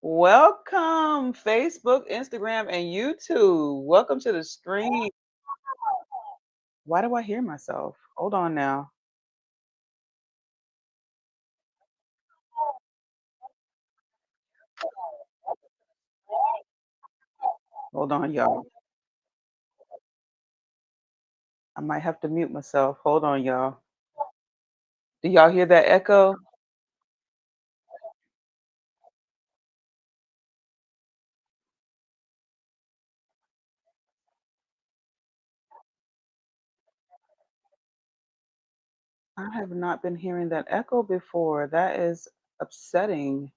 Welcome, Facebook, Instagram, and YouTube. Welcome to the stream. Why do I hear myself? Hold on now. Hold on, y'all. I might have to mute myself. Hold on, y'all. Do y'all hear that echo? I have not been hearing that echo before. That is upsetting.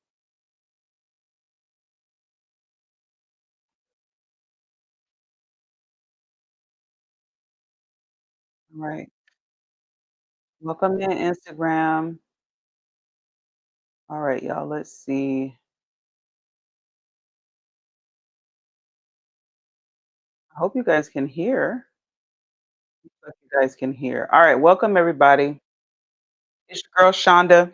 Right. Welcome to Instagram. All right, y'all. Let's see. I hope you guys can hear. Hope you guys can hear. All right. Welcome, everybody. It's your girl, Shonda.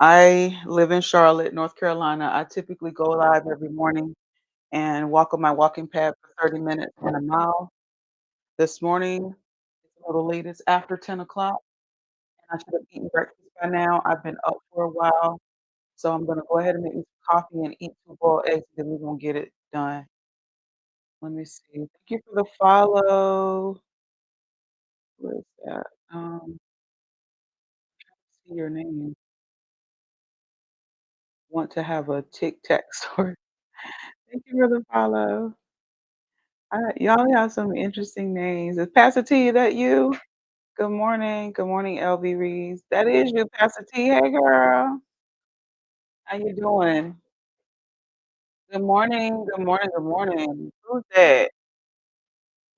I live in Charlotte, North Carolina. I typically go live every morning and walk on my walking pad for 30 minutes and a mile. This morning, it's a little late. It's after 10 o'clock, and I should have eaten breakfast by now. I've been up for a while, so I'm going to go ahead and make me some coffee and eat two boiled eggs, and then we're going to get it done. Let me see. Thank you for the follow. What is that? See your name. Want to have a tic tac story. Thank you for the follow. Y'all have some interesting names. Is Pastor T, is that you? Good morning. Good morning, LB Reeves. That is you, Pastor T. Hey, girl. How you doing? Good morning. Good morning. Good morning. Who's that?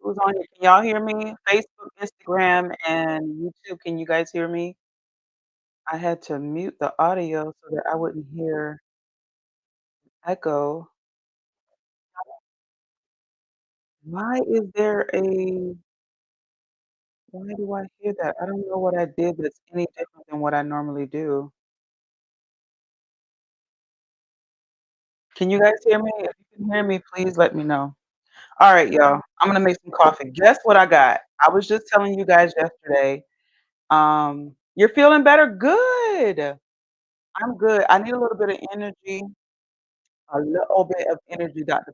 Who's on here? Can y'all hear me? Facebook, Instagram, and YouTube. Can you guys hear me? I had to mute the audio so that I wouldn't hear echo. Why is there a why do I hear that? I don't know what I did that's any different than what I normally do. Can you guys hear me? If you can hear me, please let me know. All right, y'all. I'm gonna make some coffee. Guess what I got? I was just telling you guys yesterday. You're feeling better? Good. I'm good. I need a little bit of energy, a little bit of energy, Dr.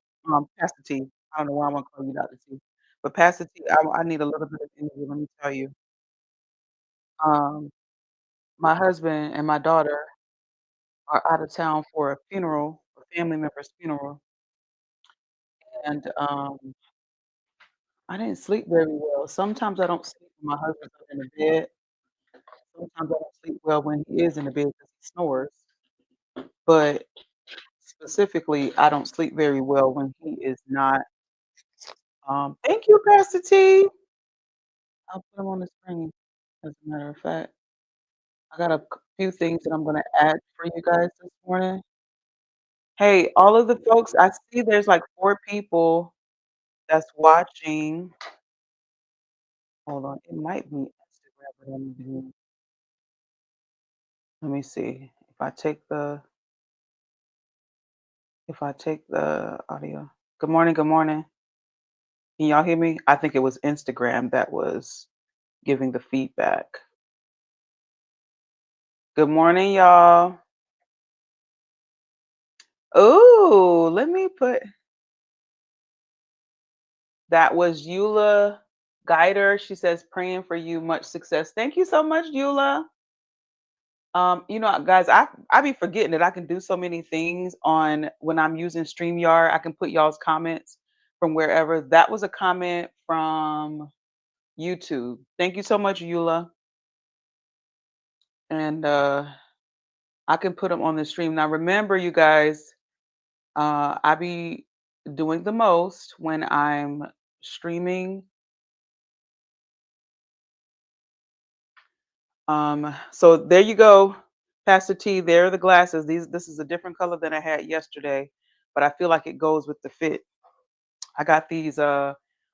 Pastor T. I don't know why I want to call you Dr. T, but Pastor T, I need a little bit of energy. Let me tell you. Um, my husband and my daughter are out of town for a funeral, a family member's funeral, and I didn't sleep very well. Sometimes I don't sleep when my husband's up in the bed. Sometimes I don't sleep well when he is in the bed because he snores. But specifically, I don't sleep very well when he is not. Thank you, Pastor T. I'll put him on the screen. As a matter of fact, I got a few things that I'm going to add for you guys this morning. Hey, all of the folks, I see there's like 4 people that's watching. Hold on, it might be Instagram, but let me see. If I take the audio. Good morning, good morning. Can y'all hear me? I think it was Instagram that was giving the feedback. Good morning, y'all. Ooh, let me put that was Eula Guider. She says, praying for you, much success. Thank you so much, Eula. Guys, I be forgetting that I can do so many things on when I'm using StreamYard. I can put y'all's comments from wherever. That was a comment from YouTube. Thank you so much, Eula. And I can put them on the stream. Now remember, you guys, I be doing the most when I'm streaming. So there you go, Pastor T. There are the glasses. This is a different color than I had yesterday, but I feel like it goes with the fit. I got these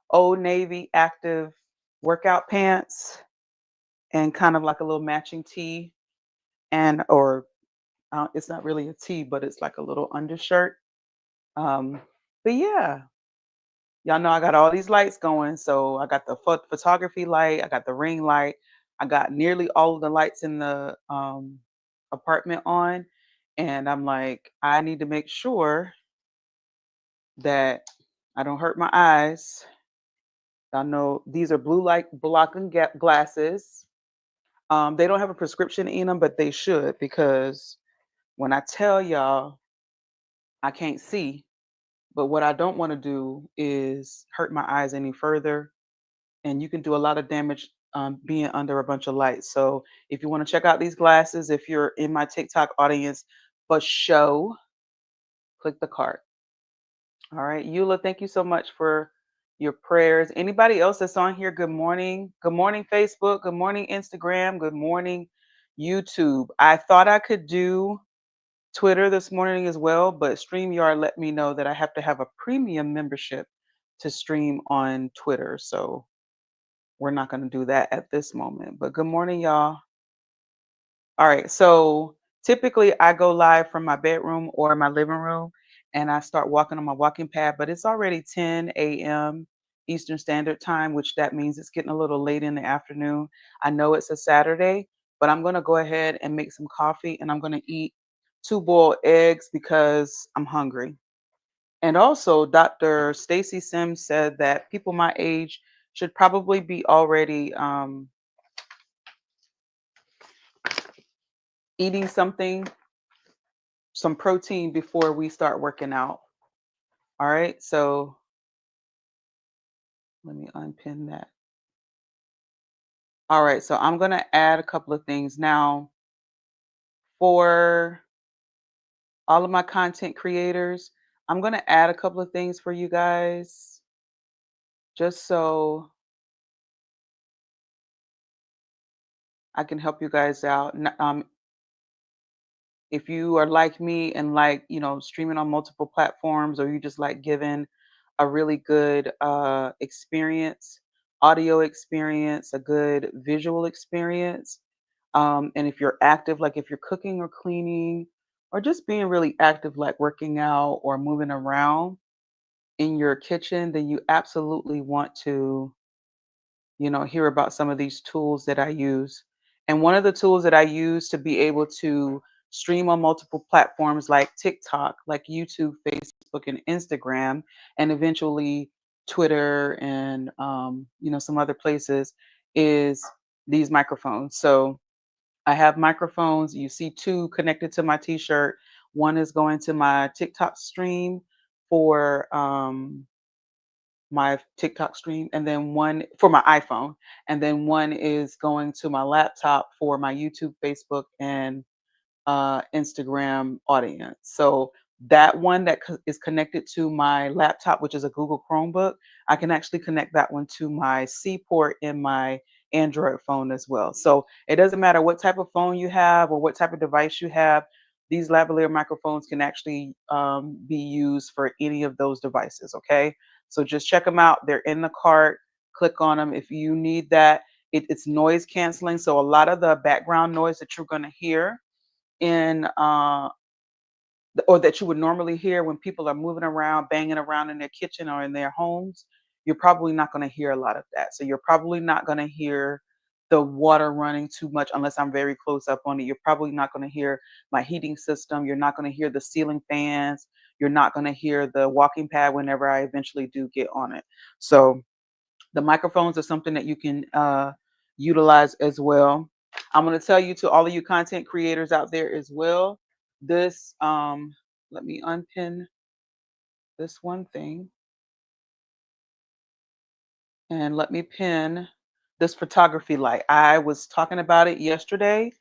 Old Navy active workout pants. and kind of like a little matching tee, and or it's not really a tee, but it's like a little undershirt. Um, but yeah, y'all know I got all these lights going. So I got the photography light, I got the ring light, I got nearly all of the lights in the apartment on. And I'm like, I need to make sure that I don't hurt my eyes. Y'all know these are blue light blocking glasses. They don't have a prescription in them, but they should, because when I tell y'all I can't see, but what I don't want to do is hurt my eyes any further. And you can do a lot of damage being under a bunch of lights. So if you want to check out these glasses, if you're in my TikTok audience, for show, click the card. All right, Eula, thank you so much for your prayers. Anybody else that's on here, good morning. Good morning, Facebook. Good morning, Instagram. Good morning, YouTube. I thought I could do Twitter this morning as well, but StreamYard let me know that I have to have a premium membership to stream on Twitter. So we're not going to do that at this moment. But good morning, y'all. All right. So typically I go live from my bedroom or my living room and I start walking on my walking pad, but it's already 10 a.m. Eastern Standard Time, which that means it's getting a little late in the afternoon. I know it's a Saturday, but I'm going to go ahead and make some coffee and I'm going to eat two boiled eggs because I'm hungry. And also, Dr. Stacy Sims said that people my age should probably be already eating something, some protein before we start working out. All right. So let me unpin that. All right. So I'm going to add a couple of things. Now, for all of my content creators, I'm going to add a couple of things for you guys just so I can help you guys out. If you are like me and like, streaming on multiple platforms, or you just like giving a really good experience, audio experience, a good visual experience, and if you're active, like if you're cooking or cleaning, or just being really active, like working out or moving around in your kitchen, then you absolutely want to hear about some of these tools that I use. And one of the tools that I use to be able to stream on multiple platforms like TikTok, like YouTube, Facebook, and Instagram, and eventually Twitter and some other places, is these microphones. So I have microphones. You see two connected to my t-shirt. One is going to my TikTok stream for my TikTok stream, and then one for my iPhone, and then one is going to my laptop for my YouTube, Facebook, and Instagram audience. So that one that is connected to my laptop, which is a Google Chromebook, I can actually connect that one to my C port in my Android phone as well. So it doesn't matter what type of phone you have or what type of device you have. These lavalier microphones can actually be used for any of those devices. Okay, so just check them out. They're in the cart. Click on them if you need that. It's noise canceling, so a lot of the background noise that you're going to hear in or that you would normally hear when people are moving around, banging around in their kitchen or in their homes, you're probably not going to hear a lot of that. So you're probably not going to hear the water running too much unless I'm very close up on it. You're probably not going to hear my heating system. You're not going to hear the ceiling fans. You're not going to hear the walking pad whenever I eventually do get on it. So the microphones are something that you can utilize as well. I'm going to tell you, to all of you content creators out there as well, this, let me unpin this one thing and let me pin this photography light. I was talking about it yesterday,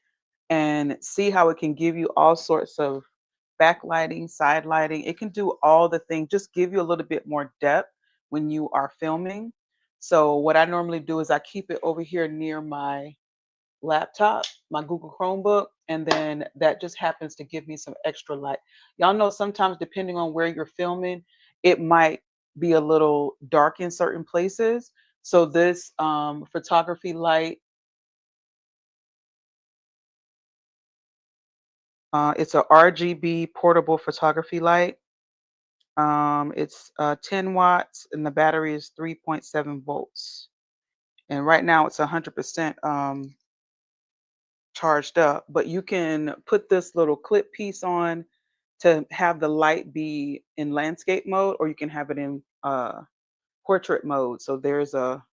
and see how it can give you all sorts of backlighting, side lighting. It can do all the things, just give you a little bit more depth when you are filming. So what I normally do is I keep it over here near my laptop, my Google Chromebook, and then that just happens to give me some extra light. Y'all know sometimes depending on where you're filming, it might be a little dark in certain places. So this photography light It's a RGB portable photography light. It's 10 watts and the battery is 3.7 volts. And right now it's 100% charged up. But you can put this little clip piece on to have the light be in landscape mode, or you can have it in portrait mode. So there's a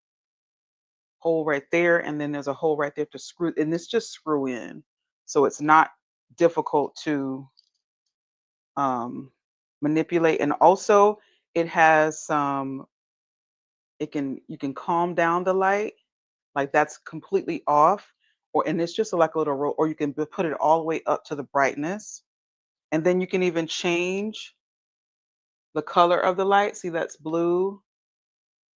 hole right there, and then there's a hole right there to screw, and this just screw in. So it's not difficult to manipulate. And also it has some, it can, you can calm down the light, like that's completely off, or and it's just like a little roll, or you can put it all the way up to the brightness. And then you can even change the color of the light. See, that's blue.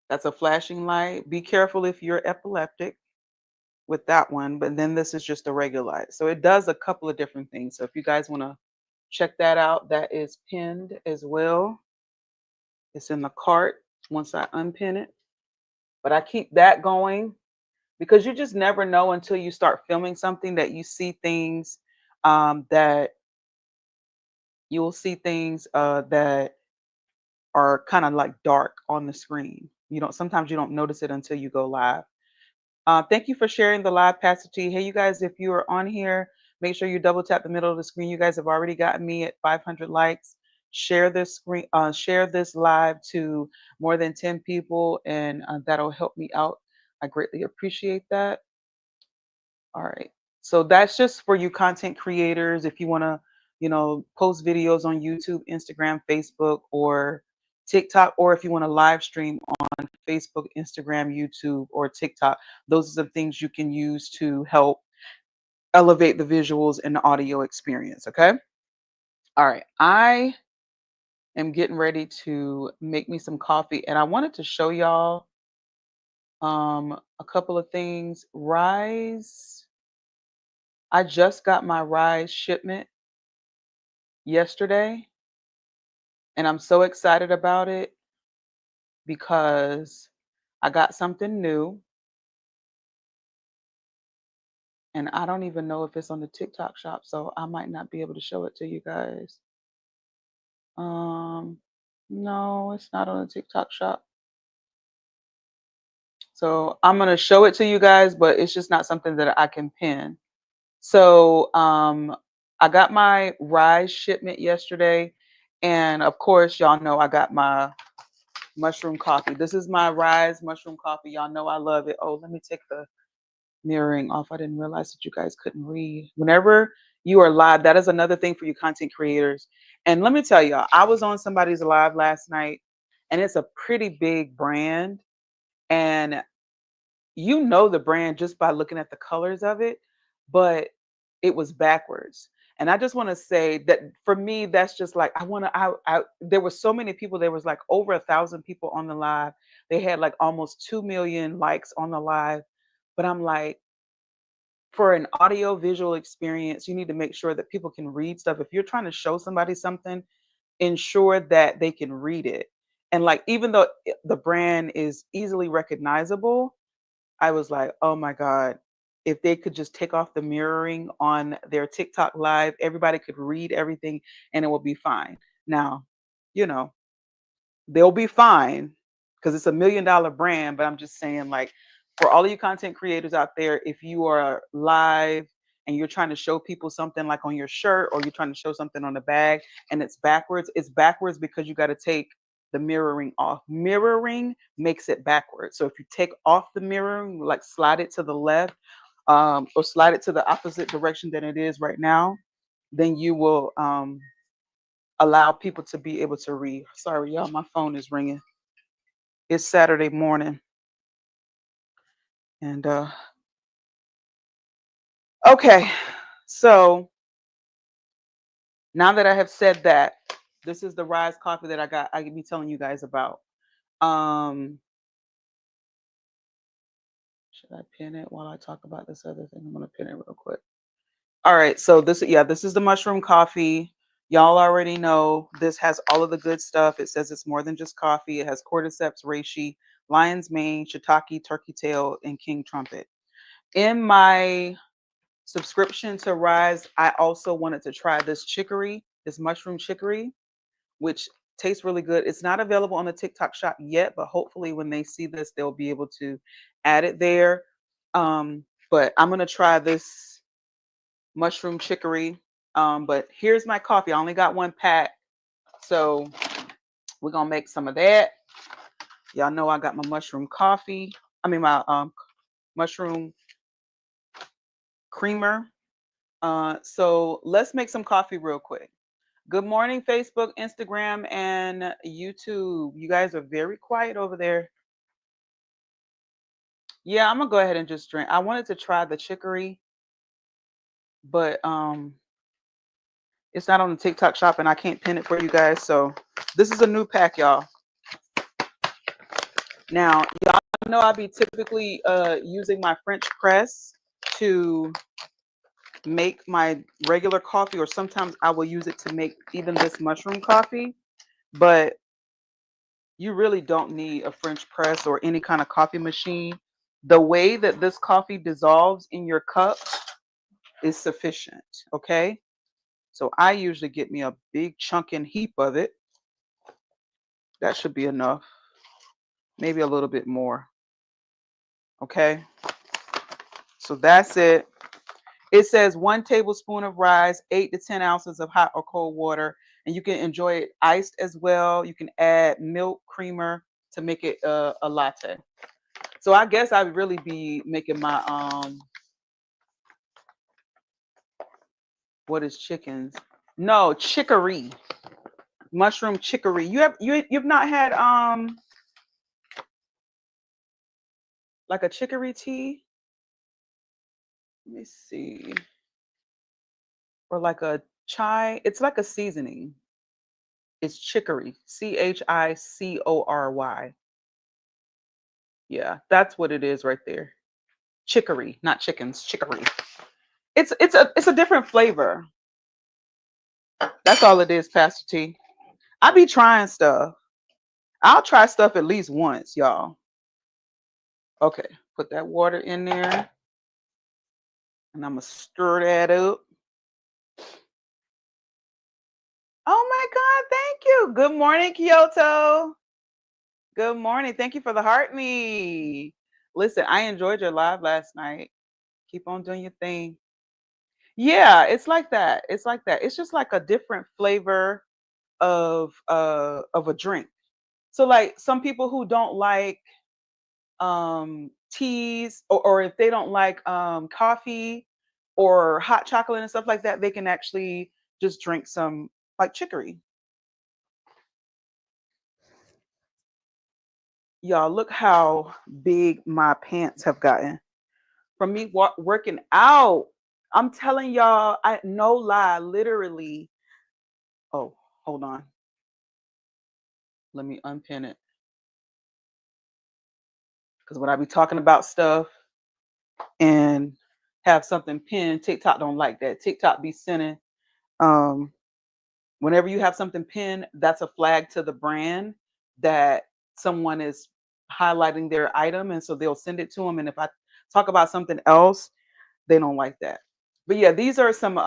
That's a flashing light. Be careful if you're epileptic with that one, but then this is just a regular light. So it does a couple of different things. So if you guys want to check that out, that is pinned as well. It's in the cart once I unpin it. But I keep that going because you just never know until you start filming something that you see things that you'll see things that are kind of like dark on the screen. You don't, sometimes you don't notice it until you go live. Thank you for sharing the live, Pastor T. Hey, you guys, if you are on here, make sure you double tap the middle of the screen. You guys have already gotten me at 500 likes. Share this screen, share this live to more than 10 people, and that'll help me out. I greatly appreciate that. All right. So that's just for you content creators. If you want to, post videos on YouTube, Instagram, Facebook, or TikTok, or if you want to live stream on Facebook, Instagram, YouTube, or TikTok, those are the things you can use to help elevate the visuals and the audio experience. Okay. All right. I am getting ready to make me some coffee, and I wanted to show y'all a couple of things. Rise. I just got my Rise shipment yesterday, and I'm so excited about it because I got something new, and I don't even know if it's on the TikTok shop, so I might not be able to show it to you guys. Um, no, it's not on the TikTok shop. So I'm gonna show it to you guys, but it's just not something that I can pin. So I got my Rise shipment yesterday, and of course, y'all know I got my mushroom coffee. This is my Rise mushroom coffee. Y'all know I love it. Oh, let me take the mirroring off. I didn't realize that you guys couldn't read. Whenever you are live, that is another thing for you content creators. And let me tell y'all, I was on somebody's live last night, and it's a pretty big brand. And you know the brand just by looking at the colors of it, but it was backwards. And I just want to say that for me, that's just like I want to. There were so many people. There was like over 1,000 people on the live. They had like almost 2 million likes on the live. But I'm like, for an audio visual experience, you need to make sure that people can read stuff. If you're trying to show somebody something, ensure that they can read it. And like, even though the brand is easily recognizable, I was like, "Oh my god, if they could just take off the mirroring on their TikTok live, everybody could read everything and it will be fine." Now, you know, they'll be fine because it's $1 million brand, but I'm just saying, like, for all of you content creators out there, if you are live and you're trying to show people something like on your shirt, or you're trying to show something on the bag and it's backwards because you got to take the mirroring off. Mirroring makes it backwards. So if you take off the mirroring, like slide it to the left, or slide it to the opposite direction than it is right now, then you will allow people to be able to read. Sorry, y'all, my phone is ringing. It's Saturday morning. And okay, so now that I have said that, this is the Rise coffee that I can be telling you guys about. Um, should I pin it while I talk about this other thing? I'm gonna pin it real quick. All right, so this is the mushroom coffee. Y'all already know this has all of the good stuff. It says it's more than just coffee. It has cordyceps, reishi, lion's mane, shiitake, turkey tail, and king trumpet. In my subscription to Rise, I also wanted to try this chicory, this mushroom chicory, which tastes really good. It's not available on the TikTok shop yet, but hopefully when they see this, they'll be able to add it there. But I'm gonna try this mushroom chicory. But here's my coffee. I only got one pack, so we're gonna make some of that. Y'all know I got my mushroom coffee. I mean my mushroom creamer. So let's make some coffee real quick. Good morning, Facebook, Instagram, and YouTube. You guys are very quiet over there. Yeah, I'm gonna go ahead and just drink. I wanted to try the chicory, but it's not on the TikTok shop and I can't pin it for you guys. So this is a new pack, y'all. Now, y'all know I'll be typically using my French press to make my regular coffee, or sometimes I will use it to make even this mushroom coffee. But you really don't need a French press or any kind of coffee machine. The way that this coffee dissolves in your cup is sufficient. Okay. So I usually get me a big chunking heap of it. That should be enough. Maybe a little bit more. Okay. So that's it. It says 1 tablespoon of rice, 8 to 10 ounces of hot or cold water, and you can enjoy it iced as well. You can add milk, creamer to make it a latte. So I guess I would really be making my what is chickens? No, chicory, mushroom chicory. You've not had like a chicory tea? Let me see. Or like a chai. It's like a seasoning. It's chicory. Chicory. Yeah, that's what it is right there. Chicory, not chickens, chicory. It's a different flavor. That's all it is, Pastor T. I be trying stuff. I'll try stuff at least once, y'all. Okay, put that water in there and I'm gonna stir that up. Oh my God, thank you. Good morning, Kyoto. Good morning. Thank you for the heart me. Listen, I enjoyed your live last night. Keep on doing your thing. Yeah, it's like that. It's like that. It's just like a different flavor of a drink. So like some people who don't like teas, or if they don't like coffee or hot chocolate and stuff like that, they can actually just drink some like chicory. Y'all, look how big my pants have gotten from me working out. I'm telling y'all, I no lie, literally. Oh, hold on. Let me unpin it. Because when I be talking about stuff and have something pinned, TikTok don't like that. TikTok be sending um whenever you have something pinned, that's a flag to the brand that someone is highlighting their item, and so they'll send it to them. And if I talk about something else, they don't like that. But yeah, these are some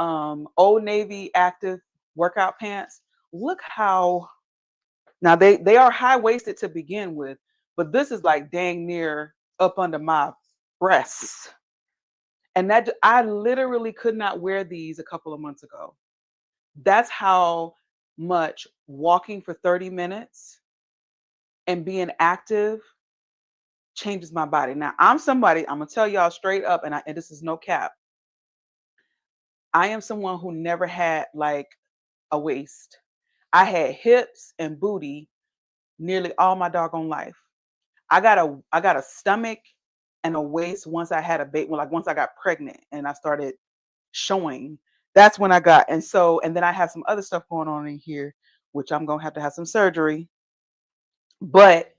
Old Navy active workout pants. Look how now they are high waisted to begin with, but this is like dang near up under my breasts. And that I literally could not wear these a couple of months ago. That's how much walking for 30 minutes and being active changes my body. Now, I'm somebody, I'm gonna tell y'all straight up, and this is no cap. I am someone who never had like a waist. I had hips and booty nearly all my doggone life. I got a stomach and a waist once I had a baby. Well, like once I got pregnant and I started showing. That's when I got. And then I have some other stuff going on in here, which I'm gonna have some surgery. But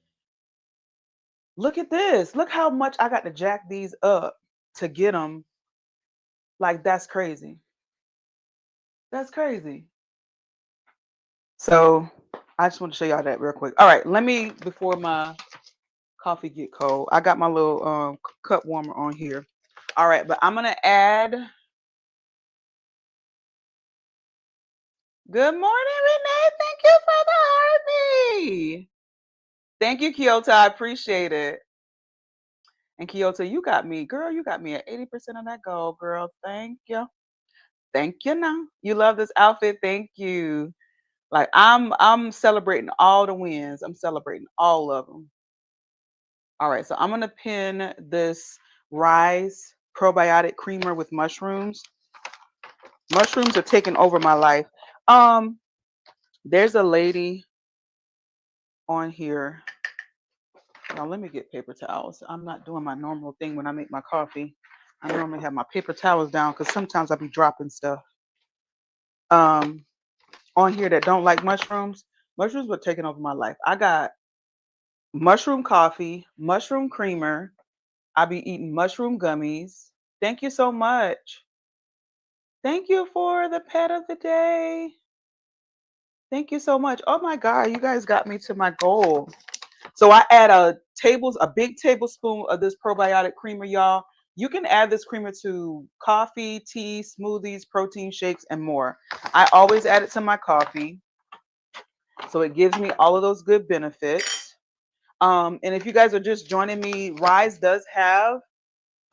look at this. Look how much I got to jack these up to get them. Like that's crazy. That's crazy. So I just want to show y'all that real quick. All right, let me before my coffee get cold. I got my little cup warmer on here. All right, but I'm gonna add Good morning, Renee. Thank you for the heartbeat. Thank you, Kyoto. I appreciate it. And Kyoto, you got me, girl. You got me at 80% of that goal, girl. Thank you. Thank you. Now you love this outfit. Thank you. Like I'm celebrating all the wins. I'm celebrating all of them. All right, so I'm gonna pin this Rise probiotic creamer with mushrooms. Mushrooms are taking over my life. Um, there's a lady on here. Now let me get paper towels. I'm not doing my normal thing when I make my coffee. I normally have my paper towels down because sometimes I'll be dropping stuff. Um, on here that don't like mushrooms. Mushrooms were taking over my life. I got mushroom coffee, mushroom creamer. I be eating mushroom gummies. Thank you so much. Thank you for the pet of the day. Thank you so much. Oh my God, you guys got me to my goal. So I add a big tablespoon of this probiotic creamer, y'all. You can add this creamer to coffee, tea, smoothies, protein shakes, and more. I always add it to my coffee. So it gives me all of those good benefits. And if you guys are just joining me, Rise does have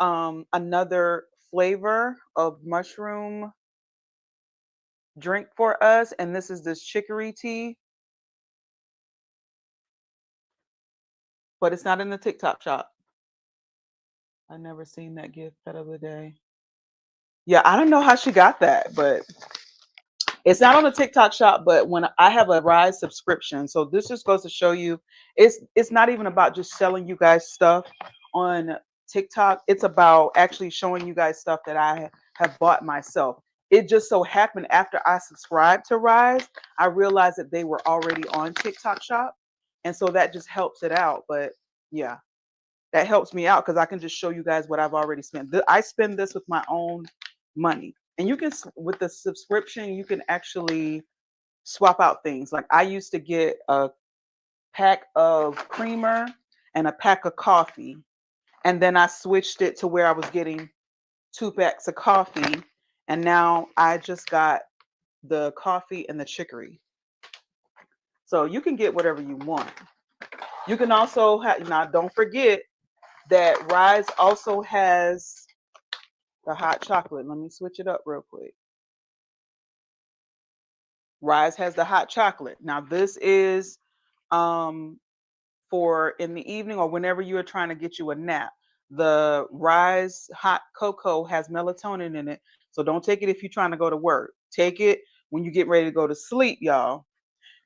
another flavor of mushroom drink for us, and this is this chicory tea, but it's not in the TikTok shop. I never seen that gift pet of the day. Yeah, I don't know how she got that, but it's not on the TikTok shop. But when I have a Rise subscription, so this just goes to show you, it's not even about just selling you guys stuff on TikTok. It's about actually showing you guys stuff that I have bought myself. It just so happened after I subscribed to Rise, I realized that they were already on TikTok shop, and so that just helps it out. But yeah, that helps me out because I can just show you guys what I've already spent. I spend this with my own money. And you can, with the subscription, you can actually swap out things. Like I used to get a pack of creamer and a pack of coffee. And then I switched it to where I was getting 2 packs of coffee. And now I just got the coffee and the chicory. So you can get whatever you want. You can also have, now don't forget that Rise also has the hot chocolate. Let me switch it up real quick. Rise has the hot chocolate. Now this is um for in the evening or whenever you are trying to get you a nap. The Rise hot cocoa has melatonin in it. So don't take it if you're trying to go to work. Take it when you get ready to go to sleep, y'all.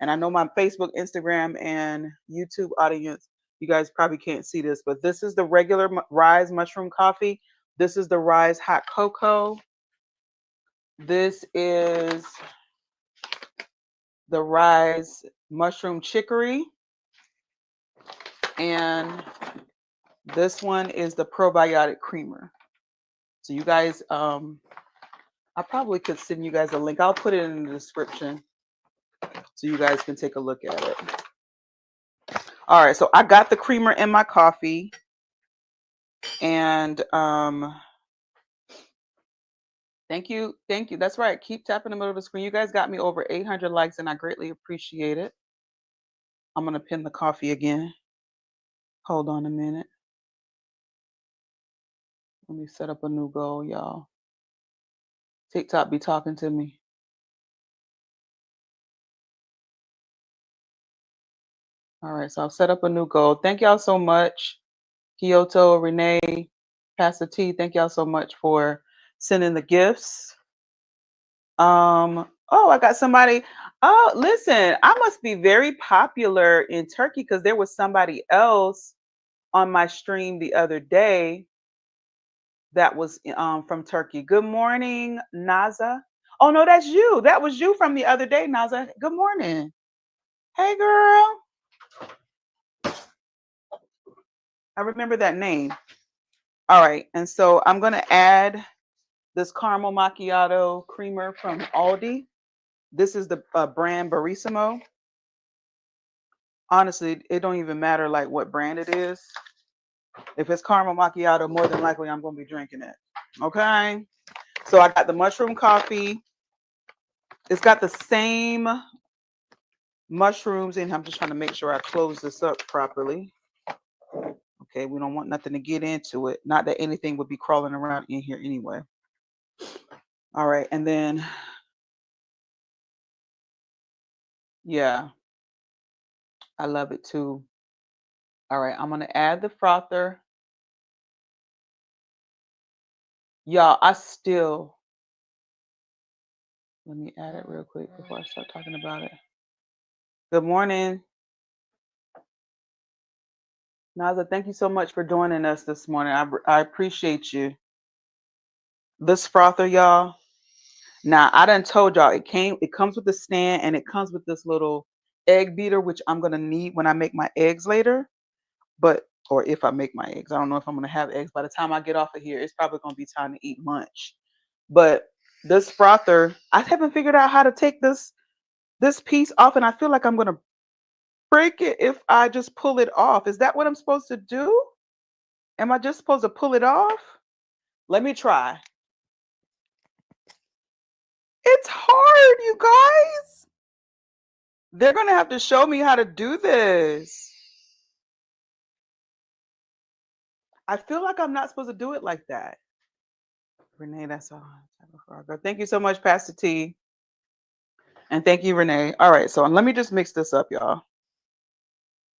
And I know my Facebook, Instagram, and YouTube audience, you guys probably can't see this, but this is the regular Rise mushroom coffee. This is the Rise hot cocoa. This is the Rise mushroom chicory. And this one is the probiotic creamer. So you guys, I probably could send you guys a link. I'll put it in the description so you guys can take a look at it. All right, so I got the creamer in my coffee. And thank you. Thank you. That's right. Keep tapping the middle of the screen. You guys got me over 800 likes, and I greatly appreciate it. I'm going to pin the coffee again. Hold on a minute. Let me set up a new goal, y'all. TikTok be talking to me. All right, so I've set up a new goal. Thank y'all so much. Kyoto, Renee, Pastor T, thank y'all so much for sending the gifts. Oh, I got somebody. Oh, listen, I must be very popular in Turkey because there was somebody else on my stream the other day that was from Turkey. Good morning, Naza. Oh no, that's you. That was you from the other day, Naza. Good morning. Hey girl. I remember that name. All right, and so I'm gonna add this caramel macchiato creamer from Aldi. This is the brand Barissimo. Honestly, it don't even matter like what brand it is. If it's caramel macchiato, more than likely I'm gonna be drinking it. Okay. So I got the mushroom coffee. It's got the same mushrooms in. I'm just trying to make sure I close this up properly. Okay, we don't want nothing to get into it. Not that anything would be crawling around in here anyway. All right, and then yeah, I love it too. All right, I'm gonna add the frother. Y'all, let me add it real quick before I start talking about it. Good morning. Naza, thank you so much for joining us this morning. I appreciate you. This frother, y'all. Now, I done told y'all it comes with the stand and it comes with this little egg beater, which I'm gonna need when I make my eggs later. But or if I make my eggs. I don't know if I'm gonna have eggs. By the time I get off of here, it's probably gonna be time to eat lunch. But this frother, I haven't figured out how to take this piece off, and I feel like I'm gonna break it if I just pull it off. Is that what I'm supposed to do? Am I just supposed to pull it off? Let me try. It's hard, you guys. They're gonna have to show me how to do this. I feel like I'm not supposed to do it like that. Renee, that's all. Thank you so much, Pastor T. And thank you, Renee. All right, so let me just mix this up, y'all.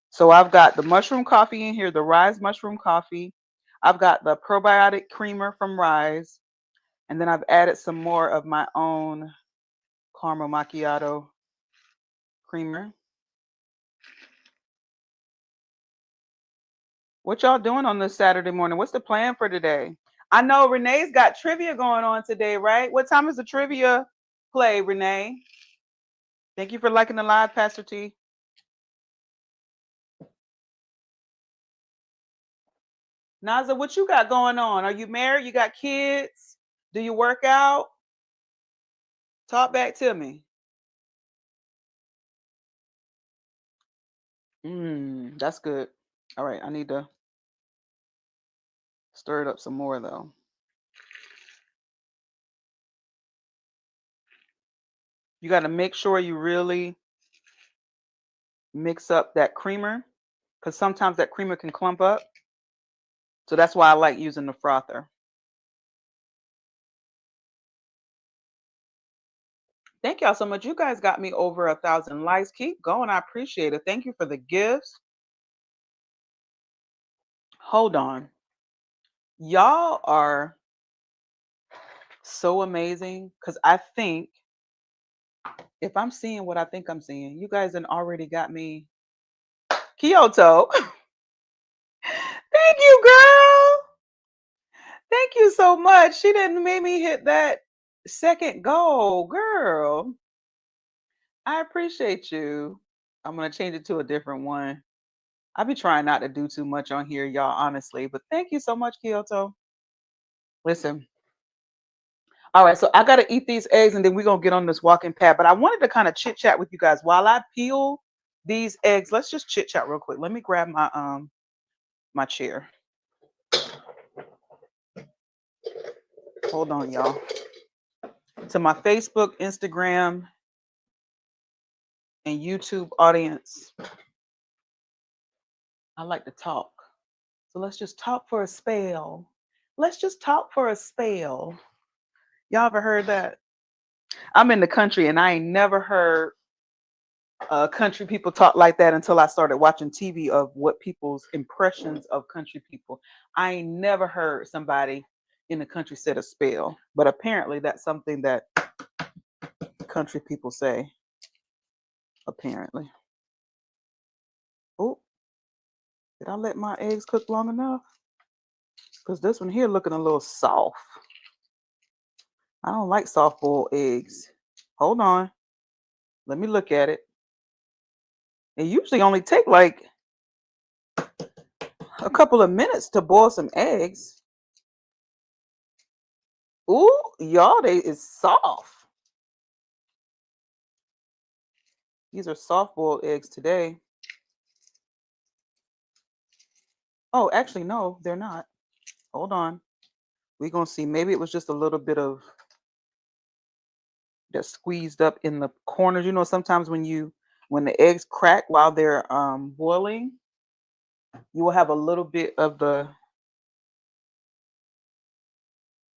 So I've got the mushroom coffee in here, the Rise mushroom coffee. I've got the probiotic creamer from Rise. And then I've added some more of my own caramel macchiato creamer. What y'all doing on this Saturday morning? What's the plan for today? I know Renee's got trivia going on today, right? What time is the trivia play, Renee? Thank you for liking the live, Pastor T. Naza, what you got going on? Are you married? You got kids? Do you work out? Talk back to me. That's good. All right, I need to stir it up some more though. You got to make sure you really mix up that creamer because sometimes that creamer can clump up. So that's why I like using the frother. Thank y'all so much. You guys got me over 1,000 likes. Keep going. I appreciate it. Thank you for the gifts. Hold on. Y'all are so amazing because I think if I'm seeing what I think I'm seeing, you guys have already got me. Kyoto. Thank you, girl. Thank you so much. She didn't make me hit that second goal, girl. I appreciate you. I'm gonna change it to a different one. I be trying not to do too much on here, y'all, honestly. But thank you so much, Kyoto. Listen. All right, so I gotta eat these eggs and then we're gonna get on this walking pad. But I wanted to kind of chit chat with you guys while I peel these eggs. Let's just chit chat real quick. Let me grab my chair. Hold on, y'all. To my Facebook, Instagram, and YouTube audience, I like to talk. So let's just talk for a spell. Let's just talk for a spell. Y'all ever heard that? I'm in the country and I ain't never heard country people talk like that until I started watching TV of what people's impressions of country people. I ain't never heard somebody in the country said a spell, but apparently that's something that country people say. Apparently. Oh, did I let my eggs cook long enough? Because this one here looking a little soft. I don't like soft boiled eggs. Hold on. Let me look at it. It usually only take like a couple of minutes to boil some eggs. Ooh, y'all, they is soft. These are soft boiled eggs today. Oh, actually, no, they're not. Hold on. We're going to see. Maybe it was just a little bit of that's squeezed up in the corners. You know, sometimes when the eggs crack while they're boiling, you will have a little bit of the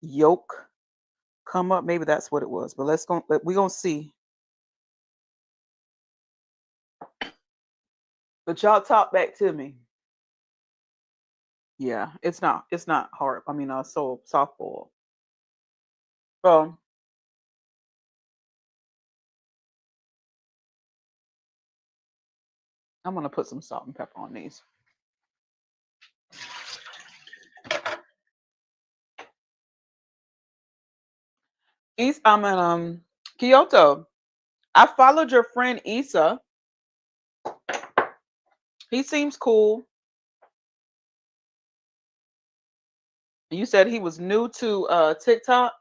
yolk come up. Maybe that's what it was. But we're gonna see. But y'all talk back to me. Yeah, it's not hard. I mean, so soft boiled. So I'm gonna put some salt and pepper on these. East, I'm in Kyoto. I followed your friend Issa. He seems cool. You said he was new to TikTok.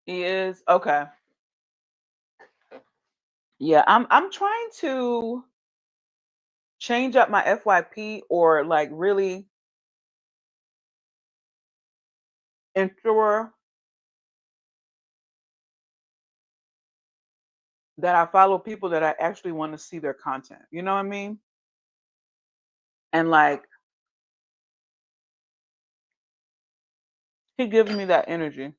He is okay. Yeah, I'm trying to change up my FYP or like really ensure that I follow people that I actually want to see their content. You know what I mean? And like he gives me that energy.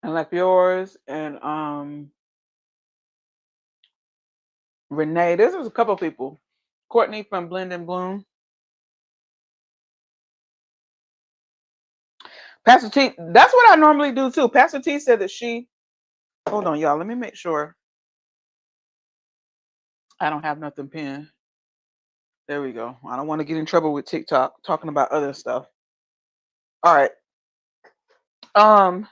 And like yours and Renee. This is a couple people. Courtney from Blend and Bloom. Pastor T, that's what I normally do too. Pastor T said that hold on, y'all. Let me make sure I don't have nothing pinned. There we go. I don't want to get in trouble with TikTok talking about other stuff. All right. Um,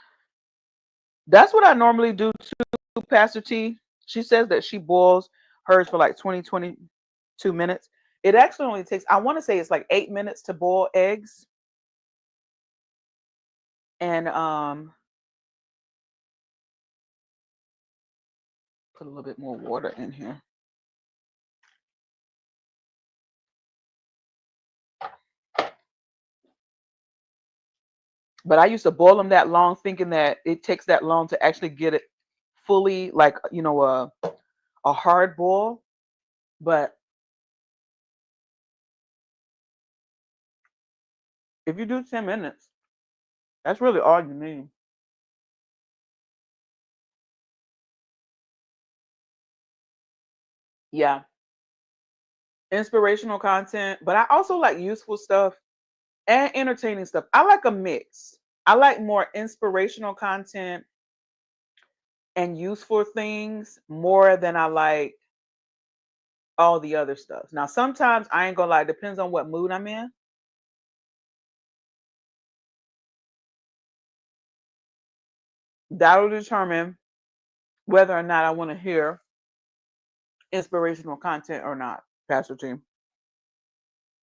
that's what I normally do too, Pastor T. She says that she boils hers for like 22 minutes. It actually only takes, I want to say it's like 8 minutes to boil eggs. And put a little bit more water in here. But I used to boil them that long, thinking that it takes that long to actually get it fully, like a hard boil. But if you do 10 minutes, that's really all you need. Yeah, inspirational content, but I also like useful stuff and entertaining stuff. I like a mix. I like more inspirational content and useful things more than I like all the other stuff. Now, sometimes I ain't gonna lie, it depends on what mood I'm in. That'll determine whether or not I want to hear inspirational content or not, Pastor Team.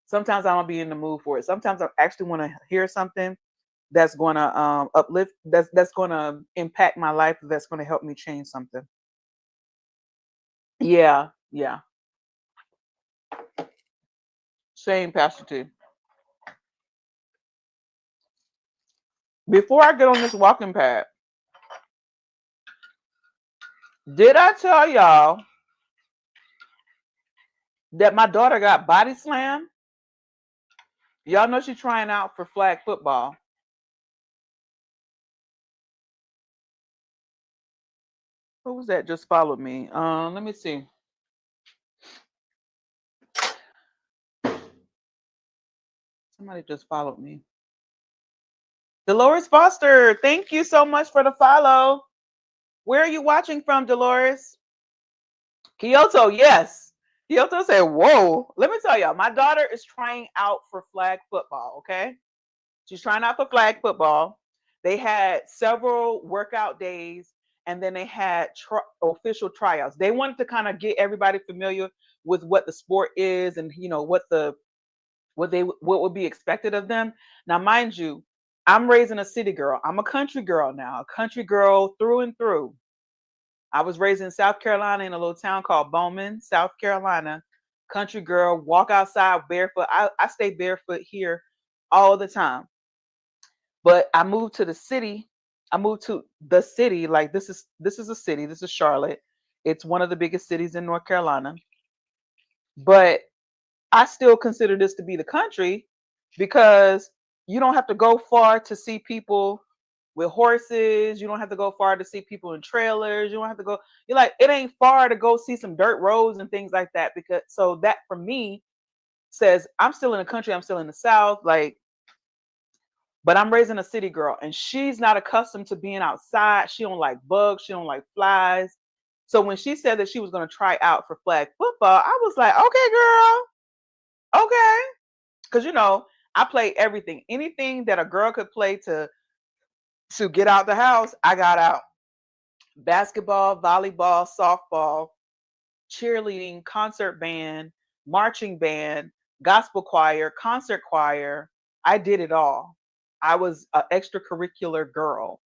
Sometimes I don't be in the mood for it. Sometimes I actually want to hear something that's going to uplift, that's going to impact my life, that's going to help me change something. Yeah, yeah. Same, Pastor T. Before I get on this walking pad, did I tell y'all that my daughter got body slammed? Y'all know she's trying out for flag football. Who was that just followed me? Let me see. Somebody just followed me. Dolores Foster, thank you so much for the follow. Where are you watching from, Dolores? Kyoto, yes. Kyoto said, whoa. Let me tell y'all, my daughter is trying out for flag football, okay? She's trying out for flag football. They had several workout days and then they had official tryouts. They wanted to kind of get everybody familiar with what the sport is and what would be expected of them. Now, mind you, I'm raising a city girl. I'm a country girl now, a country girl through and through. I was raised in South Carolina in a little town called Bowman, South Carolina. country girl, walk outside barefoot. I stay barefoot here all the time. But I moved to the city. I moved to the city. Like this is a city. This is Charlotte. It's one of the biggest cities in North Carolina. But I still consider this to be the country because you don't have to go far to see people with horses. You don't have to go far to see people in trailers. You don't have to go. You're like, it ain't far to go see some dirt roads and things like that. Because so that for me says I'm still in the country. I'm still in the South. Like, but I'm raising a city girl, and she's not accustomed to being outside. She don't like bugs. She don't like flies. So when she said that she was going to try out for flag football, I was like, okay, girl, okay. Because I play everything, anything that a girl could play to get out the house. I got out: basketball, volleyball, softball, cheerleading, concert band, marching band, gospel choir, concert choir. I did it all. I was an extracurricular girl.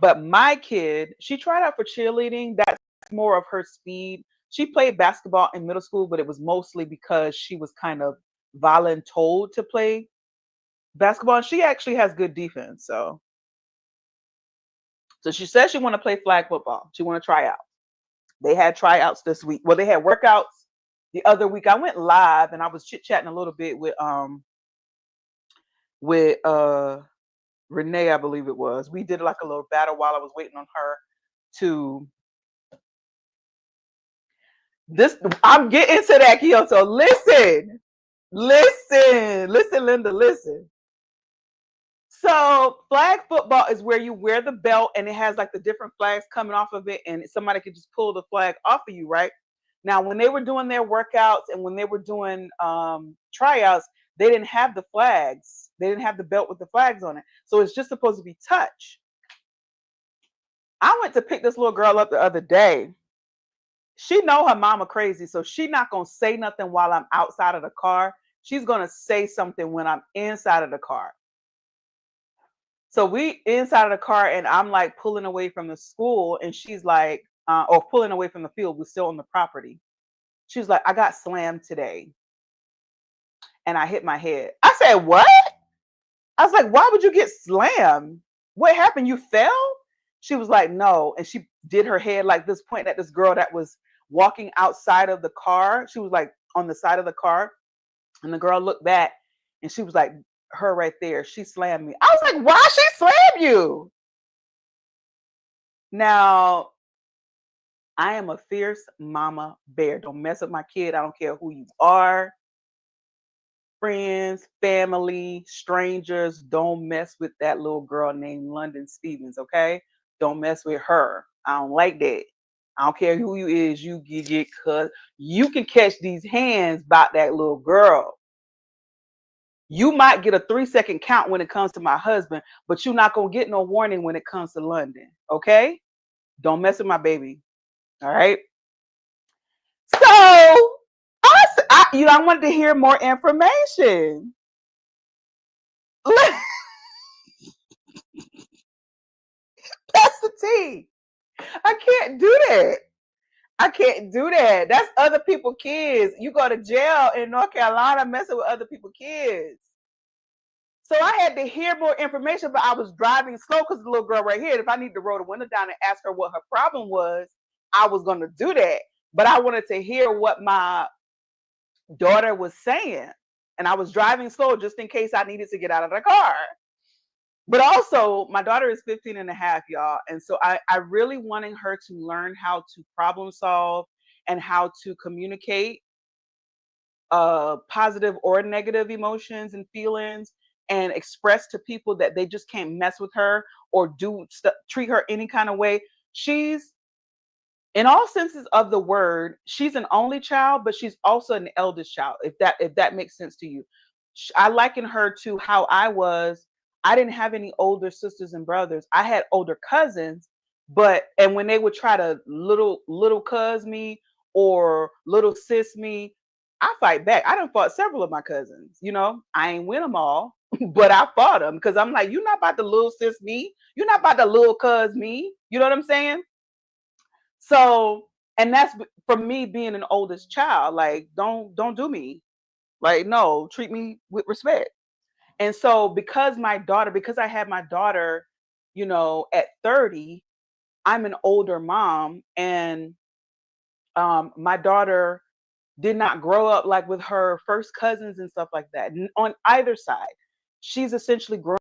But my kid, she tried out for cheerleading. That's more of her speed. She played basketball in middle school, but it was mostly because she was kind of voluntold to play basketball. And she actually has good defense. So she said she want to play flag football. She want to try out. They had tryouts this week. Well, they had workouts the other week. I went live and I was chit-chatting a little bit with Renee, I believe it was. We did like a little battle while I was waiting on her to this. I'm getting to that, Kyo. So listen, Linda, listen. So flag football is where you wear the belt and it has like the different flags coming off of it, and somebody could just pull the flag off of you, right? Now, when they were doing their workouts and when they were doing tryouts, they didn't have the flags. They didn't have the belt with the flags on it. So it's just supposed to be touch. I went to pick this little girl up the other day. She know her mama crazy, so she not gonna say nothing while I'm outside of the car. She's gonna say something when I'm inside of the car. So we inside of the car, and I'm like pulling away from the school, and she's like, or pulling away from the field. We're still on the property. She's like, I got slammed today, and I hit my head. I said, what? I was like, why would you get slammed? What happened? You fell? She was like, no. And she did her head like this, pointing at this girl that was walking outside of the car. She was like on the side of the car. And the girl looked back and she was like, her right there. She slammed me. I was like, why she slammed you? Now, I am a fierce mama bear. Don't mess with my kid. I don't care who you are. Friends, family, strangers, don't mess with that little girl named London Stevens, okay? Don't mess with her. I don't like that. I don't care who you is, you get cut. You can catch these hands about that little girl. You might get a 3-second count when it comes to my husband, but you're not gonna get no warning when it comes to London, okay? Don't mess with my baby, all right? So I wanted to hear more information. That's the tea. I can't do that. I can't do that. That's other people's kids. You go to jail in North Carolina messing with other people's kids. So I had to hear more information, but I was driving slow because the little girl right here, if I need to roll the window down and ask her what her problem was, I was going to do that. But I wanted to hear what my daughter was saying. And I was driving slow just in case I needed to get out of the car. But also, my daughter is 15 and a half, y'all. And so I really wanting her to learn how to problem solve and how to communicate positive or negative emotions and feelings and express to people that they just can't mess with her or treat her any kind of way. She's, in all senses of the word, she's an only child, but she's also an eldest child, if that makes sense to you. I liken her to how I was. I didn't have any older sisters and brothers. I had older cousins, and when they would try to little cuz me or little sis me, I fight back. I done fought several of my cousins. I ain't win them all, but I fought them because I'm like, you're not about to little sis me. You're not about to little cuz me. You know what I'm saying? So And that's for me being an oldest child. Like, don't do me. Like, no, treat me with respect. And so because I had my daughter, at 30, I'm an older mom, and my daughter did not grow up like with her first cousins and stuff like that. On either side, she's essentially grown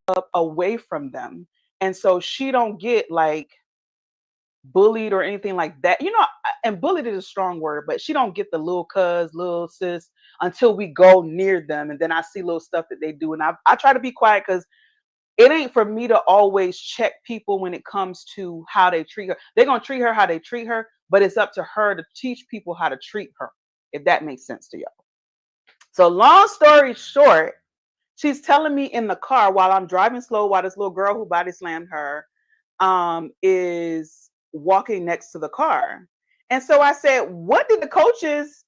up away from them, and so she don't get like bullied or anything like that. And bullied is a strong word, but she don't get the little cuz, little sis until we go near them, and then I see little stuff that they do, and I try to be quiet because it ain't for me to always check people when it comes to how they treat her. They're gonna treat her how they treat her, but it's up to her to teach people how to treat her, if that makes sense to y'all. So long story short, she's telling me in the car while I'm driving slow, while this little girl who body slammed her is walking next to the car. And so I said, what did the coaches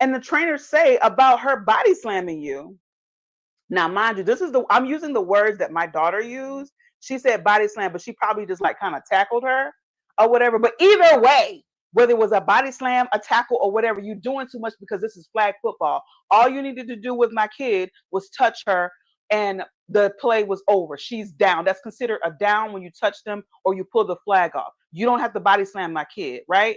and the trainers say about her body slamming you? Now, mind you, I'm using the words that my daughter used. She said body slam, but she probably just like kind of tackled her or whatever. But either way, whether it was a body slam, a tackle, or whatever, you're doing too much because this is flag football. All you needed to do with my kid was touch her, and the play was over. She's down. That's considered a down when you touch them or you pull the flag off. You don't have to body slam my kid, right?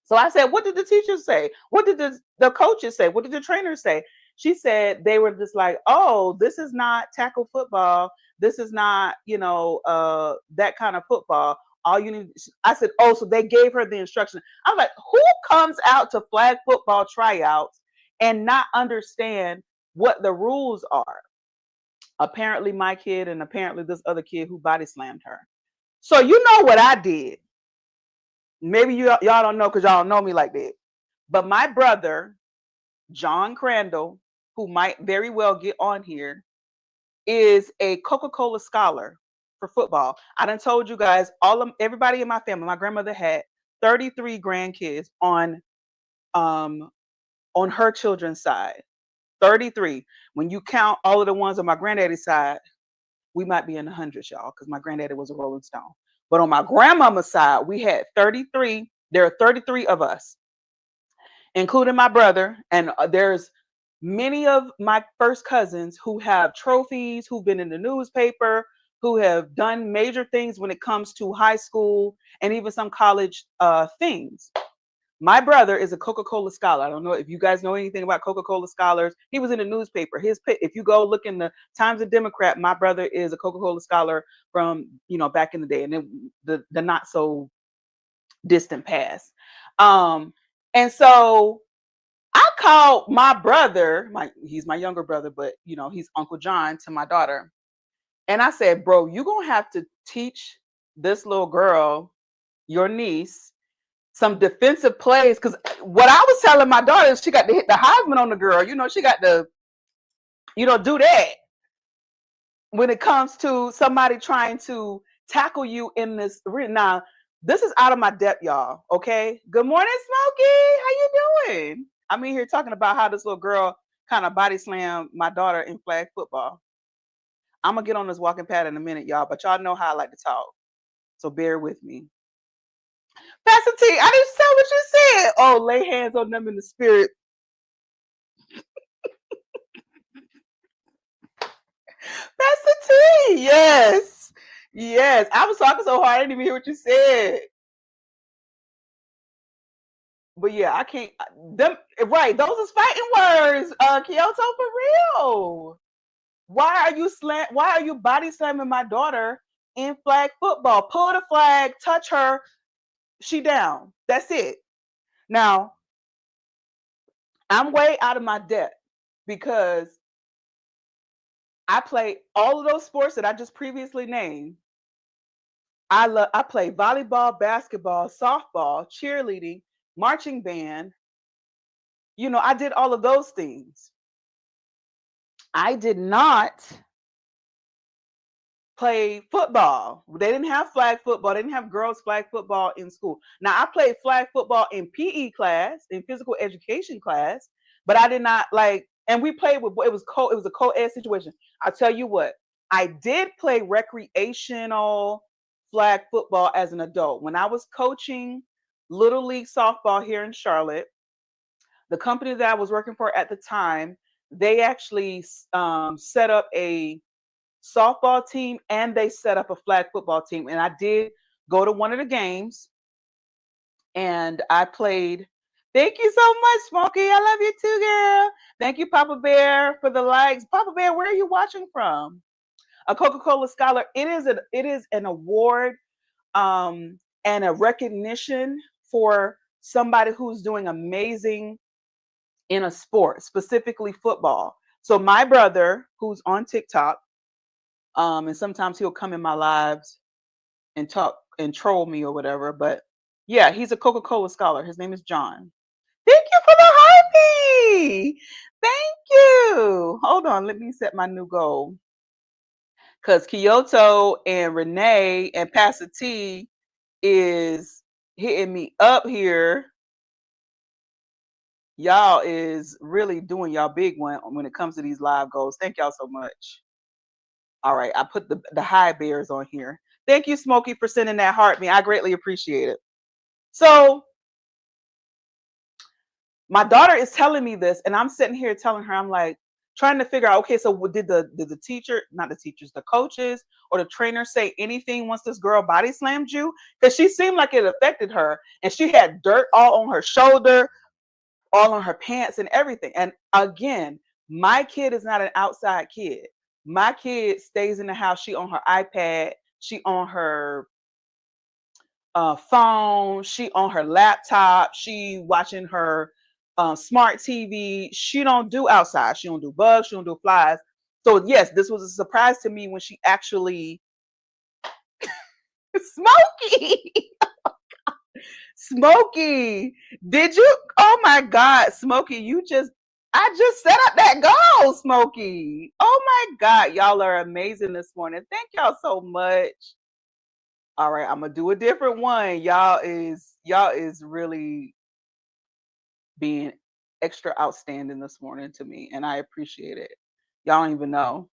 So I said, what did the teachers say? What did the coaches say? What did the trainers say? She said they were just like, oh, this is not tackle football. This is not, that kind of football. All you need. I said, oh, so they gave her the instruction. I'm like, who comes out to flag football tryouts and not understand what the rules are? Apparently my kid and apparently this other kid who body slammed her. So you know what I did. Maybe y'all don't know because y'all don't know me like that. But my brother, John Crandall, who might very well get on here, is a Coca-Cola scholar for football. I done told you guys, everybody in my family, my grandmother had 33 grandkids on her children's side. 33. When you count all of the ones on my granddaddy's side, we might be in the hundreds, y'all, because my granddaddy was a Rolling Stone. But on my grandmama's side, we had 33. There are 33 of us, including my brother. And there's many of my first cousins who have trophies, who've been in the newspaper, who have done major things when it comes to high school and even some college things. My brother is a Coca-Cola scholar. I don't know if you guys know anything about Coca-Cola scholars. He was in the newspaper. If you go look in the Times of Democrat, my brother is a Coca-Cola scholar from, back in the day, and then the not so distant past. And so I called my brother, he's my younger brother, but he's Uncle John to my daughter. And I said, bro, you're going to have to teach this little girl, your niece, some defensive plays. Because what I was telling my daughter is she got to hit the Heisman on the girl. She got to, do that when it comes to somebody trying to tackle you in this arena. Now, this is out of my depth, y'all. Okay. Good morning, Smokey. How you doing? I'm in here talking about how this little girl kind of body slammed my daughter in flag football. I'm gonna get on this walking pad in a minute, y'all, but y'all know how I like to talk. So bear with me. Pastor T, I didn't tell what you said. Oh, lay hands on them in the spirit. Pastor T, yes. Yes. I was talking so hard, I didn't even hear what you said. But yeah, I can't right. Those is fighting words, Kyoto, for real. Why are you body slamming my daughter in flag football? Pull the flag, touch her, she down. That's it. Now, I'm way out of my depth because I play all of those sports that I just previously named. I play volleyball, basketball, softball, cheerleading, marching band. I did all of those things. I did not play football. They didn't have flag football. They didn't have girls flag football in school. Now I played flag football in PE class, in physical education class, but I did not and we played with, it was a co-ed situation. I'll tell you what, I did play recreational flag football as an adult. When I was coaching Little League softball here in Charlotte. The company that I was working for at the time, they actually set up a softball team and they set up a flag football team. And I did go to one of the games and I played. Thank you so much, Smokey. I love you too, girl. Thank you, Papa Bear, for the likes. Papa Bear, where are you watching from? A Coca-Cola Scholar. It is an award and a recognition for somebody who's doing amazing in a sport, specifically football. So my brother, who's on TikTok, and sometimes he'll come in my lives and talk and troll me or whatever. But yeah, he's a Coca-Cola Scholar. His name is John. Thank you for the heartbeat. Thank you. Hold on, let me set my new goal. Because Kyoto and Renee and Pastor T is hitting me up here. Y'all is really doing y'all big one when it comes to these live goals. Thank y'all so much. All right, I put the high bears on here. Thank you, Smokey, for sending that heart me. I greatly appreciate it. So my daughter is telling me this, and I'm sitting here telling her, I'm like, trying to figure out, okay, so did the teacher, not the teachers, the coaches or the trainers say anything once this girl body slammed you? Because she seemed like it affected her, and she had dirt all on her shoulder, all on her pants and everything. And again, my kid is not an outside kid. My kid stays in the house. She on her iPad. She on her phone. She on her laptop. She watching her smart TV. She don't do outside. She don't do bugs. She don't do flies. So yes, this was a surprise to me when she actually Smokey. Smokey, did you? Oh my God, Smokey, I just set up that goal, Smokey. Oh my God, y'all are amazing this morning. Thank y'all so much. All right, I'm gonna do a different one. Y'all is really being extra outstanding this morning to me, and I appreciate it. Y'all don't even know.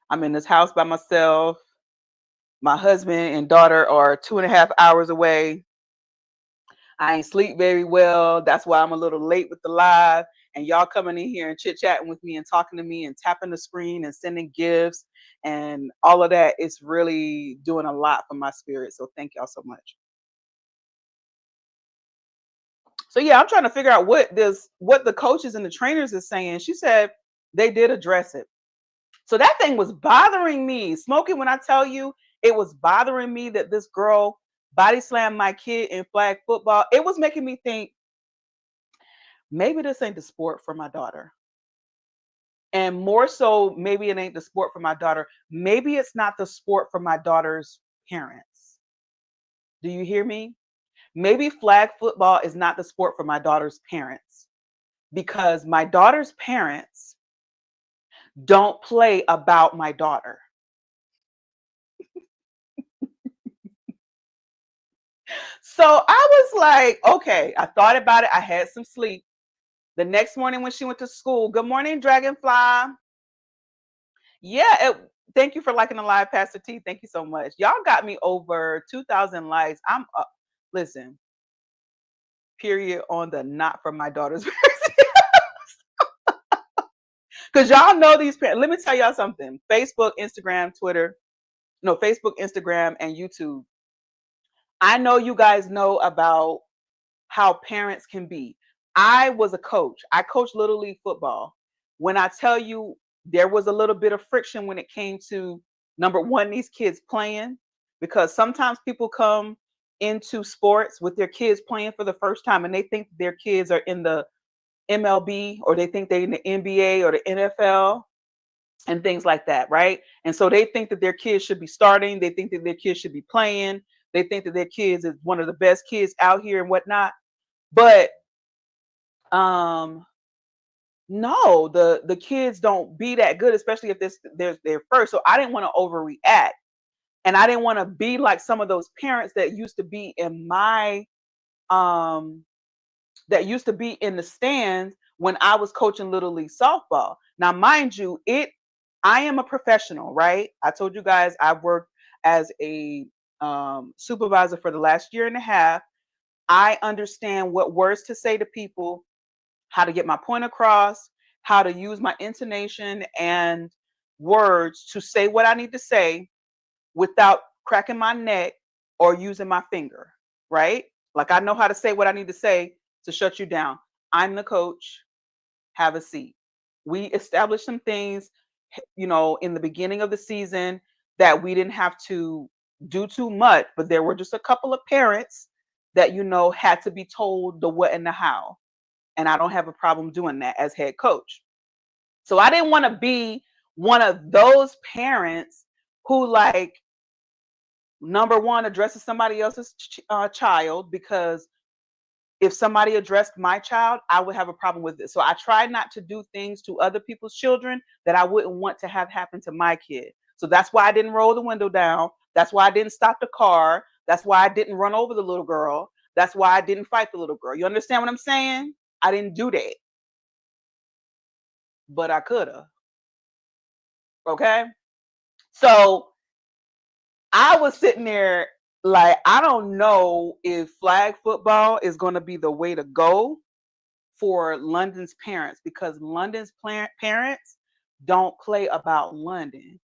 I'm in this house by myself. My husband and daughter are 2.5 hours away. I ain't sleep very well. That's why I'm a little late with the live. And y'all coming in here and chit chatting with me and talking to me and tapping the screen and sending gifts and all of that. It's really doing a lot for my spirit. So thank y'all so much. So yeah, I'm trying to figure out what the coaches and the trainers is saying. She said they did address it. So that thing was bothering me. Smoking, when I tell you it was bothering me that this girl body slammed my kid in flag football, it was making me think maybe this ain't the sport for my daughter. And more so, maybe it ain't the sport for my daughter. Maybe it's not the sport for my daughter's parents. Do you hear me? Maybe flag football is not the sport for my daughter's parents because my daughter's parents don't play about my daughter. So I was like, okay, I thought about it. I had some sleep. The next morning when she went to school, good morning, Dragonfly. Yeah, thank you for liking the live, Pastor T. Thank you so much. Y'all got me over 2,000 likes. I'm listen, period on the not for my daughter's because y'all know these parents. Let me tell y'all something. Facebook, Instagram, Twitter, no, Facebook, Instagram, and YouTube. I know you guys know about how parents can be. I was a coach. I coached Little League football. When I tell you there was a little bit of friction when it came to number one, these kids playing, because sometimes people come into sports with their kids playing for the first time and they think their kids are in the MLB or they think they're in the NBA or the NFL and things like that, right? And so they think that their kids should be starting. They think that their kids should be playing. They think that their kids is one of the best kids out here and whatnot. But um no, the kids don't be that good, especially if there's their first. So I didn't want to overreact, and I didn't want to be like some of those parents that used to be in my um that used to be in the stands when I was coaching Little League softball. Now, mind you, I am a professional, right? I told you guys I worked as a supervisor for the last year and a half. I understand what words to say to people, how to get my point across, how to use my intonation and words to say what I need to say without cracking my neck or using my finger, right? Like I know how to say what I need to say to shut you down. I'm the coach. Have a seat. We established some things, in the beginning of the season that we didn't have to do too much, but there were just a couple of parents that, had to be told the what and the how. And I don't have a problem doing that as head coach. So I didn't want to be one of those parents who, like, number one, addresses somebody else's child, because if somebody addressed my child, I would have a problem with it. So I try not to do things to other people's children that I wouldn't want to have happen to my kid. So that's why I didn't roll the window down. That's why I didn't stop the car. That's why I didn't run over the little girl. That's why I didn't fight the little girl. You understand what I'm saying? I didn't do that, but I could have. Okay. So I was sitting there like, I don't know if flag football is going to be the way to go for London's parents, because London's parents don't play about London.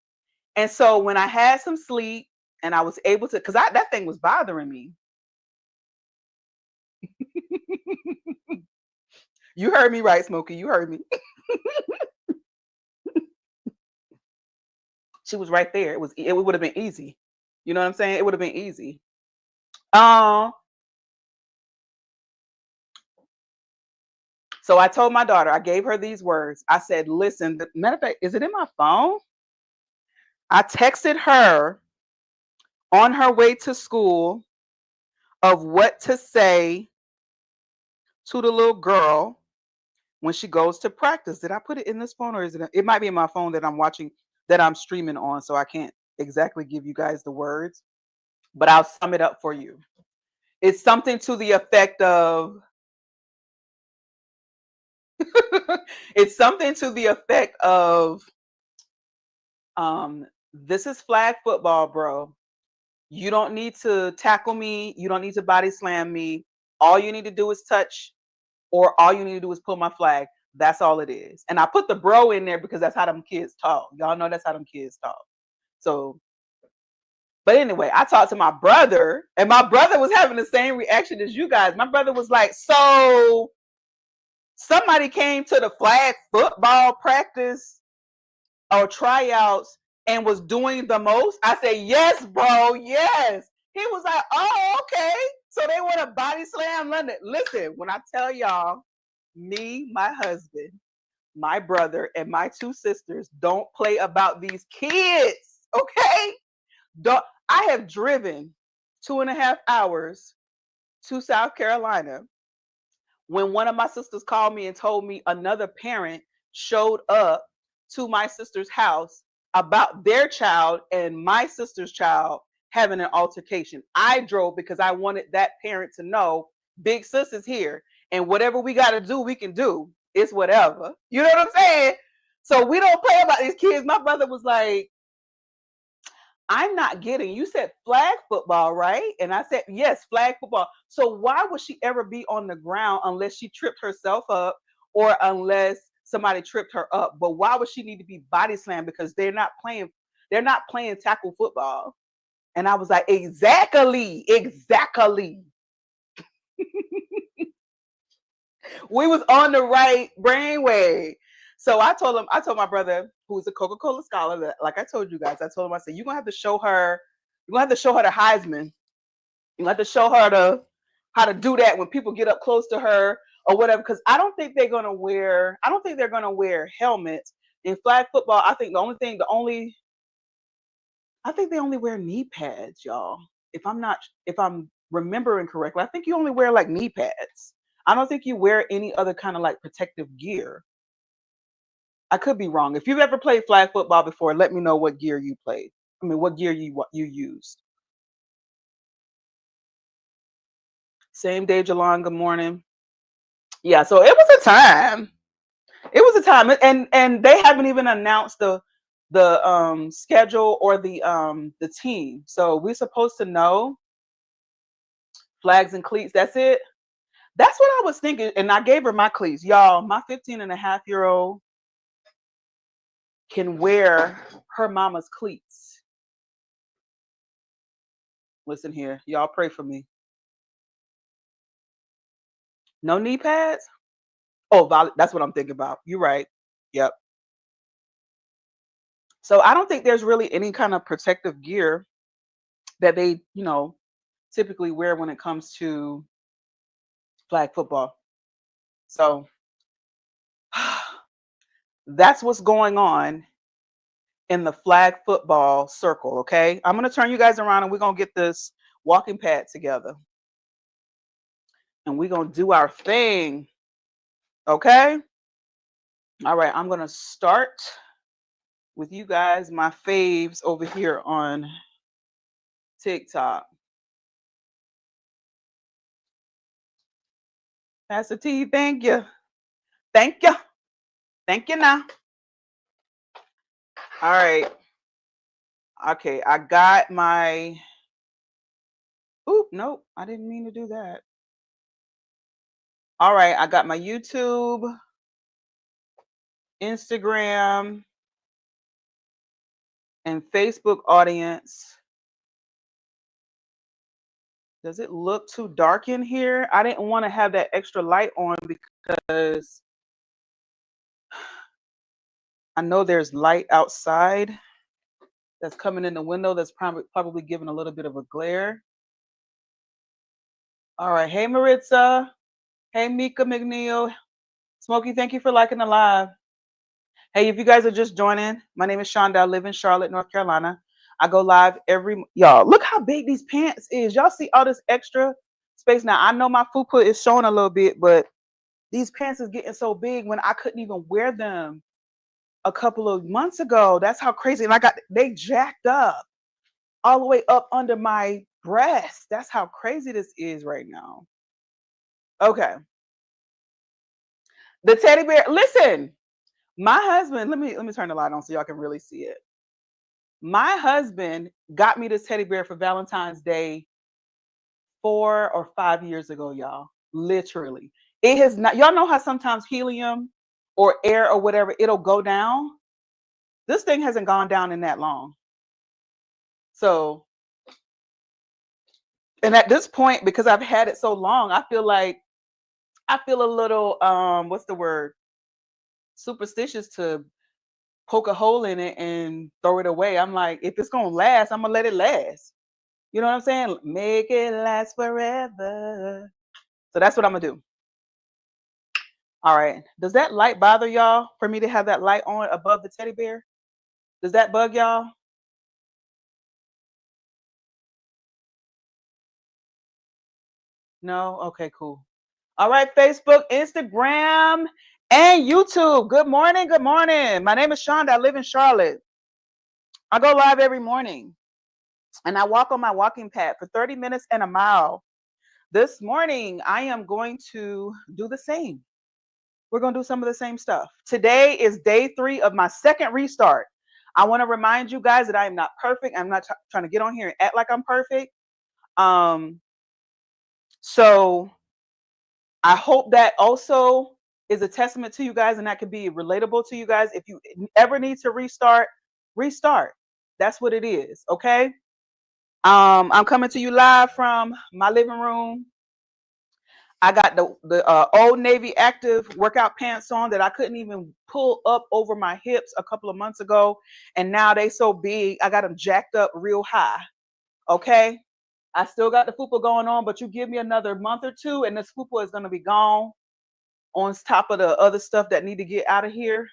And so when I had some sleep and I was able to, because that thing was bothering me. You heard me right, Smokey. You heard me. She was right there. It would have been easy. You know what I'm saying? It would have been easy. So I told my daughter, I gave her these words. I said, listen, matter of fact, is it in my phone? I texted her on her way to school of what to say to the little girl when she goes to practice. Did I put it in this phone, or is it? It might be in my phone that I'm watching, that I'm streaming on, so I can't exactly give you guys the words, but I'll sum it up for you. It's something to the effect of, it's something to the effect of, this is flag football, bro. You don't need to tackle me. You don't need to body slam me. All you need to do is touch, or all you need to do is pull my flag. That's all it is. And I put the bro in there because that's how them kids talk. Y'all know that's how them kids talk. So, but anyway, I talked to my brother, and my brother was having the same reaction as you guys. My brother was like, so somebody came to the flag football practice or tryouts and was doing the most? I said, yes, bro, yes. He was like, oh, okay. So they want to body slam London. Listen, when I tell y'all, me, my husband, my brother, and my two sisters don't play about these kids. Okay? I have driven 2.5 hours to South Carolina when one of my sisters called me and told me another parent showed up to my sister's house about their child and my sister's child having an altercation. I drove because I wanted that parent to know big sis is here, and whatever we got to do, we can do. It's whatever. You know what I'm saying? So we don't play about these kids. My brother was like, I'm not getting, you said flag football, right? And I said, yes, flag football. So why would she ever be on the ground unless she tripped herself up, or unless somebody tripped her up? But why would she need to be body slammed? Because they're not playing tackle football. And I was like, exactly. We was on the right brainwave. So I told my brother, who's a Coca-Cola scholar, that, like I told you guys, I told him, I said, you're gonna have to show her the Heisman. You have to show her how to do that when people get up close to her or whatever. Because I don't think they're gonna wear helmets in flag football. I think I think they only wear knee pads, y'all. If I'm remembering correctly, I think you only wear like knee pads. I don't think you wear any other kind of like protective gear. I could be wrong. If you've ever played flag football before, let me know what gear you played. I mean, what gear you used. Same day, Jalon. Good morning. Yeah, so it was a time. It was a time, and they haven't even announced the schedule or the team. So we're supposed to know Flags and cleats, that's it. That's what I was thinking. And I gave her my cleats. Y'all, my 15-and-a-half-year-old can wear her mama's cleats. Listen here. Y'all pray for me. No knee pads? Oh, that's what I'm thinking about. You're right. Yep. So I don't think there's really any kind of protective gear that they, typically wear when it comes to flag football. So that's what's going on in the flag football circle, okay? I'm going to turn you guys around and we're going to get this walking pad together. And we're going to do our thing, okay? All right, I'm going to start with you guys, my faves over here on TikTok. Pastor T, thank you. Thank you. Thank you now. All right. Okay, I got my... Oop, nope, I didn't mean to do that. All right, I got my YouTube, Instagram, and Facebook audience. Does it look too dark in here? I didn't want to have that extra light on because I know there's light outside that's coming in the window that's probably giving a little bit of a glare. All right. Hey, Maritza. Hey, Mika McNeil. Smokey, thank you for liking the live. Hey, if you guys are just joining, my name is Shonda. I live in Charlotte, North Carolina. I go live y'all, look how big these pants is. Y'all see all this extra space. Now, I know my fupa is showing a little bit, but these pants is getting so big when I couldn't even wear them a couple of months ago. That's how crazy. And they jacked up all the way up under my breast. That's how crazy this is right now. Okay. The teddy bear. Listen, my husband, let me turn the light on so y'all can really see it. My husband got me this teddy bear for Valentine's Day 4 or 5 years ago, y'all. Literally. It has not, y'all know how sometimes helium or air or whatever, it'll go down. This thing hasn't gone down in that long. So, and at this point, because I've had it so long, I feel a little, what's the word? Superstitious to poke a hole in it and throw it away. I'm like, if it's going to last, I'm going to let it last. You know what I'm saying? Make it last forever. So that's what I'm going to do. All right. Does that light bother y'all for me to have that light on above the teddy bear? Does that bug y'all? No? Okay, cool. All right, Facebook, Instagram, and YouTube. Good morning. Good morning. My name is Shonda. I live in Charlotte. I go live every morning and I walk on my walking pad for 30 minutes and a mile. This morning, I am going to do the same. We're going to do some of the same stuff. Today is day 3 of my second restart. I want to remind you guys that I am not perfect. I'm not trying to get on here and act like I'm perfect. So I hope that also is a testament to you guys and that could be relatable to you guys. If you ever need to restart, restart. That's what it is. Okay. I'm coming to you live from my living room. I got the Old Navy Active workout pants on that I couldn't even pull up over my hips a couple of months ago. And now they so big, I got them jacked up real high. Okay. I still got the fupa going on, but you give me another month or 2 and this fupa is going to be gone on top of the other stuff that need to get out of here.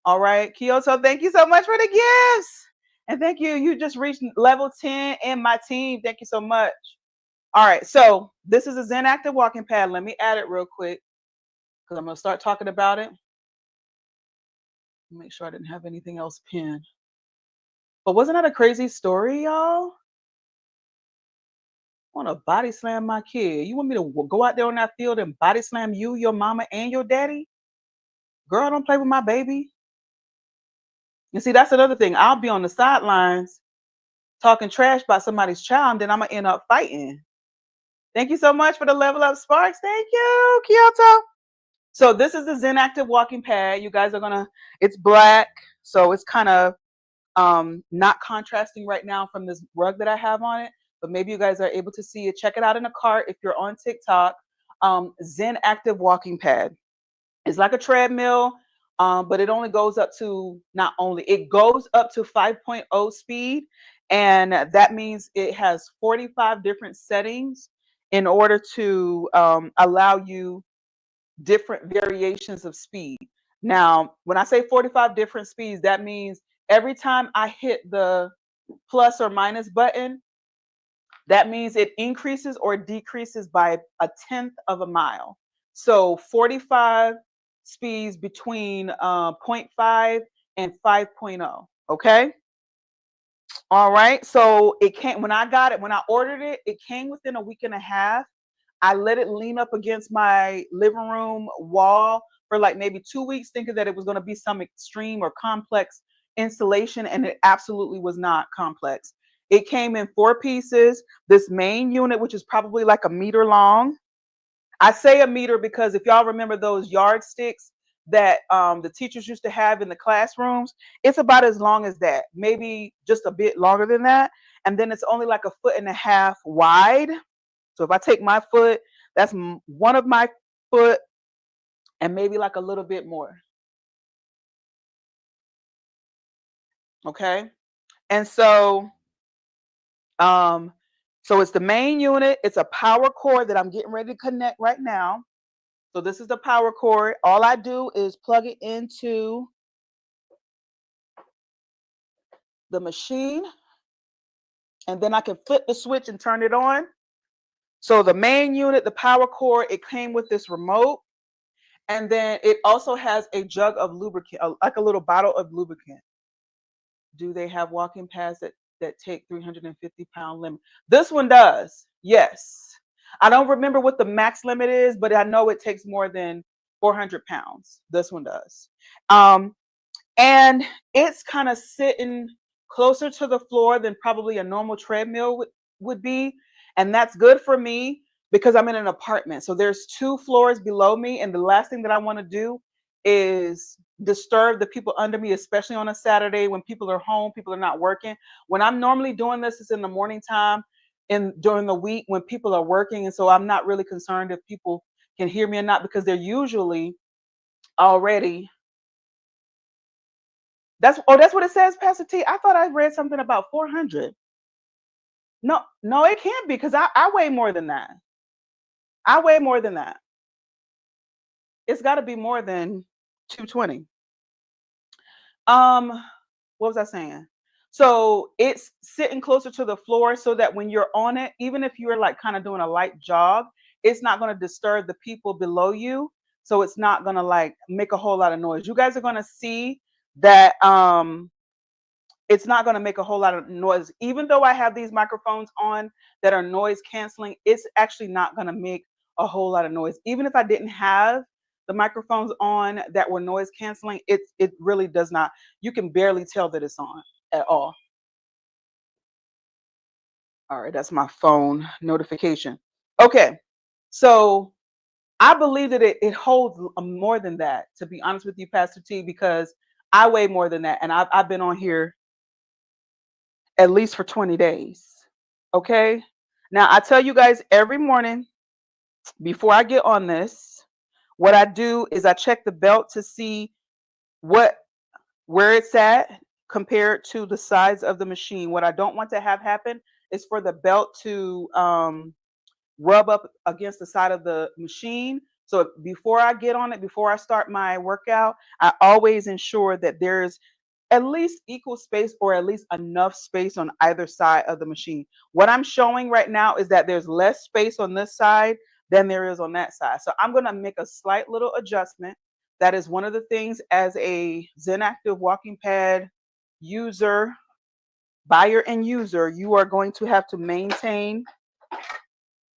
All right. Kyoto, thank you so much for the gifts. And thank you. You just reached level 10 in my team. Thank you so much. All right. So this is a Zen Active walking pad. Let me add it real quick because I'm going to start talking about it. Make sure I didn't have anything else pinned. But wasn't that a crazy story, y'all? I want to body slam my kid. You want me to go out there on that field and body slam you, your mama, and your daddy? Girl, don't play with my baby. You see, that's another thing. I'll be on the sidelines talking trash about somebody's child, and then I'm going to end up fighting. Thank you so much for the level up sparks. Thank you, Kyoto. So this is the Zen Active walking pad. You guys are gonna, it's black, so it's kind of not contrasting right now from this rug that I have on it, but maybe you guys are able to see it. Check it out in a cart if you're on TikTok. Zen Active walking pad. It's like a treadmill, but it only goes up to, not only, it goes up to 5.0 speed. And that means it has 45 different settings in order to allow you different variations of speed. Now, when I say 45 different speeds, that means every time I hit the plus or minus button, that means it increases or decreases by a tenth of a mile. So 45 speeds between zero point 0.5 and 5.0. Okay. All right. So it came, when I got it, when I ordered it, it came within a week and a half. I let it lean up against my living room wall for like maybe 2 weeks, thinking that it was going to be some extreme or complex installation, and it absolutely was not complex. It came in 4 pieces. This main unit, which is probably like a meter long. I say a meter because if y'all remember those yardsticks that the teachers used to have in the classrooms, it's about as long as that, maybe just a bit longer than that. And then it's only like a foot and a half wide. So if I take my foot, that's one of my foot and maybe like a little bit more. Okay. And um, so it's the main unit. It's a power cord that I'm getting ready to connect right now. So this is the power cord. All I do is plug it into the machine, and then I can flip the switch and turn it on. So the main unit, the power cord, it came with this remote. And then it also has a jug of lubricant, like a little bottle of lubricant. Do they have walking pads that take 350-pound limit? This one does. Yes. I don't remember what the max limit is, but I know it takes more than 400 pounds. This one does. And it's kind of sitting closer to the floor than probably a normal treadmill would be. And that's good for me because I'm in an apartment. So there's 2 floors below me. And the last thing that I want to do is disturb the people under me, especially on a Saturday when people are home, people are not working. When I'm normally doing this, it's in the morning time and during the week when people are working. And so I'm not really concerned if people can hear me or not because they're usually already. That's what it says, Pastor T. I thought I read something about 400. No, no, it can't be because I weigh more than that. I weigh more than that. It's got to be more than 220. Um, what was I saying? So it's sitting closer to the floor so that when you're on it, even if you're like kind of doing a light jog, it's not going to disturb the people below you. So it's not going to like make a whole lot of noise. You guys are going to see that it's not going to make a whole lot of noise. Even though I have these microphones on that are noise canceling, it's actually not going to make a whole lot of noise. Even if I didn't have the microphones on that were noise canceling, it really does not. You can barely tell that it's on at all. All right, that's my phone notification. Okay, so I believe that it holds more than that, to be honest with you, Pastor T, because I weigh more than that. And I've been on here at least for 20 days. Okay. Now, I tell you guys every morning before I get on this, what I do is I check the belt to see what where it's at compared to the size of the machine. What I don't want to have happen is for the belt to rub up against the side of the machine. So before I get on it, before I start my workout, I always ensure that there's at least equal space or at least enough space on either side of the machine. What I'm showing right now is that there's less space on this side than there is on that side. So I'm going to make a slight little adjustment. That is one of the things as a Zen Active walking pad user, buyer and user, you are going to have to maintain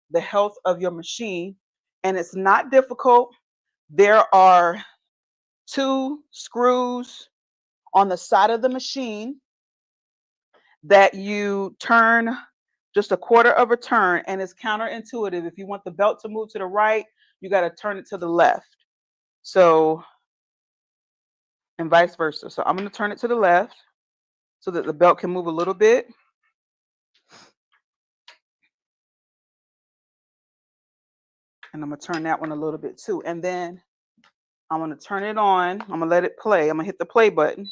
the health of your machine. And it's not difficult. There are 2 screws on the side of the machine that you turn just a quarter of a turn, and it's counterintuitive. If you want the belt to move to the right, you got to turn it to the left. So, and vice versa. So I'm going to turn it to the left so that the belt can move a little bit. And I'm going to turn that one a little bit too. And then I'm going to turn it on. I'm going to let it play. I'm going to hit the play button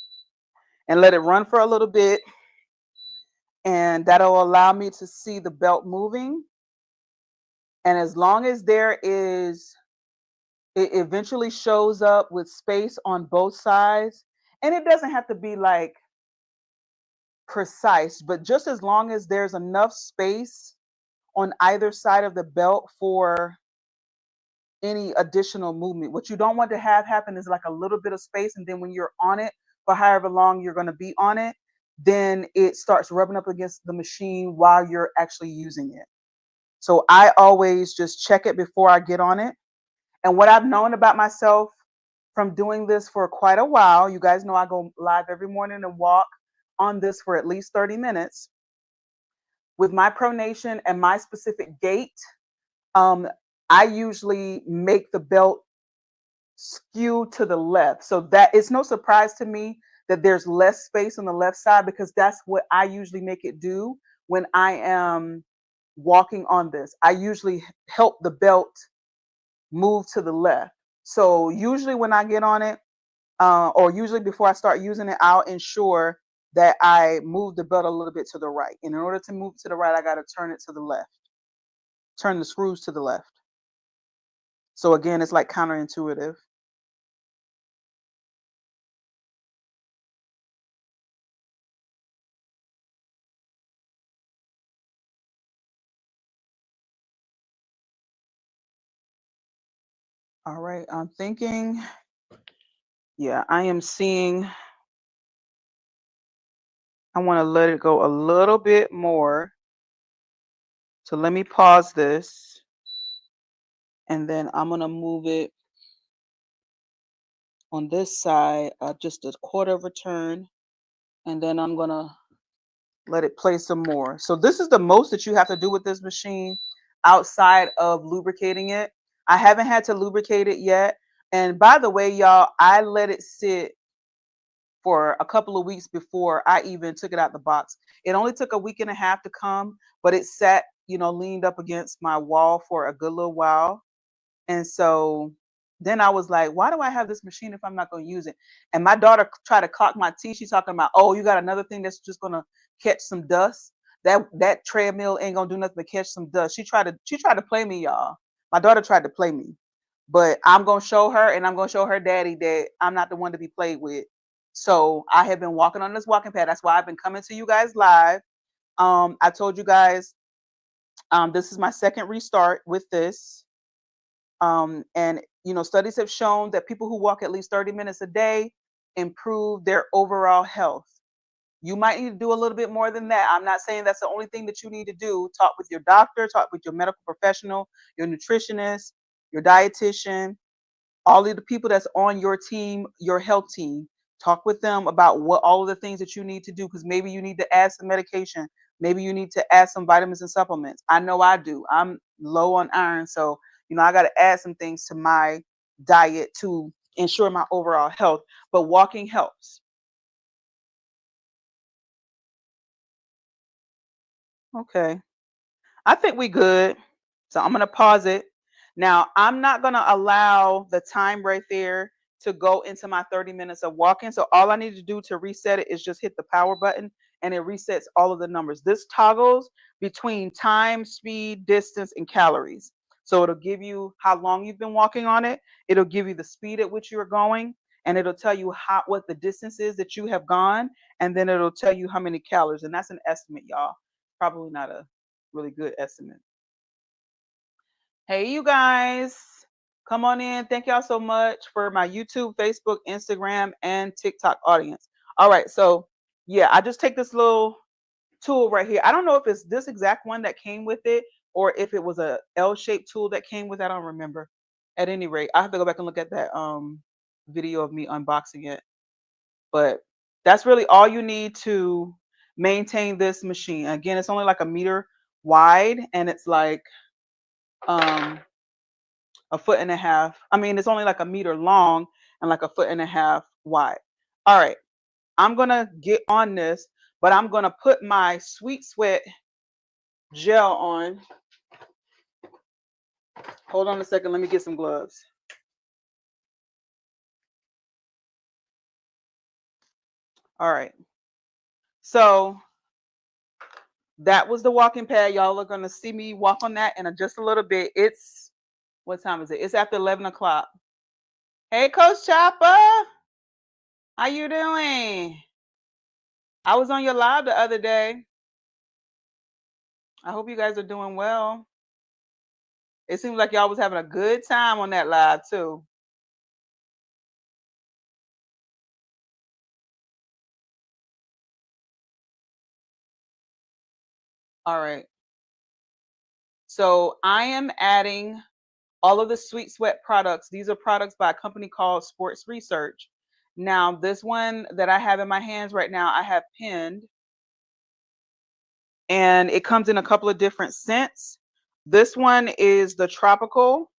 and let it run for a little bit. And that'll allow me to see the belt moving. And as long as there is, it eventually shows up with space on both sides. And it doesn't have to be like precise, but just as long as there's enough space on either side of the belt for any additional movement. What you don't want to have happen is like a little bit of space, and then when you're on it for however long you're going to be on it, then it starts rubbing up against the machine while you're actually using it. So I always just check it before I get on it. And what I've known about myself from doing this for quite a while, you guys know I go live every morning and walk on this for at least 30 minutes. With my pronation and my specific gait, um, I usually make the belt skew to the left. So that it's no surprise to me that there's less space on the left side, because that's what I usually make it do when I am walking on this. I usually help the belt move to the left. So usually when I get on it, or usually before I start using it, I'll ensure that I move the belt a little bit to the right. And in order to move to the right, I got to turn it to the left, turn the screws to the left. So again, it's like counterintuitive. All right, I'm thinking, yeah, I am seeing, I want to let it go a little bit more. So let me pause this, and then I'm going to move it on this side, just a quarter of a turn, and then I'm going to let it play some more. So this is the most that you have to do with this machine outside of lubricating it. I haven't had to lubricate it yet. And by the way, y'all, I let it sit for a couple of weeks before I even took it out the box. It only took a week and a half to come, but it sat, leaned up against my wall for a good little while. And so then I was like, why do I have this machine if I'm not going to use it? And my daughter tried to clock my teeth. She's talking about, oh, you got another thing that's just going to catch some dust. That treadmill ain't going to do nothing but catch some dust. She tried to play me, y'all. My daughter tried to play me. But I'm going to show her, and I'm going to show her daddy that I'm not the one to be played with. So I have been walking on this walking pad. That's why I've been coming to you guys live. I told you guys, this is my second restart with this. And studies have shown that people who walk at least 30 minutes a day improve their overall health. You might need to do a little bit more than that. I'm not saying that's the only thing that you need to do. Talk with your doctor, talk with your medical professional, your nutritionist, your dietitian, all of the people that's on your team, your health team. Talk with them about what all of the things that you need to do, because maybe you need to add some medication. Maybe you need to add some vitamins and supplements. I know I do. I'm low on iron, so I got to add some things to my diet to ensure my overall health. But walking helps. Okay. I think we good. So I'm gonna pause it. Now I'm not gonna allow the time right there to go into my 30 minutes of walking. So all I need to do to reset it is just hit the power button, and it resets all of the numbers. This toggles between time, speed, distance, and calories. So it'll give you how long you've been walking on it. It'll give you the speed at which you're going, and it'll tell you what the distance is that you have gone, and then it'll tell you how many calories. And that's an estimate, y'all. Probably not a really good estimate. Hey, you guys, come on in. Thank y'all so much for my YouTube, Facebook, Instagram, and TikTok audience. All right, so yeah, I just take this little tool right here. I don't know if it's this exact one that came with it or if it was a L-shaped tool that came with it. I don't remember. At any rate, I have to go back and look at that video of me unboxing it. But that's really all you need to maintain this machine. Again, it's only like a meter wide, and it's like a foot and a half. I mean, it's only like a meter long and like a foot and a half wide. All right, I'm gonna get on this, but I'm gonna put my Sweet Sweat gel on. Hold on a second, let me get some gloves. All right, so that was the walking pad. Y'all are gonna see me walk on that in just a little bit. It's, what time is it? It's after 11 o'clock. Hey, Coach Chopper, how you doing? I was on your live the other day. I hope you guys are doing well. It seems like y'all was having a good time on that live too. All right. So I am adding all of the Sweet Sweat products. These are products by a company called Sports Research. Now, this one that I have in my hands right now, I have pinned, and it comes in a couple of different scents. This one is the tropical,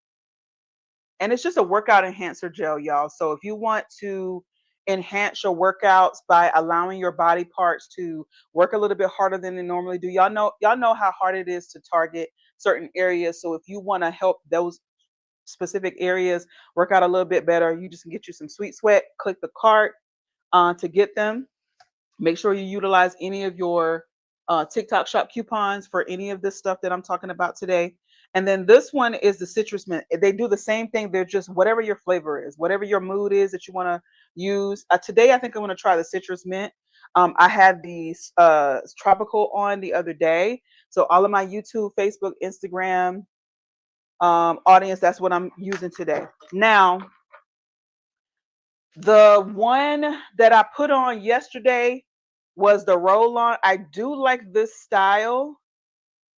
and it's just a workout enhancer gel, y'all. So if you want to enhance your workouts by allowing your body parts to work a little bit harder than they normally do, y'all know how hard it is to target certain areas. So if you want to help those specific areas work out a little bit better, you just can get you some Sweet Sweat. Click the cart to get them. Make sure you utilize any of your TikTok shop coupons for any of this stuff that I'm talking about today. And then this one is the citrus mint. They do the same thing. They're just whatever your flavor is, whatever your mood is that you want to use. Today, I think I'm going to try the citrus mint. I had the tropical on the other day. So all of my YouTube, Facebook, Instagram audience, that's what I'm using today. Now, the one that I put on yesterday was the roll on. I do like this style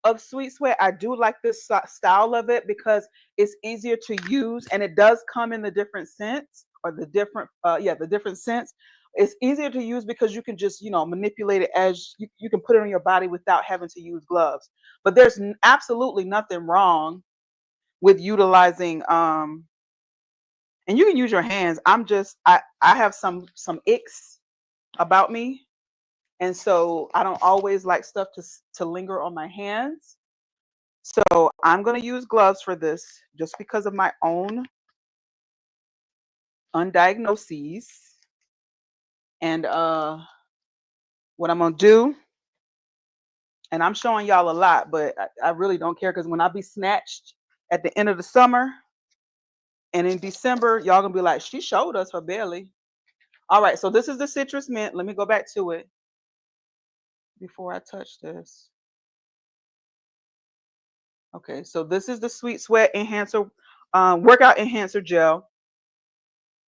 of Sweet Sweat. I do like this style of it because it's easier to use, and it does come in the different scents, or the different scents. It's easier to use because you can just, manipulate it as you can put it on your body without having to use gloves. But there's absolutely nothing wrong with utilizing and you can use your hands. I have some icks about me, and so I don't always like stuff to linger on my hands. So I'm going to use gloves for this just because of my own undiagnoses. And what I'm going to do, and I'm showing y'all a lot, but I really don't care, because when I be snatched at the end of the summer and in December, y'all going to be like, she showed us her belly. All right, so this is the citrus mint. Let me go back to it before I touch this. Okay, so this is the Sweet Sweat enhancer, workout enhancer gel,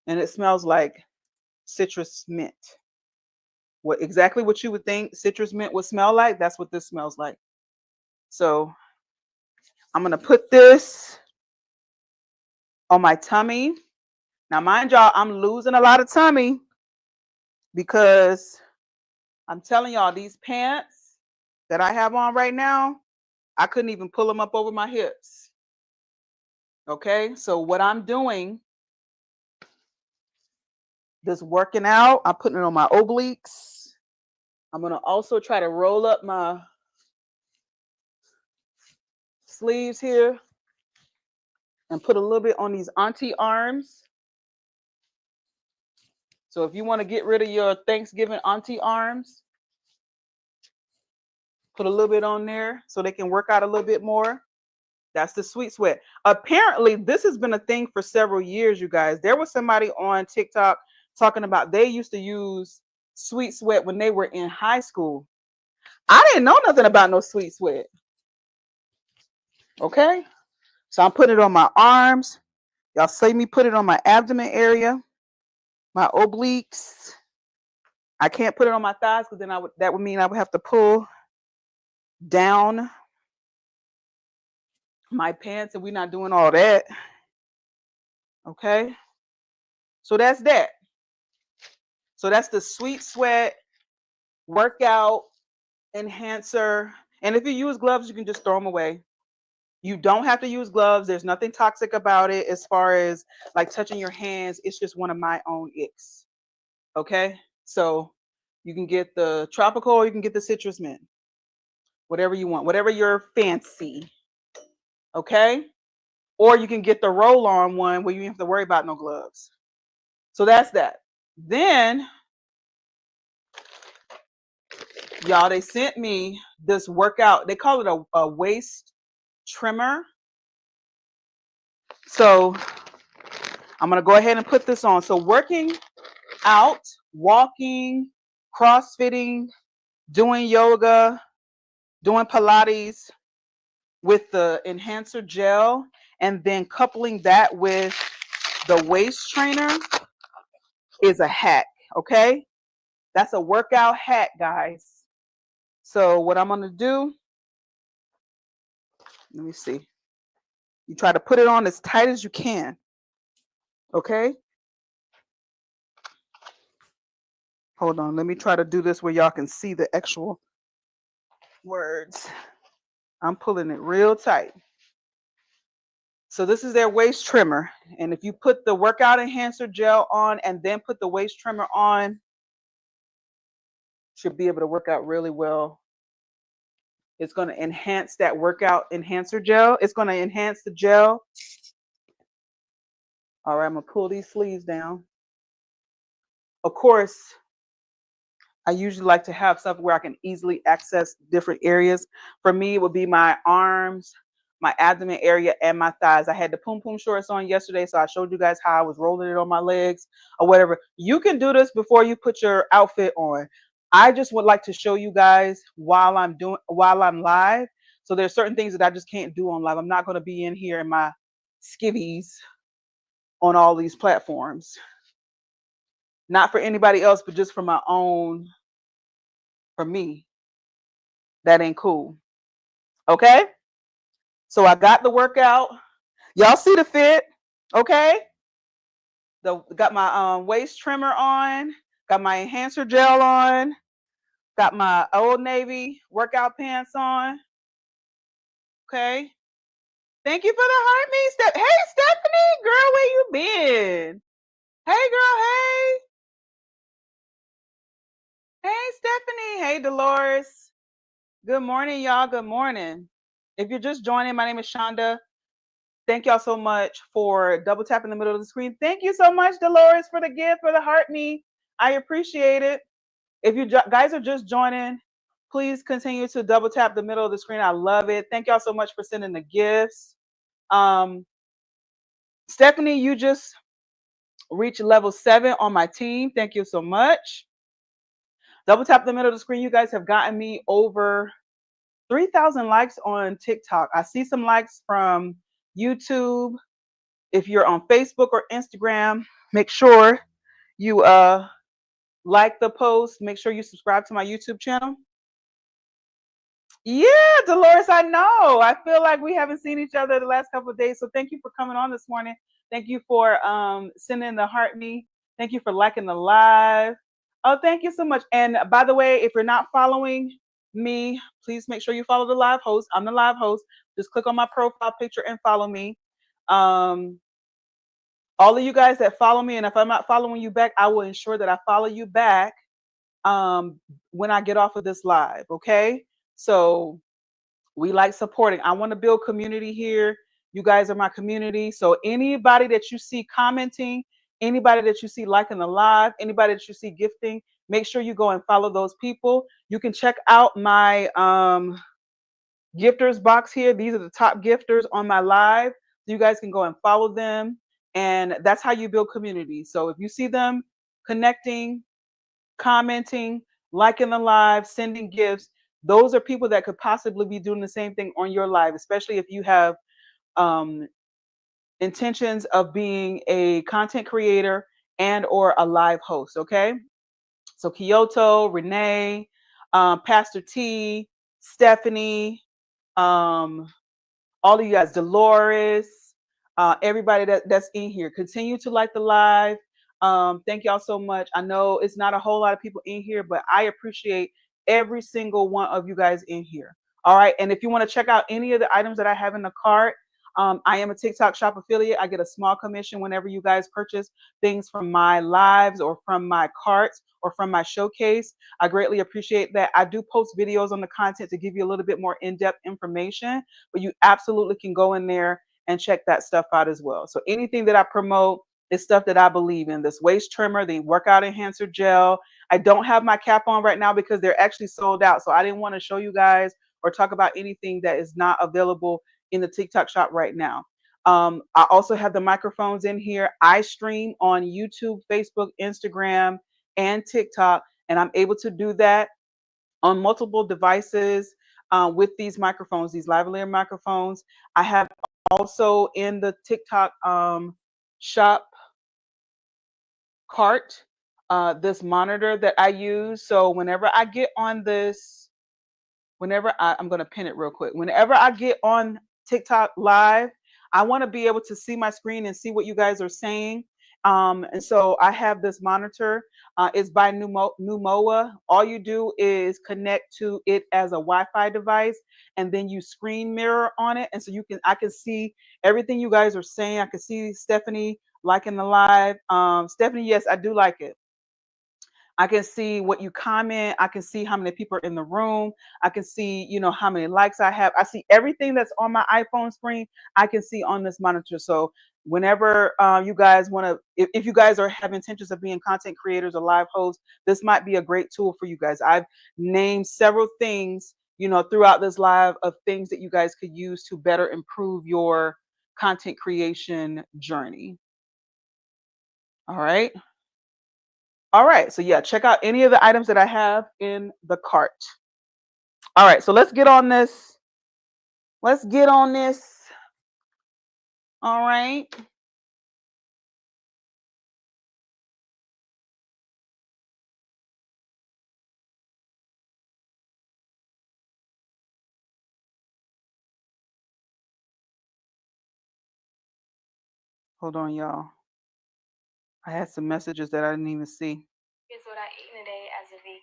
and it smells like citrus mint. Exactly what you would think citrus mint would smell like, that's what this smells like. So I'm gonna put this on my tummy. Now, mind y'all, I'm losing a lot of tummy because I'm telling y'all, these pants that I have on right now, I couldn't even pull them up over my hips. Okay, so what I'm doing, this working out, I'm putting it on my obliques. I'm going to also try to roll up my sleeves here and put a little bit on these auntie arms. So if you want to get rid of your Thanksgiving auntie arms, put a little bit on there so they can work out a little bit more. That's the Sweet Sweat. Apparently, this has been a thing for several years, you guys. There was somebody on TikTok talking about they used to use Sweet Sweat when they were in high school. I didn't know nothing about no Sweet Sweat. Okay, so I'm putting it on my arms. Y'all see me put it on my abdomen area, my obliques. I can't put it on my thighs because then that would mean I would have to pull down my pants, and we're not doing all that. Okay, so that's that. So that's the Sweet Sweat workout enhancer. And if you use gloves, you can just throw them away. You don't have to use gloves. There's nothing toxic about it as far as like touching your hands. It's just one of my own icks. Okay. So you can get the tropical or you can get the citrus mint, whatever you want, whatever your fancy. Okay. Or you can get the roll on one where you don't have to worry about no gloves. So that's that. Then, y'all, they sent me this workout. They call it a waist trimmer. So I'm going to go ahead and put this on. So working out, walking, crossfitting, doing yoga, doing Pilates with the enhancer gel, and then coupling that with the waist trainer is a hack. Okay. That's a workout hack, guys. So what I'm going to do, let me see. You try to put it on as tight as you can. Okay. Hold on. Let me try to do this where y'all can see the actual words. I'm pulling it real tight. So this is their waist trimmer. And if you put the workout enhancer gel on and then put the waist trimmer on, should be able to work out really well. It's going to enhance that workout enhancer gel. It's going to enhance the gel. All right, I'm going to pull these sleeves down. Of course, I usually like to have stuff where I can easily access different areas. For me, it would be my arms, my abdomen area, and my thighs. I had the Poom Poom shorts on yesterday, so I showed you guys how I was rolling it on my legs or whatever. You can do this before you put your outfit on. I just would like to show you guys while I'm live. So there's certain things that I just can't do on live. I'm not going to be in here in my skivvies on all these platforms. Not for anybody else, but just for my own, for me. That ain't cool. Okay? So I got the workout. Y'all see the fit? Okay? Got my waist trimmer on, got my enhancer gel on, got my Old Navy workout pants on. Okay? Thank you for the heart me step. Hey Stephanie, girl, where you been? Hey girl, hey. Hey Stephanie. Hey Dolores. Good morning, y'all. Good morning. If you're just joining, my name is Shonda. Thank y'all so much for double tapping the middle of the screen. Thank you so much, Dolores, for the gift, for the heart me. I appreciate it. If you guys are just joining, please continue to double tap the middle of the screen. I love it. Thank y'all so much for sending the gifts. Stephanie, you just reached level 7 on my team. Thank you so much. Double tap the middle of the screen. You guys have gotten me over 3,000 likes on TikTok. I see some likes from YouTube. If you're on Facebook or Instagram, make sure you like the post. Make sure you subscribe to my YouTube channel. Yeah, Dolores, I know. I feel like we haven't seen each other the last couple of days. So thank you for coming on this morning. Thank you for sending the heart me. Thank you for liking the live. Oh, thank you so much. And by the way, if you're not following me, please make sure you follow the live host. I'm the live host. Just click on my profile picture and follow me. All of you guys that follow me, and if I'm not following you back, I will ensure that I follow you back when I get off of this live. Okay. So we like supporting. I want to build community here. You guys are my community. So anybody that you see commenting, anybody that you see liking the live, anybody that you see gifting, make sure you go and follow those people. You can check out my gifters box here. These are the top gifters on my live. You guys can go and follow them. And that's how you build community. So if you see them connecting, commenting, liking the live, sending gifts, those are people that could possibly be doing the same thing on your live, especially if you have intentions of being a content creator and or a live host. Okay. So Kyoto, Renee, Pastor T, Stephanie, all of you guys, Dolores, everybody that's in here, continue to like the live. Thank y'all so much. I know it's not a whole lot of people in here, but I appreciate every single one of you guys in here. All right. And if you want to check out any of the items that I have in the cart, I am a TikTok shop affiliate. I get a small commission whenever you guys purchase things from my lives or from my carts or from my showcase. I greatly appreciate that. I do post videos on the content to give you a little bit more in-depth information, but you absolutely can go in there and check that stuff out as well. So anything that I promote is stuff that I believe in. This waist trimmer, the workout enhancer gel. I don't have my cap on right now because they're actually sold out. So I didn't want to show you guys or talk about anything that is not available in the TikTok shop right now. I also have the microphones in here. I stream on YouTube, Facebook, Instagram, and TikTok, and I'm able to do that on multiple devices with these microphones, these lavalier microphones. I have also in the TikTok shop cart this monitor that I use. So whenever I get on this, I'm going to pin it real quick. Whenever I get on TikTok live, I want to be able to see my screen and see what you guys are saying. And so I have this monitor. It's by Numoa. All you do is connect to it as a Wi-Fi device, and then you screen mirror on it. And so I can see everything you guys are saying. I can see Stephanie liking the live. Stephanie, yes, I do like it. I can see what you comment. I can see how many people are in the room. I can see, how many likes I have. I see everything that's on my iPhone screen. I can see on this monitor. So whenever you guys want to, if you guys have intentions of being content creators or live hosts, this might be a great tool for you guys. I've named several things, throughout this live of things that you guys could use to better improve your content creation journey. All right. All right, so yeah, check out any of the items that I have in the cart. All right, so let's get on this. Let's get on this. All right. Hold on, y'all. I had some messages that I didn't even see. Here's what I eat in a day as a vegan.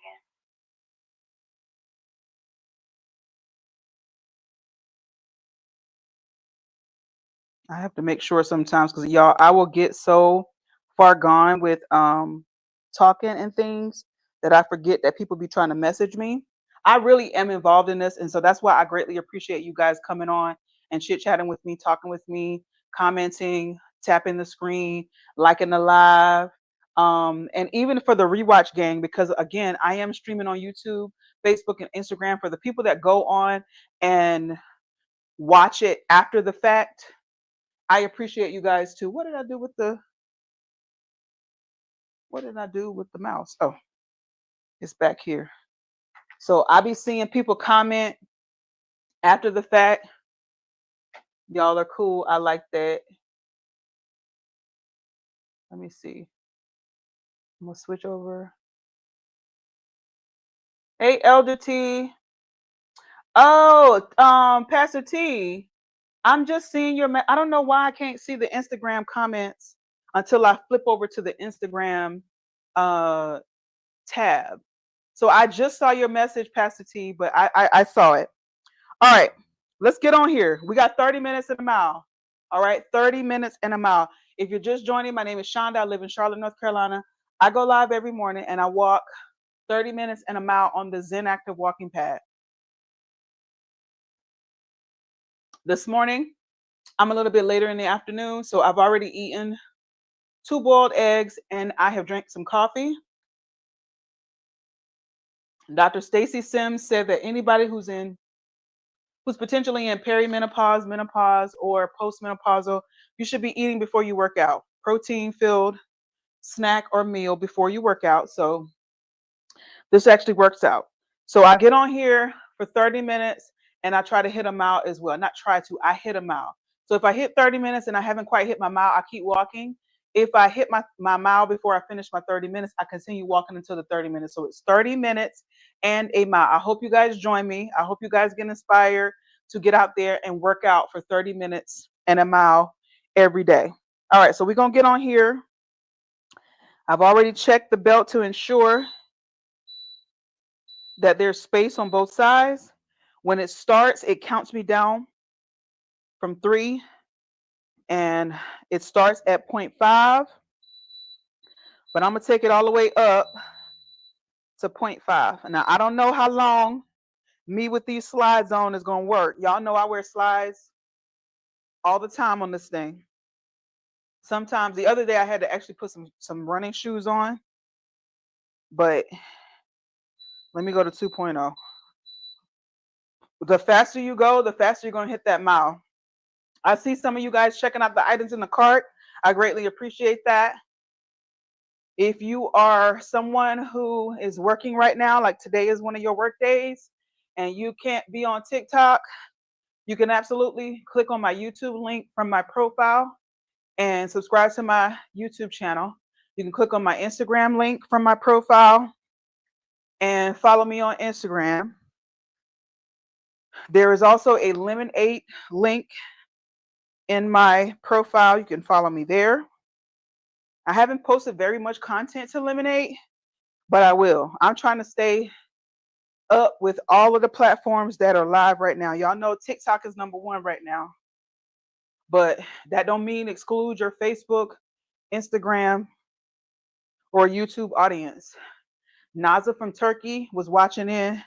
I have to make sure sometimes because y'all, I will get so far gone with talking and things that I forget that people be trying to message me. I really am involved in this, and so that's why I greatly appreciate you guys coming on and chit chatting with me, talking with me, commenting, tapping the screen, liking the live, and even for the rewatch gang, because again, I am streaming on YouTube, Facebook, and Instagram. For the people that go on and watch it after the fact, I appreciate you guys too. What did I do with the mouse? Oh, it's back here. So I be seeing people comment after the fact. Y'all are cool. I like that. Let me see. I'm gonna switch over. Hey, Elder T. Oh, Pastor T. I'm just seeing your. I don't know why I can't see the Instagram comments until I flip over to the Instagram tab. So I just saw your message, Pastor T, but I saw it. All right, let's get on here. We got 30 minutes and a mile. All right, 30 minutes and a mile. If you're just joining, my name is Shonda. I live in Charlotte, North Carolina. I go live every morning and I walk 30 minutes and a mile on the Zen Active walking pad. This morning, I'm a little bit later in the afternoon, so I've already eaten 2 boiled eggs and I have drank some coffee. Dr. Stacy Sims said that anybody who's potentially in perimenopause, menopause, or postmenopausal, you should be eating before you work out. Protein-filled snack or meal before you work out. So this actually works out. So I get on here for 30 minutes and I try to hit a mile as well. Not try to, I hit a mile. So if I hit 30 minutes and I haven't quite hit my mile, I keep walking. If I hit my mile before I finish my 30 minutes, I continue walking until the 30 minutes. So it's 30 minutes and a mile. I hope you guys join me. I hope you guys get inspired to get out there and work out for 30 minutes and a mile every day. All right, so we're going to get on here. I've already checked the belt to ensure that there's space on both sides. When it starts, it counts me down from 3, and it starts at 0.5, but I'm going to take it all the way up to 0.5. Now, I don't know how long me with these slides on is going to work. Y'all know I wear slides all the time on this thing. Sometimes the other day I had to actually put some running shoes on, but let me go to 2.0. The faster you go, the faster you're going to hit that mile. I see some of you guys checking out the items in the cart. I greatly appreciate that. If you are someone who is working right now, like today is one of your work days, and you can't be on TikTok, you can absolutely click on my YouTube link from my profile and subscribe to my YouTube channel. You can click on my Instagram link from my profile and follow me on Instagram. There is also a Lemonade link in my profile. You can follow me there. I haven't posted very much content to Lemonade, but I will. I'm trying to stay up with all of the platforms that are live right now. Y'all know TikTok is #1 right now, but that don't mean exclude your Facebook, Instagram, or YouTube audience. Naza from Turkey was watching in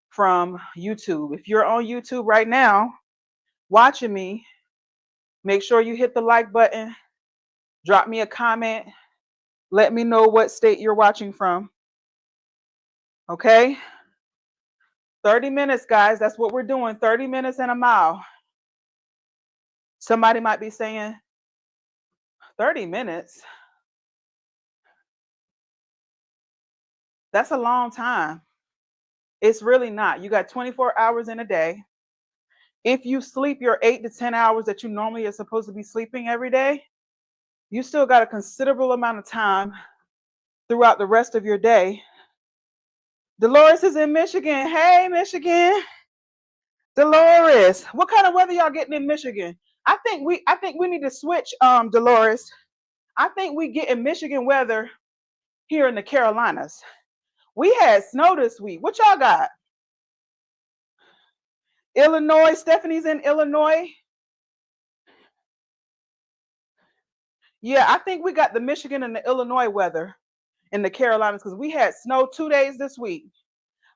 from YouTube. If you're on YouTube right now watching me, make sure you hit the like button, drop me a comment, let me know what state you're watching from. Okay? 30 minutes, guys. That's what we're doing. 30 minutes and a mile. Somebody might be saying, 30 minutes? That's a long time. It's really not. You got 24 hours in a day. If you sleep your 8 to 10 hours that you normally are supposed to be sleeping every day, you still got a considerable amount of time throughout the rest of your day. Dolores is in Michigan. Hey, Michigan. Dolores, what kind of weather y'all getting in Michigan? I think we need to switch, Dolores. I think we get in Michigan weather here in the Carolinas. We had snow this week. What y'all got? Illinois. Stephanie's in Illinois. Yeah, I think we got the Michigan and the Illinois weather in the Carolinas because we had snow 2 days this week.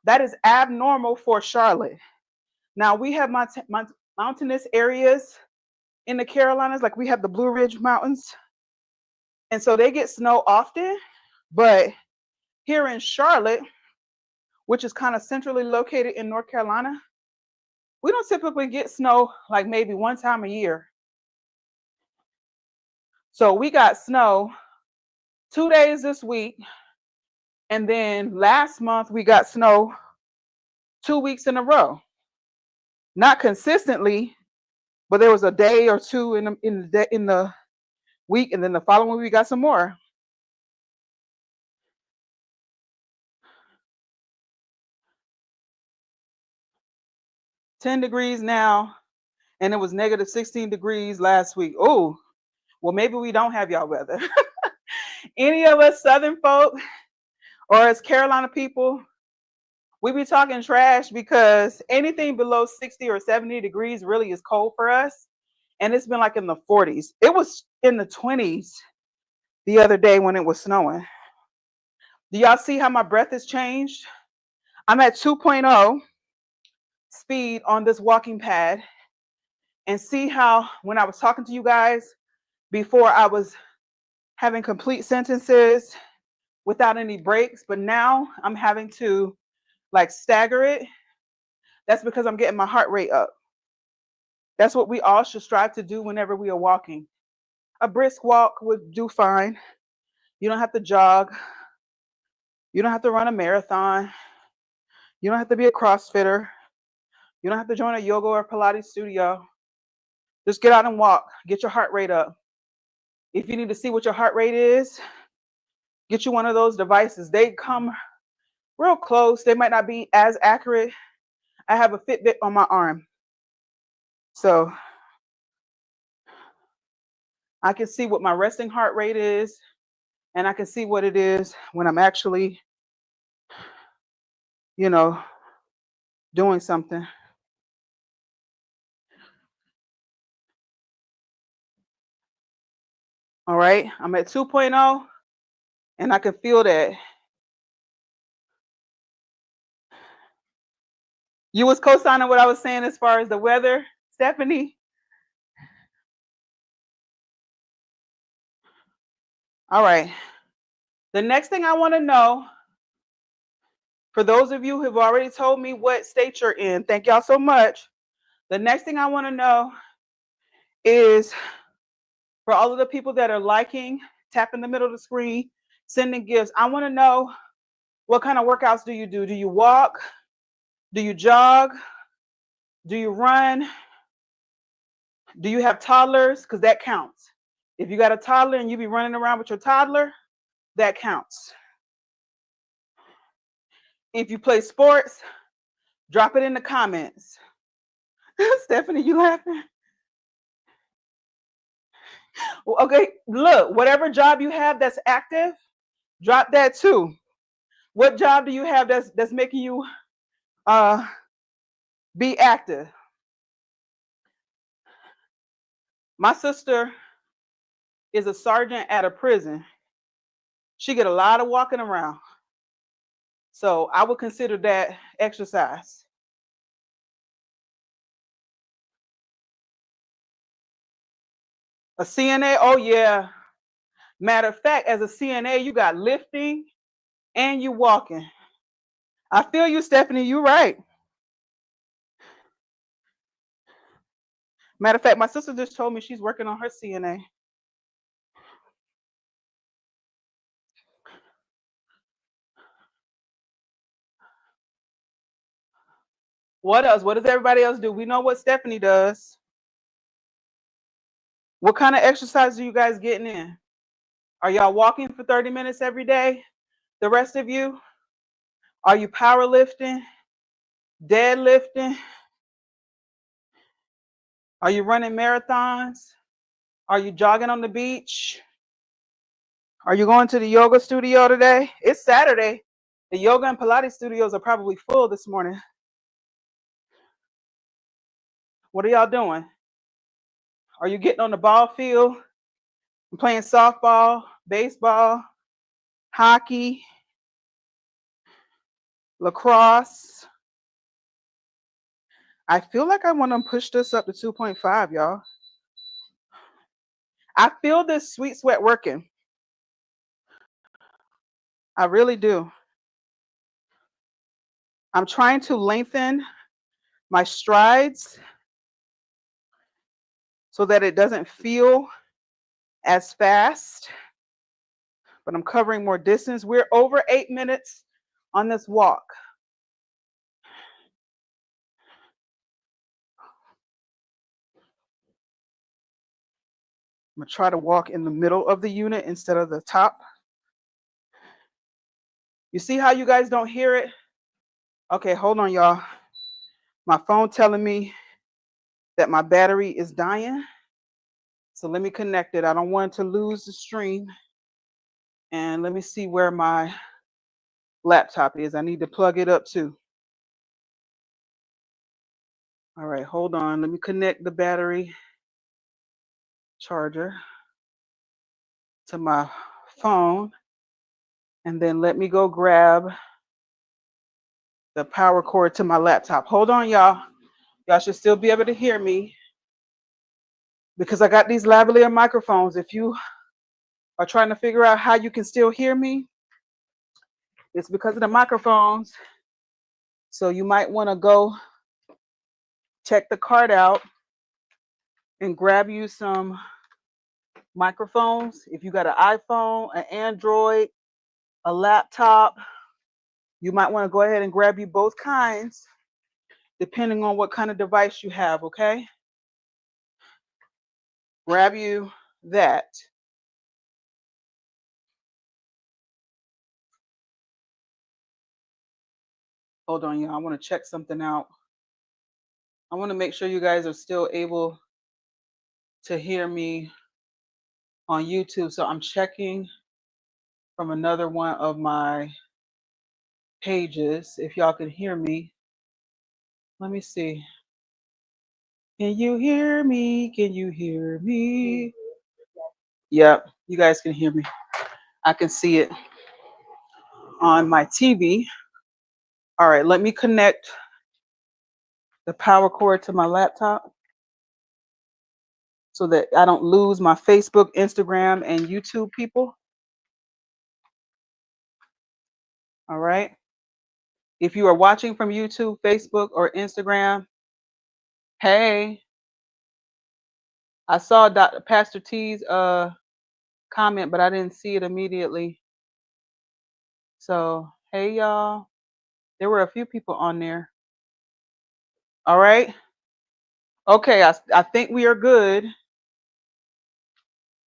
That is abnormal for Charlotte. Now we have mountainous areas in the Carolinas, like we have the Blue Ridge Mountains, and so they get snow often. But here in Charlotte, which is kind of centrally located in North Carolina, we don't typically get snow like maybe one time a year. So we got snow 2 days this week, and then last month we got snow 2 weeks in a row. Not consistently, but there was a day or two in the week, and then the following week we got some more. -10 degrees now, and it was -16 degrees last week. Oh, well, maybe we don't have y'all weather. Any of us Southern folk or as Carolina people, we be talking trash because anything below 60 or 70 degrees really is cold for us. And it's been like in the 40s. It was in the 20s the other day when it was snowing. Do y'all see how my breath has changed? I'm at 2.0 speed on this walking pad. And see how when I was talking to you guys before, I was having complete sentences without any breaks, but now I'm having to like stagger it. That's because I'm getting my heart rate up. That's what we all should strive to do whenever we are walking. A brisk walk would do fine. You don't have to jog. You don't have to run a marathon. You don't have to be a CrossFitter. You don't have to join a yoga or Pilates studio. Just get out and walk. Get your heart rate up. If you need to see what your heart rate is, get you one of those devices. They come real close. They might not be as accurate. I have a Fitbit on my arm, so I can see what my resting heart rate is, and I can see what it is when I'm actually, doing something. All right, I'm at 2.0 and I can feel that. You was co-signing what I was saying as far as the weather, Stephanie? All right. The next thing I want to know, for those of you who have already told me what state you're in, thank y'all so much. The next thing I want to know is for all of the people that are liking, tapping the middle of the screen, sending gifts, I want to know what kind of workouts do you do? Do you walk? Do you jog? Do you run? Do you have toddlers? Because that counts. If you got a toddler and you be running around with your toddler, that counts. If you play sports, drop it in the comments. Stephanie, you laughing? Well, okay, look, whatever job you have that's active, drop that too. What job do you have that's making you be active? My sister is a sergeant at a prison. She get a lot of walking around. So I would consider that exercise. A CNA, oh yeah. Matter of fact, as a CNA, you got lifting and you walking. I feel you, Stephanie, you're right. Matter of fact, my sister just told me she's working on her CNA. What else? What does everybody else do? We know what Stephanie does. What kind of exercise are you guys getting in? Are y'all walking for 30 minutes every day? The rest of you? Are you powerlifting? Deadlifting? Are you running marathons? Are you jogging on the beach? Are you going to the yoga studio today? It's Saturday. The yoga and Pilates studios are probably full this morning. What are y'all doing? Are you getting on the ball field and playing softball, baseball, hockey, lacrosse? I feel like I want to push this up to 2.5, y'all. I feel this sweet sweat working. I really do. I'm trying to lengthen my strides so that it doesn't feel as fast, but I'm covering more distance. We're over 8 minutes on this walk. I'm gonna try to walk in the middle of the unit instead of the top. You see how you guys don't hear it? Okay, hold on, y'all. My phone telling me that my battery is dying. So let me connect it. I don't want to lose the stream. And let me see where my laptop is. I need to plug it up too. All right, hold on. Let me connect the battery charger to my phone. And then let me go grab the power cord to my laptop. Hold on, y'all. Y'all should still be able to hear me because I got these lavalier microphones. If you are trying to figure out how you can still hear me, it's because of the microphones. So you might want to go check the cart out and grab you some microphones. If you got an iPhone, an Android, a laptop, you might want to go ahead and grab you both kinds, depending on what kind of device you have, okay? Grab you that. Hold on, y'all. I want to check something out. I want to make sure you guys are still able to hear me on YouTube. So I'm checking from another one of my pages if y'all can hear me. Let me see. Can you hear me? Can you hear me? Yep, you guys can hear me. I can see it on my TV. All right, let me connect the power cord to my laptop so that I don't lose my Facebook, Instagram, and YouTube people. All right. If you are watching from YouTube, Facebook, or Instagram, hey, I saw Dr. Pastor T's comment, but I didn't see it immediately. So, hey, y'all. There were a few people on there. All right. Okay, I think we are good.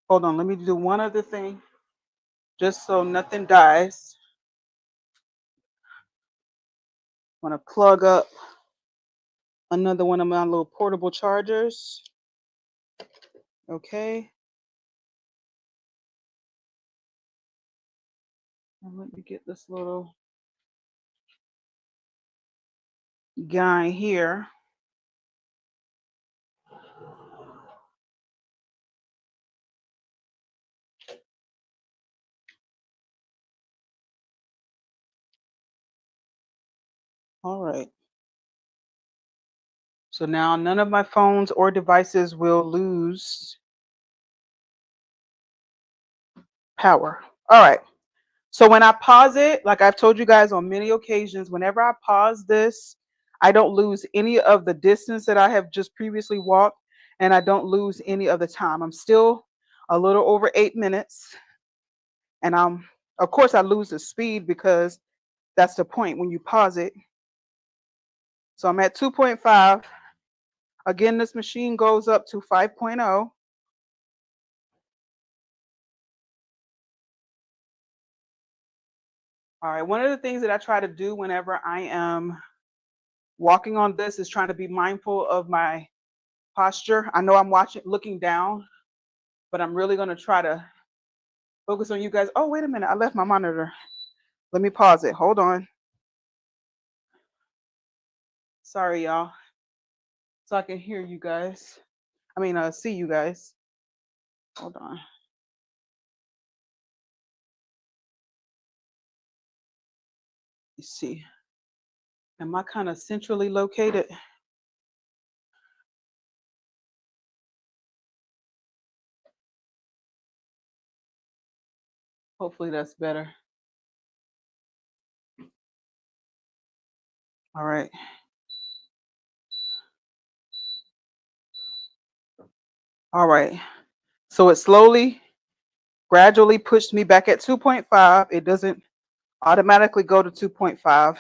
Hold on, let me do one other thing just so nothing dies. I'm going to plug up another one of my little portable chargers. Okay. And let me get this little guy here. All right. So now none of my phones or devices will lose power. All right. So when I pause it, like I've told you guys on many occasions, whenever I pause this, I don't lose any of the distance that I have just previously walked, and I don't lose any of the time. I'm still a little over 8 minutes, and of course I lose the speed because that's the point when you pause it. So I'm at 2.5. Again, this machine goes up to 5.0. All right, one of the things that I try to do whenever I am walking on this is trying to be mindful of my posture. I know I'm looking down, but I'm really going to try to focus on you guys. Oh, wait a minute. I left my monitor. Let me pause it. Hold on. Sorry, y'all. So I can hear you guys. See you guys. Hold on. You see. Am I kind of centrally located? Hopefully that's better. All right. All right. So it slowly, gradually pushed me back at 2.5. It doesn't automatically go to 2.5.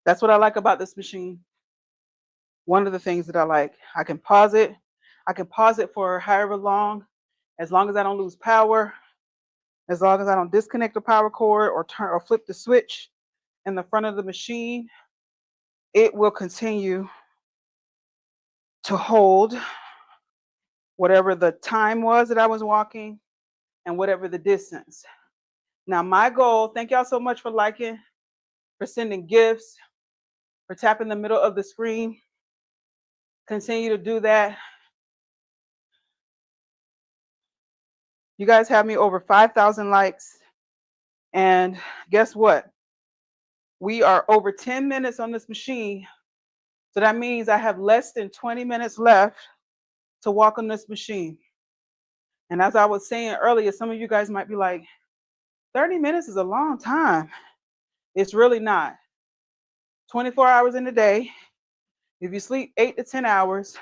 That's what I like about this machine. One of the things that I like, I can pause it. I can pause it for however long, as long as I don't lose power, as long as I don't disconnect the power cord or turn or flip the switch in the front of the machine, it will continue to hold whatever the time was that I was walking and whatever the distance. Now, my goal, thank y'all so much for liking, for sending gifts, for tapping the middle of the screen. Continue to do that. You guys have me over 5,000 likes. And guess what? We are over 10 minutes on this machine. So that means I have less than 20 minutes left to walk on this machine. And as I was saying earlier, some of you guys might be like, 30 minutes is a long time. It's really not. 24 hours in a day. If you sleep 8 to 10 hours,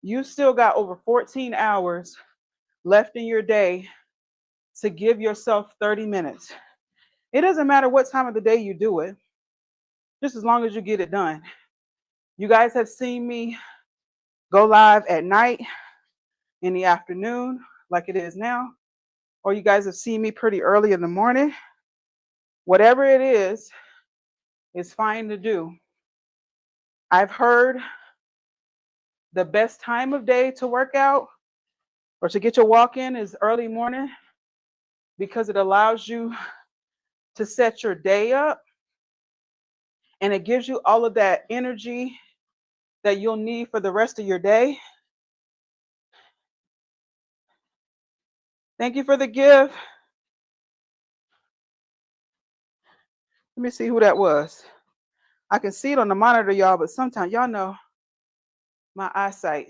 you still got over 14 hours left in your day to give yourself 30 minutes. It doesn't matter what time of the day you do it, just as long as you get it done. You guys have seen me go live at night, in the afternoon, like it is now, or you guys have seen me pretty early in the morning. Whatever it is fine to do. I've heard the best time of day to work out or to get your walk in is early morning because it allows you to set your day up and it gives you all of that energy that you'll need for the rest of your day. Thank you for the gift. Let me see who that was. I can see it on the monitor, y'all, but sometimes y'all know my eyesight.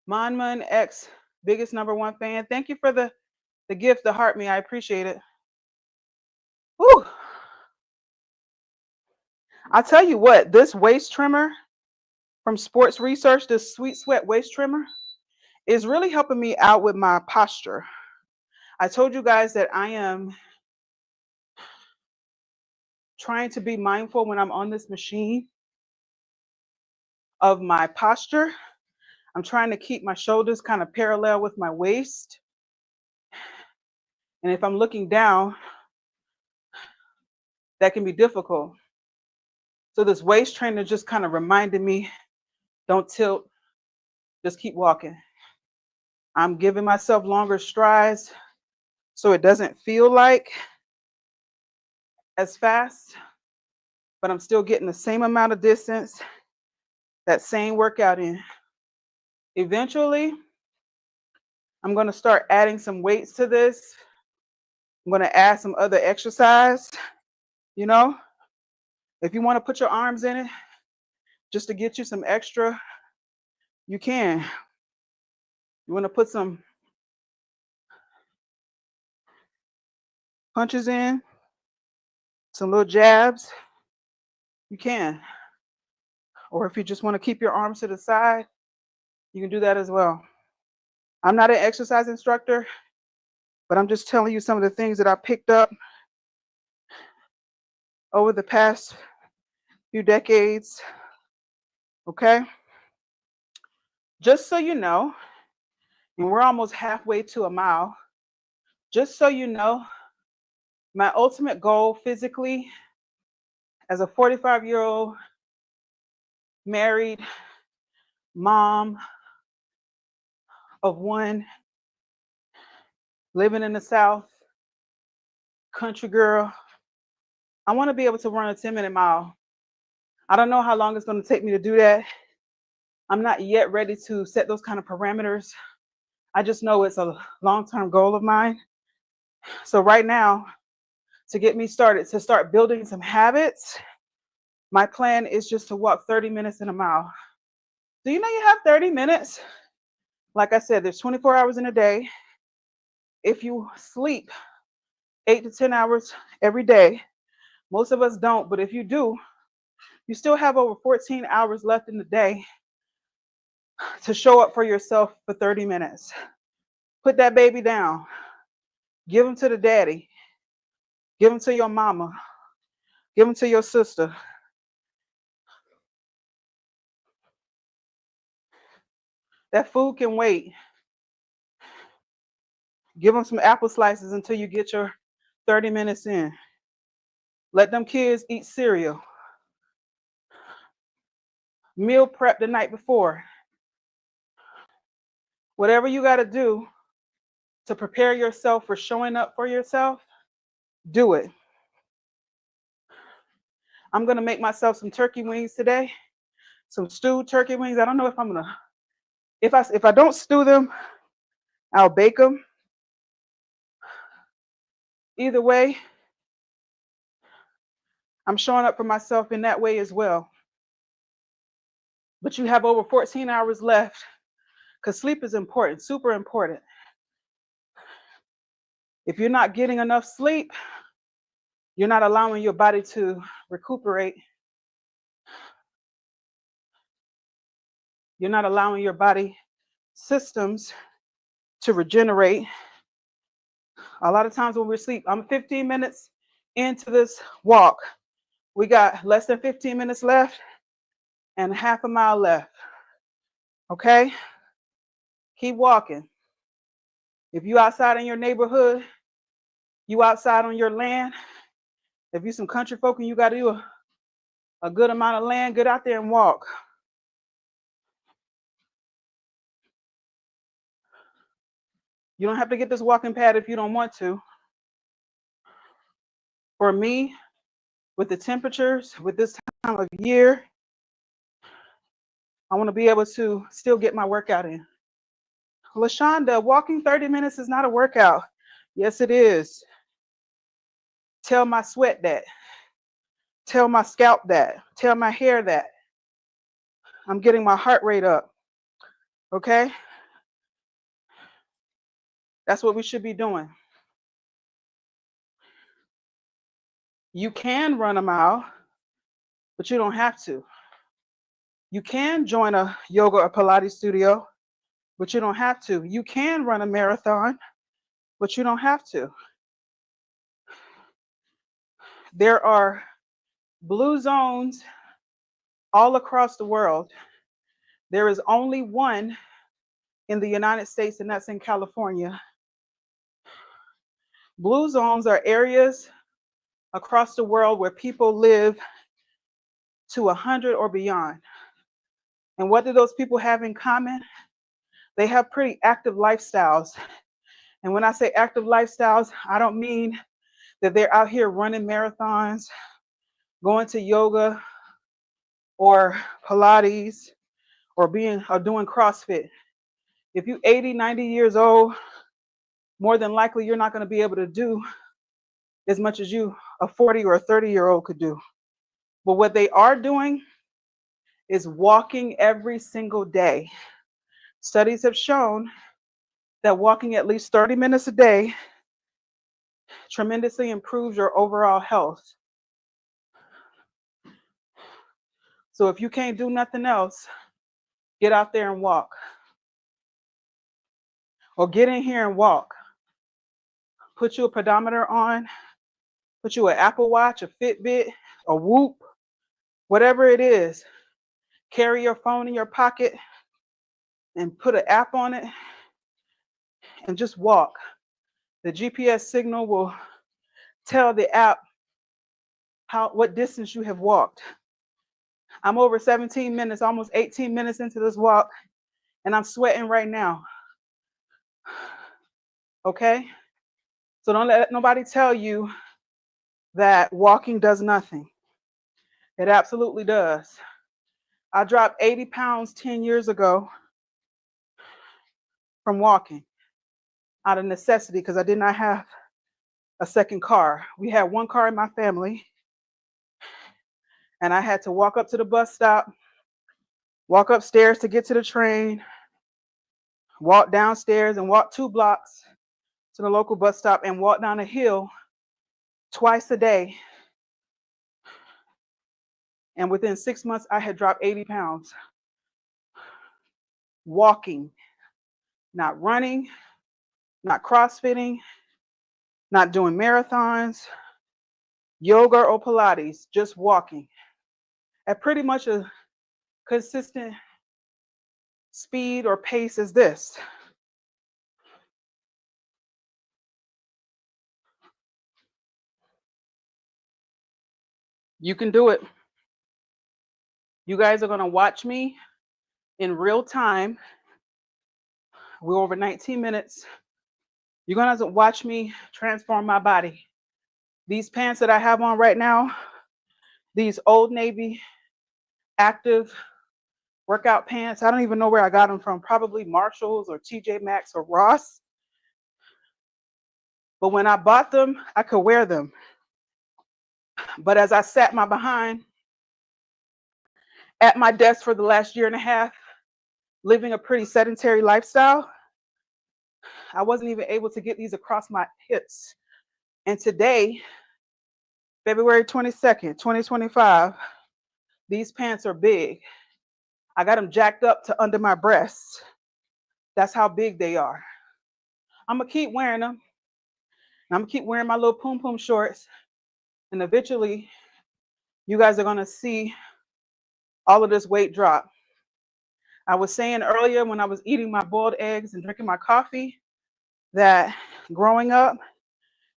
Monman X, biggest #1 fan. Thank you for the gift, the heart me. I appreciate it. Whew. I tell you what, this waist trimmer from Sports Research, this Sweet Sweat waist trimmer, is really helping me out with my posture. I told you guys that I am trying to be mindful when I'm on this machine of my posture. I'm trying to keep my shoulders kind of parallel with my waist. And if I'm looking down, that can be difficult. So this waist trainer just kind of reminded me, don't tilt, just keep walking. I'm giving myself longer strides so it doesn't feel like as fast, but I'm still getting the same amount of distance, that same workout in. Eventually, I'm going to start adding some weights to this. I'm going to add some other exercise. You know, if you want to put your arms in it just to get you some extra, you can. You want to put some punches in, some little jabs, you can. Or if you just want to keep your arms to the side, you can do that as well. I'm not an exercise instructor, but I'm just telling you some of the things that I picked up over the past few decades. Okay? Just so you know, and we're almost halfway to a mile, just so you know, my ultimate goal physically as a 45-year-old married mom of one, living in the South, country girl, I want to be able to run a 10-minute mile. I don't know how long it's going to take me to do that. I'm not yet ready to set those kind of parameters. I just know it's a long-term goal of mine. So right now, to get me started, to start building some habits, my plan is just to walk 30 minutes in a mile. Do you know you have 30 minutes? Like I said, there's 24 hours in a day. If you sleep 8 to 10 hours every day, most of us don't, but if you do, you still have over 14 hours left in the day to show up for yourself for 30 minutes. Put that baby down. Give him to the daddy. Give him to your mama. Give him to your sister. That food can wait. Give them some apple slices until you get your 30 minutes in. Let them kids eat cereal. Meal prep the night before. Whatever you got to do to prepare yourself for showing up for yourself, do it. I'm going to make myself some turkey wings today, some stewed turkey wings. I don't know if I'm going to, if I don't stew them, I'll bake them. Either way, I'm showing up for myself in that way as well. But you have over 14 hours left because sleep is important, super important. If you're not getting enough sleep, you're not allowing your body to recuperate. You're not allowing your body systems to regenerate. A lot of times when we're asleep, I'm 15 minutes into this walk. We got less than 15 minutes left and half a mile left. Okay? Keep walking. If you outside in your neighborhood, you outside on your land, if you some country folk and you got to do a good amount of land, get out there and walk. You don't have to get this walking pad if you don't want to. For me, with the temperatures, with this time of year, I want to be able to still get my workout in. LaShonda, walking 30 minutes is not a workout. Yes, it is. Tell my sweat that. Tell my scalp that. Tell my hair that. I'm getting my heart rate up. Okay? That's what we should be doing. You can run a mile, but you don't have to. You can join a yoga or Pilates studio, but you don't have to. You can run a marathon, but you don't have to. There are blue zones all across the world. There is only one in the United States, and that's in California. Blue zones are areas across the world where people live to 100 or beyond. And what do those people have in common? They have pretty active lifestyles. And when I say active lifestyles, I don't mean that they're out here running marathons, going to yoga or Pilates or doing CrossFit. If you're 80, 90 years old, more than likely you're not going to be able to do as much as a 40 or a 30-year-old could do. But what they are doing is walking every single day. Studies have shown that walking at least 30 minutes a day tremendously improves your overall health. So if you can't do nothing else, get out there and walk. Or get in here and walk. Put you a pedometer on, put you an Apple Watch, a Fitbit, a Whoop, whatever it is. Carry your phone in your pocket and put an app on it and just walk. The GPS signal will tell the app what distance you have walked. I'm over 17 minutes, almost 18 minutes into this walk, and I'm sweating right now. Okay? So don't let nobody tell you that walking does nothing. It absolutely does. I dropped 80 pounds 10 years ago from walking out of necessity because I did not have a second car. We had one car in my family, and I had to walk up to the bus stop, walk upstairs to get to the train, walk downstairs and walk 2 blocks to the local bus stop and walk down a hill twice a day. And within 6 months, I had dropped 80 pounds. Walking, not running, not CrossFitting, not doing marathons, yoga or Pilates, just walking at pretty much a consistent speed or pace as this. You can do it. You guys are going to watch me in real time. We're over 19 minutes. You're going to watch me transform my body. These pants that I have on right now, these Old Navy active workout pants, I don't even know where I got them from, probably Marshalls or TJ Maxx or Ross. But when I bought them, I could wear them. But as I sat my behind at my desk for the last year and a half, living a pretty sedentary lifestyle, I wasn't even able to get these across my hips. And today, February 22nd, 2025, these pants are big. I got them jacked up to under my breasts. That's how big they are. I'm going to keep wearing them. I'm going to keep wearing my little poom poom shorts. And eventually, you guys are going to see all of this weight drop. I was saying earlier when I was eating my boiled eggs and drinking my coffee that growing up,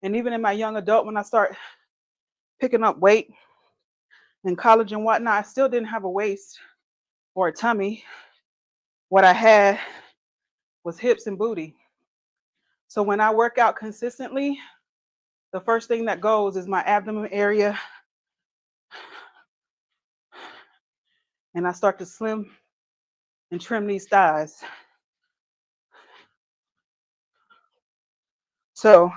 and even in my young adult, when I start picking up weight in college and whatnot, I still didn't have a waist or a tummy. What I had was hips and booty. So when I work out consistently, the first thing that goes is my abdomen area. And I start to slim and trim these thighs. So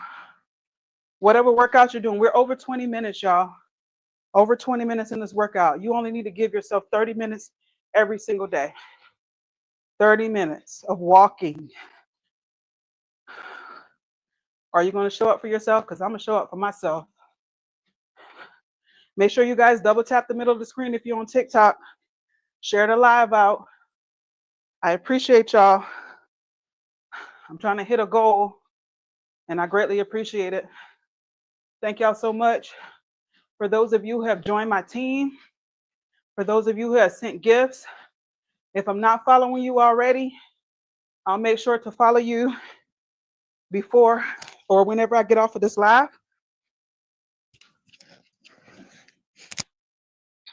whatever workout you're doing, we're over 20 minutes, y'all. Over 20 minutes in this workout. You only need to give yourself 30 minutes every single day. 30 minutes of walking. Are you going to show up for yourself? Because I'm going to show up for myself. Make sure you guys double tap the middle of the screen if you're on TikTok. Share the live out. I appreciate y'all. I'm trying to hit a goal, and I greatly appreciate it. Thank y'all so much. For those of you who have joined my team, for those of you who have sent gifts, if I'm not following you already, I'll make sure to follow you before or whenever I get off of this live.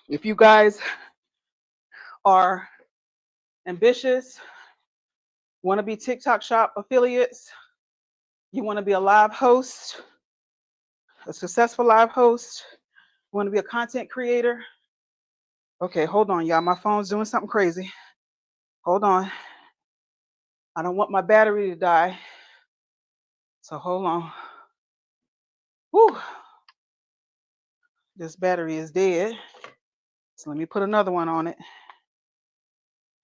If you guys are ambitious, want to be TikTok Shop affiliates, you want to be a live host, a successful live host, want to be a content creator. Okay, hold on, y'all. My phone's doing something crazy. Hold on. I don't want my battery to die. So hold on. Whew. This battery is dead. So let me put another one on it.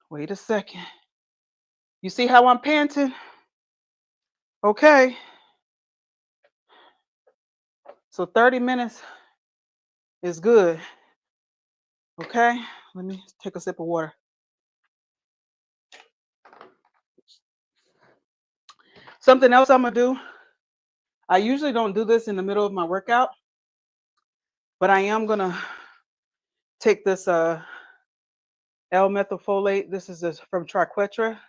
Wait a second. You see how I'm panting? Okay. So 30 minutes is good. Okay. Let me take a sip of water. Something else I'm going to do. I usually don't do this in the middle of my workout, but I am going to take this L-methylfolate. This is from Triquetra.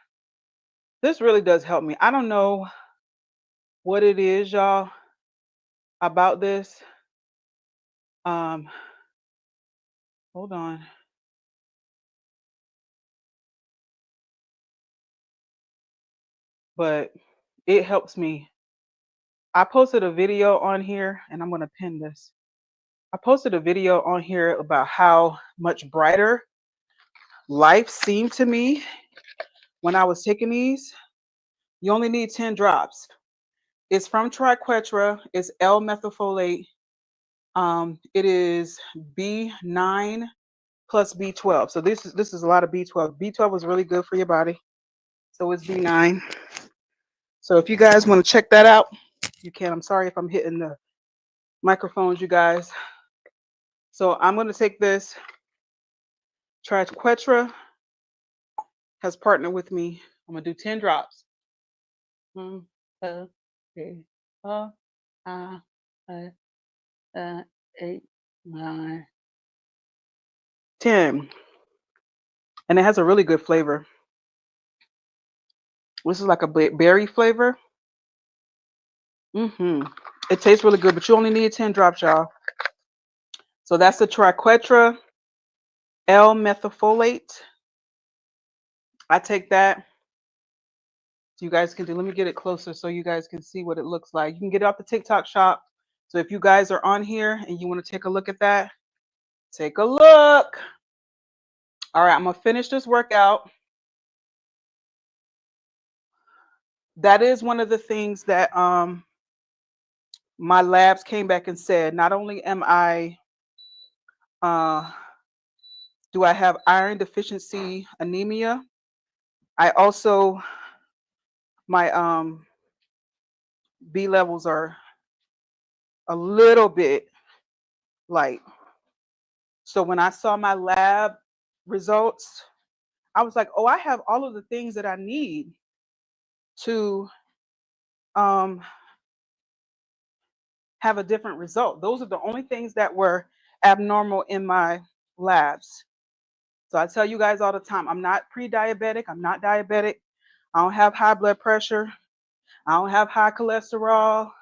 This really does help me. I don't know what it is, y'all, about this. Hold on. But it helps me. I posted a video on here, and I'm going to pin this. I posted a video on here about how much brighter life seemed to me when I was taking these. You only need 10 drops. It's from Triquetra. It's L-methylfolate. It is B9 plus B12. So this is a lot of B12. B12 is really good for your body. So it's B9. So if you guys want to check that out, you can. I'm sorry if I'm hitting the microphones, you guys. So I'm going to take this. Triquetra has partnered with me. I'm going to do 10 drops. 8, 9, 10. And it has a really good flavor. This is like a berry flavor. It tastes really good, but you only need 10 drops, y'all. So that's the Triquetra L-methylfolate. I take that. So you guys can do. Let me get it closer so you guys can see what it looks like. You can get it off the TikTok shop. So if you guys are on here and you want to take a look at that, take a look. All right, I'm going to finish this workout. That is one of the things that my labs came back and said. Not only am I do I have iron deficiency anemia, I also my B levels are a little bit light. So when I saw my lab results, I was like, oh, I have all of the things that I need to have a different result. Those are the only things that were abnormal in my labs. So I tell you guys all the time, I'm not pre-diabetic. I'm not diabetic. I don't have high blood pressure. I don't have high cholesterol.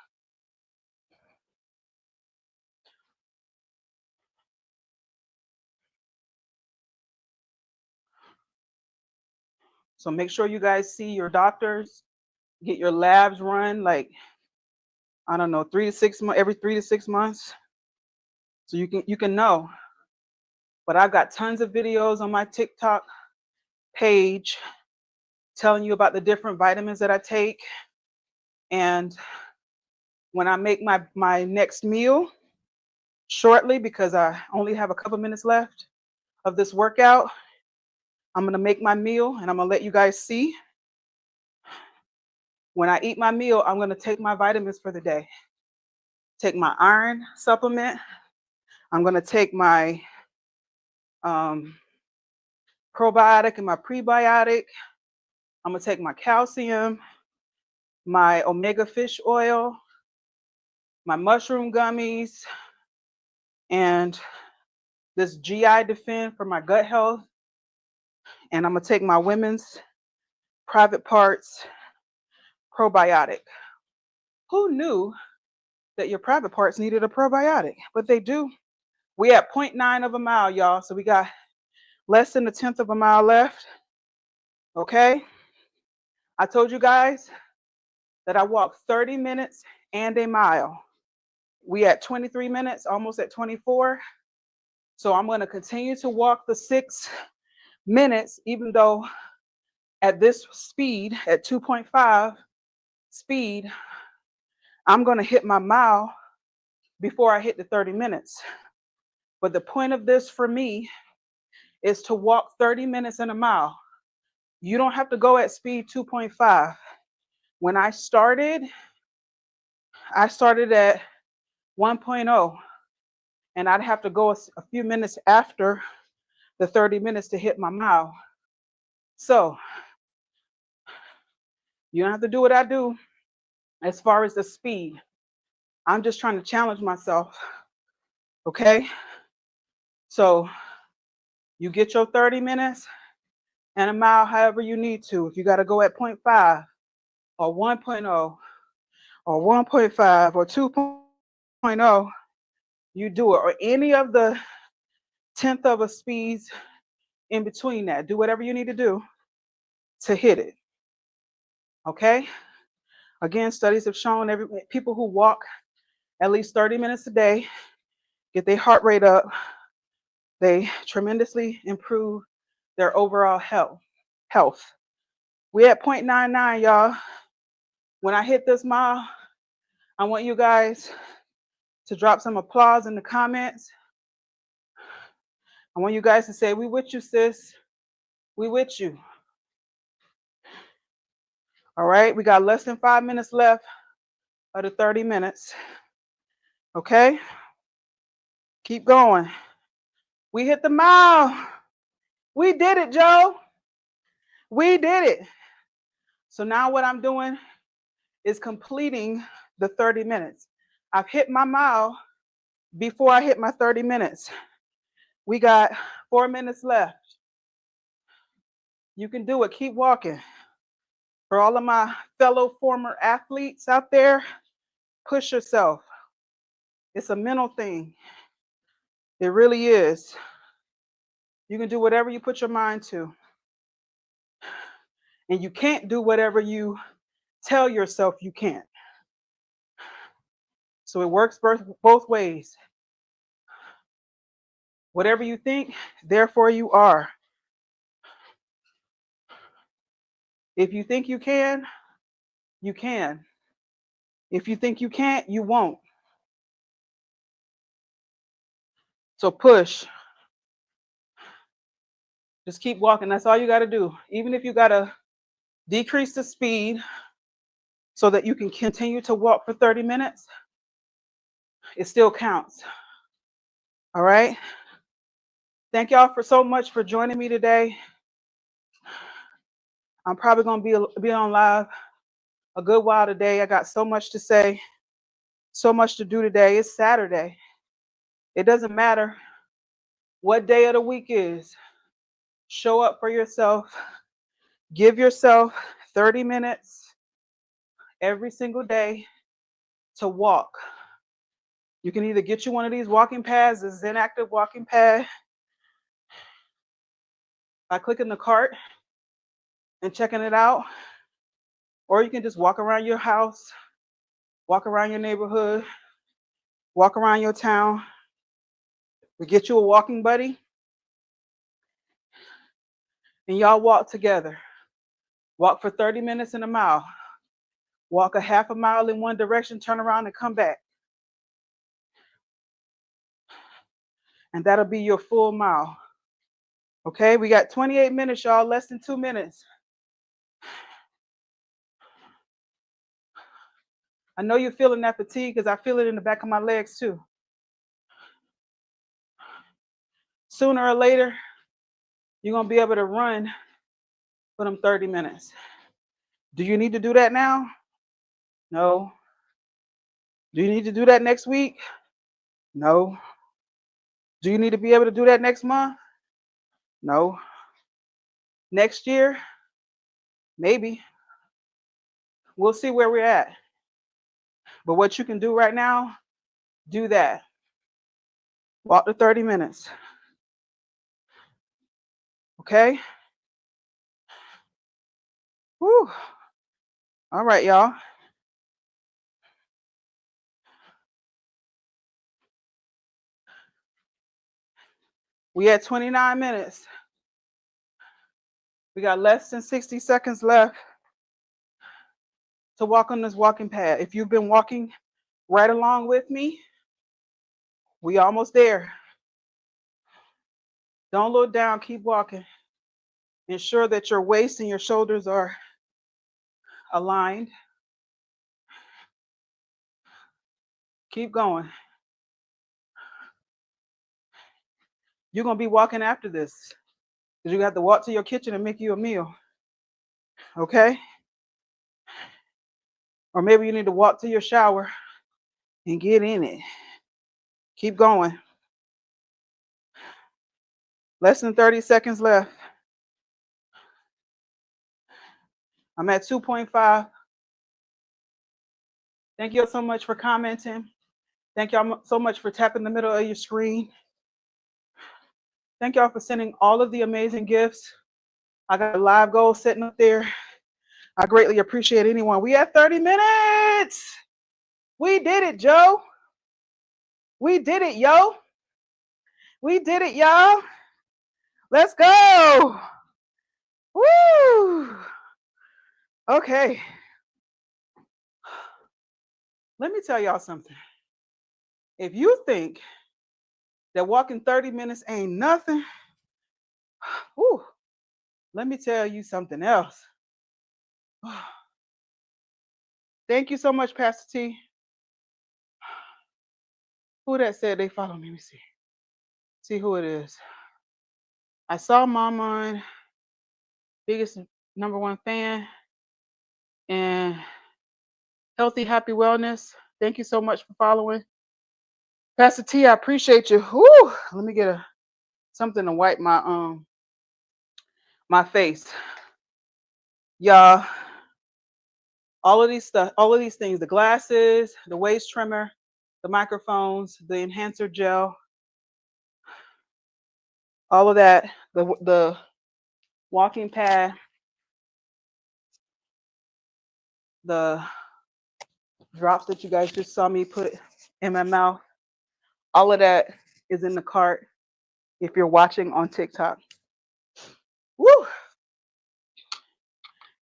So make sure you guys see your doctors, get your labs run like, I don't know, 3 to 6 months, every 3 to 6 months. So you can know. But I've got tons of videos on my TikTok page telling you about the different vitamins that I take. And When I make my next meal shortly, because I only have a couple minutes left of this workout, I'm gonna make my meal and I'm gonna let you guys see. When I eat my meal, I'm gonna take my vitamins for the day. Take my iron supplement. I'm gonna take my um, probiotic and my prebiotic. I'm gonna take my calcium, my omega fish oil, my mushroom gummies, and this GI Defend for my gut health. And I'm gonna take my women's private parts probiotic. Who knew that your private parts needed a probiotic? But they do. We at 0.9 of a mile, y'all. So we got less than a tenth of a mile left. Okay. I told you guys that I walked 30 minutes and a mile. We at 23 minutes, almost at 24. So I'm going to continue to walk the 6 minutes, even though at this speed, at 2.5 speed, I'm going to hit my mile before I hit the 30 minutes. But the point of this for me is to walk 30 minutes in a mile. You don't have to go at speed 2.5. When I started at 1.0, and I'd have to go a few minutes after the 30 minutes to hit my mile. So you don't have to do what I do as far as the speed. I'm just trying to challenge myself. Okay? So you get your 30 minutes and a mile however you need to. If you got to go at 0.5 or 1.0 or 1.5 or 2.0, you do it. Or any of the tenth of a speeds in between that. Do whatever you need to do to hit it. Okay? Again, studies have shown people who walk at least 30 minutes a day, get their heart rate up, they tremendously improve their overall health. We at 0.99, y'all. When I hit this mile, I want you guys to drop some applause in the comments. I want you guys to say, "We with you, sis. We with you." All right, we got less than 5 minutes left of the 30 minutes. Okay? Keep going. We hit the mile. We did it, Joe. We did it. So now what I'm doing is completing the 30 minutes. I've hit my mile before I hit my 30 minutes. We got 4 minutes left. You can do it. Keep walking. For all of my fellow former athletes out there, push yourself. It's a mental thing. It really is. You can do whatever you put your mind to. And you can't do whatever you tell yourself you can't. So it works both ways. Whatever you think, therefore you are. If you think you can, you can. If you think you can't, you won't. So push. Just keep walking. That's all you got to do. Even if you got to decrease the speed so that you can continue to walk for 30 minutes, it still counts. All right? Thank y'all for so much for joining me today. I'm probably going to be on live a good while today. I got so much to say, so much to do today. It's Saturday. It doesn't matter what day of the week is. Show up for yourself. Give yourself 30 minutes every single day to walk. You can either get you one of these walking pads, the Zen Active walking pad, by clicking the cart and checking it out, or you can just walk around your house, walk around your neighborhood, walk around your town. We get you a walking buddy, and y'all walk together. Walk for 30 minutes and a mile. Walk a half a mile in one direction, turn around and come back. And that'll be your full mile. Okay, we got 28 minutes, y'all, less than 2 minutes. I know you're feeling that fatigue because I feel it in the back of my legs too. Sooner or later, you're going to be able to run for them 30 minutes. Do you need to do that now? No. Do you need to do that next week? No. Do you need to be able to do that next month? No. Next year? Maybe. We'll see where we're at. But what you can do right now, do that. Walk the 30 minutes. Okay? Whew. All right, y'all. We at 29 minutes. We got less than 60 seconds left to walk on this walking pad. If you've been walking right along with me, we almost there. Don't look down, keep walking. Ensure that your waist and your shoulders are aligned. Keep going. You're going to be walking after this because you have to walk to your kitchen and make you a meal. Okay? Or maybe you need to walk to your shower and get in it. Keep going. Less than 30 seconds left. I'm at 2.5. Thank you all so much for commenting. Thank y'all so much for tapping the middle of your screen. Thank y'all for sending all of the amazing gifts. I got a live goal sitting up there. I greatly appreciate anyone. We have 30 minutes. We did it, Joe. We did it, yo. We did it, y'all. Let's go. Woo. Okay. Let me tell y'all something. If you think that walking 30 minutes ain't nothing, whew, let me tell you something else. Thank you so much, Pastor T. Who that said they follow me? Let me see. See who it is. I saw Mama on, biggest #1 fan, and Healthy Happy Wellness. Thank you so much for following. Pastor T, I appreciate you. Whew, let me get something to wipe my face. Y'all, all of these things, the glasses, the waist trimmer, the microphones, the enhancer gel, all of that, the walking pad, the drops that you guys just saw me put in my mouth, all of that is in the cart if you're watching on TikTok. Woo!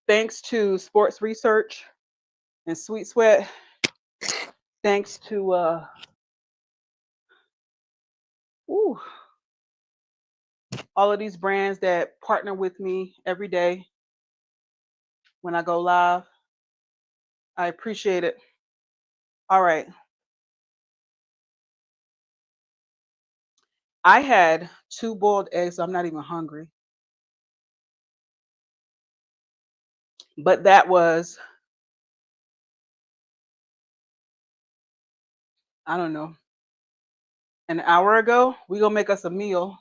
Thanks to Sports Research and Sweet Sweat. Thanks to all of these brands that partner with me every day when I go live. I appreciate it. All right. I had 2 boiled eggs, so I'm not even hungry. But that was, I don't know, an hour ago. We gonna make us a meal.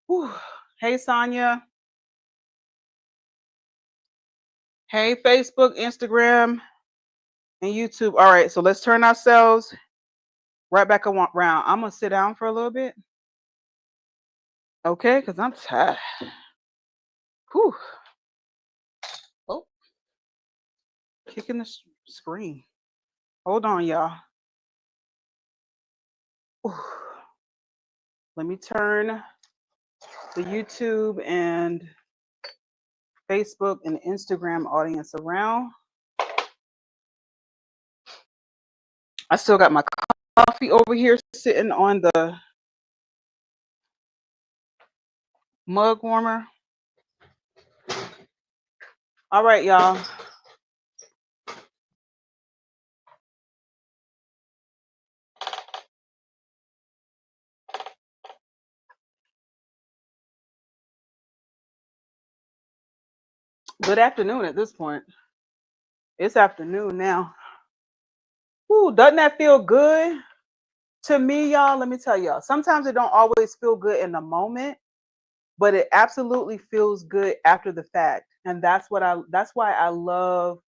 Whew. Hey, Sonia. Hey, Facebook, Instagram, and YouTube. All right, so let's turn ourselves right back around. I'm gonna sit down for a little bit. Okay, because I'm tired. Whew. Oh, kicking the screen. Hold on, y'all. Whew. Let me turn the YouTube and Facebook and Instagram audience around. I still got my coffee over here sitting on the mug warmer. All right, y'all. Good afternoon at this point. It's afternoon now. Ooh, doesn't that feel good? To me, y'all, let me tell y'all, sometimes it don't always feel good in the moment, but it absolutely feels good after the fact. And that's why I love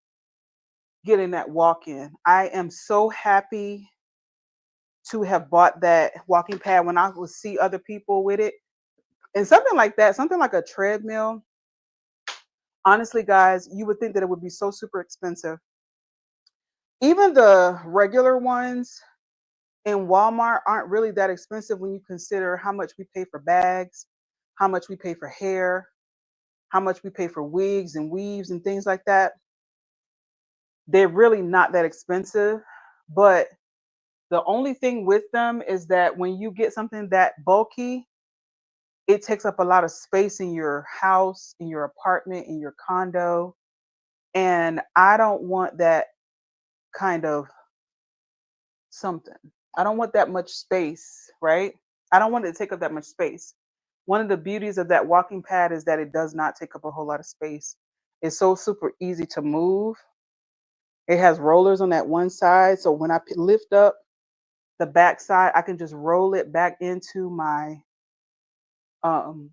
getting that walk in. I am so happy to have bought that walking pad when I would see other people with it. And something like that, something like a treadmill, honestly, guys, you would think that it would be so super expensive. Even the regular ones in Walmart aren't really that expensive when you consider how much we pay for bags, how much we pay for hair, how much we pay for wigs and weaves and things like that. They're really not that expensive. But the only thing with them is that when you get something that bulky, it takes up a lot of space in your house, in your apartment, in your condo. And I don't want that kind of something. I don't want that much space, right? I don't want it to take up that much space. One of the beauties of that walking pad is that it does not take up a whole lot of space. It's so super easy to move. It has rollers on that one side. So when I lift up the back side, I can just roll it back into my um,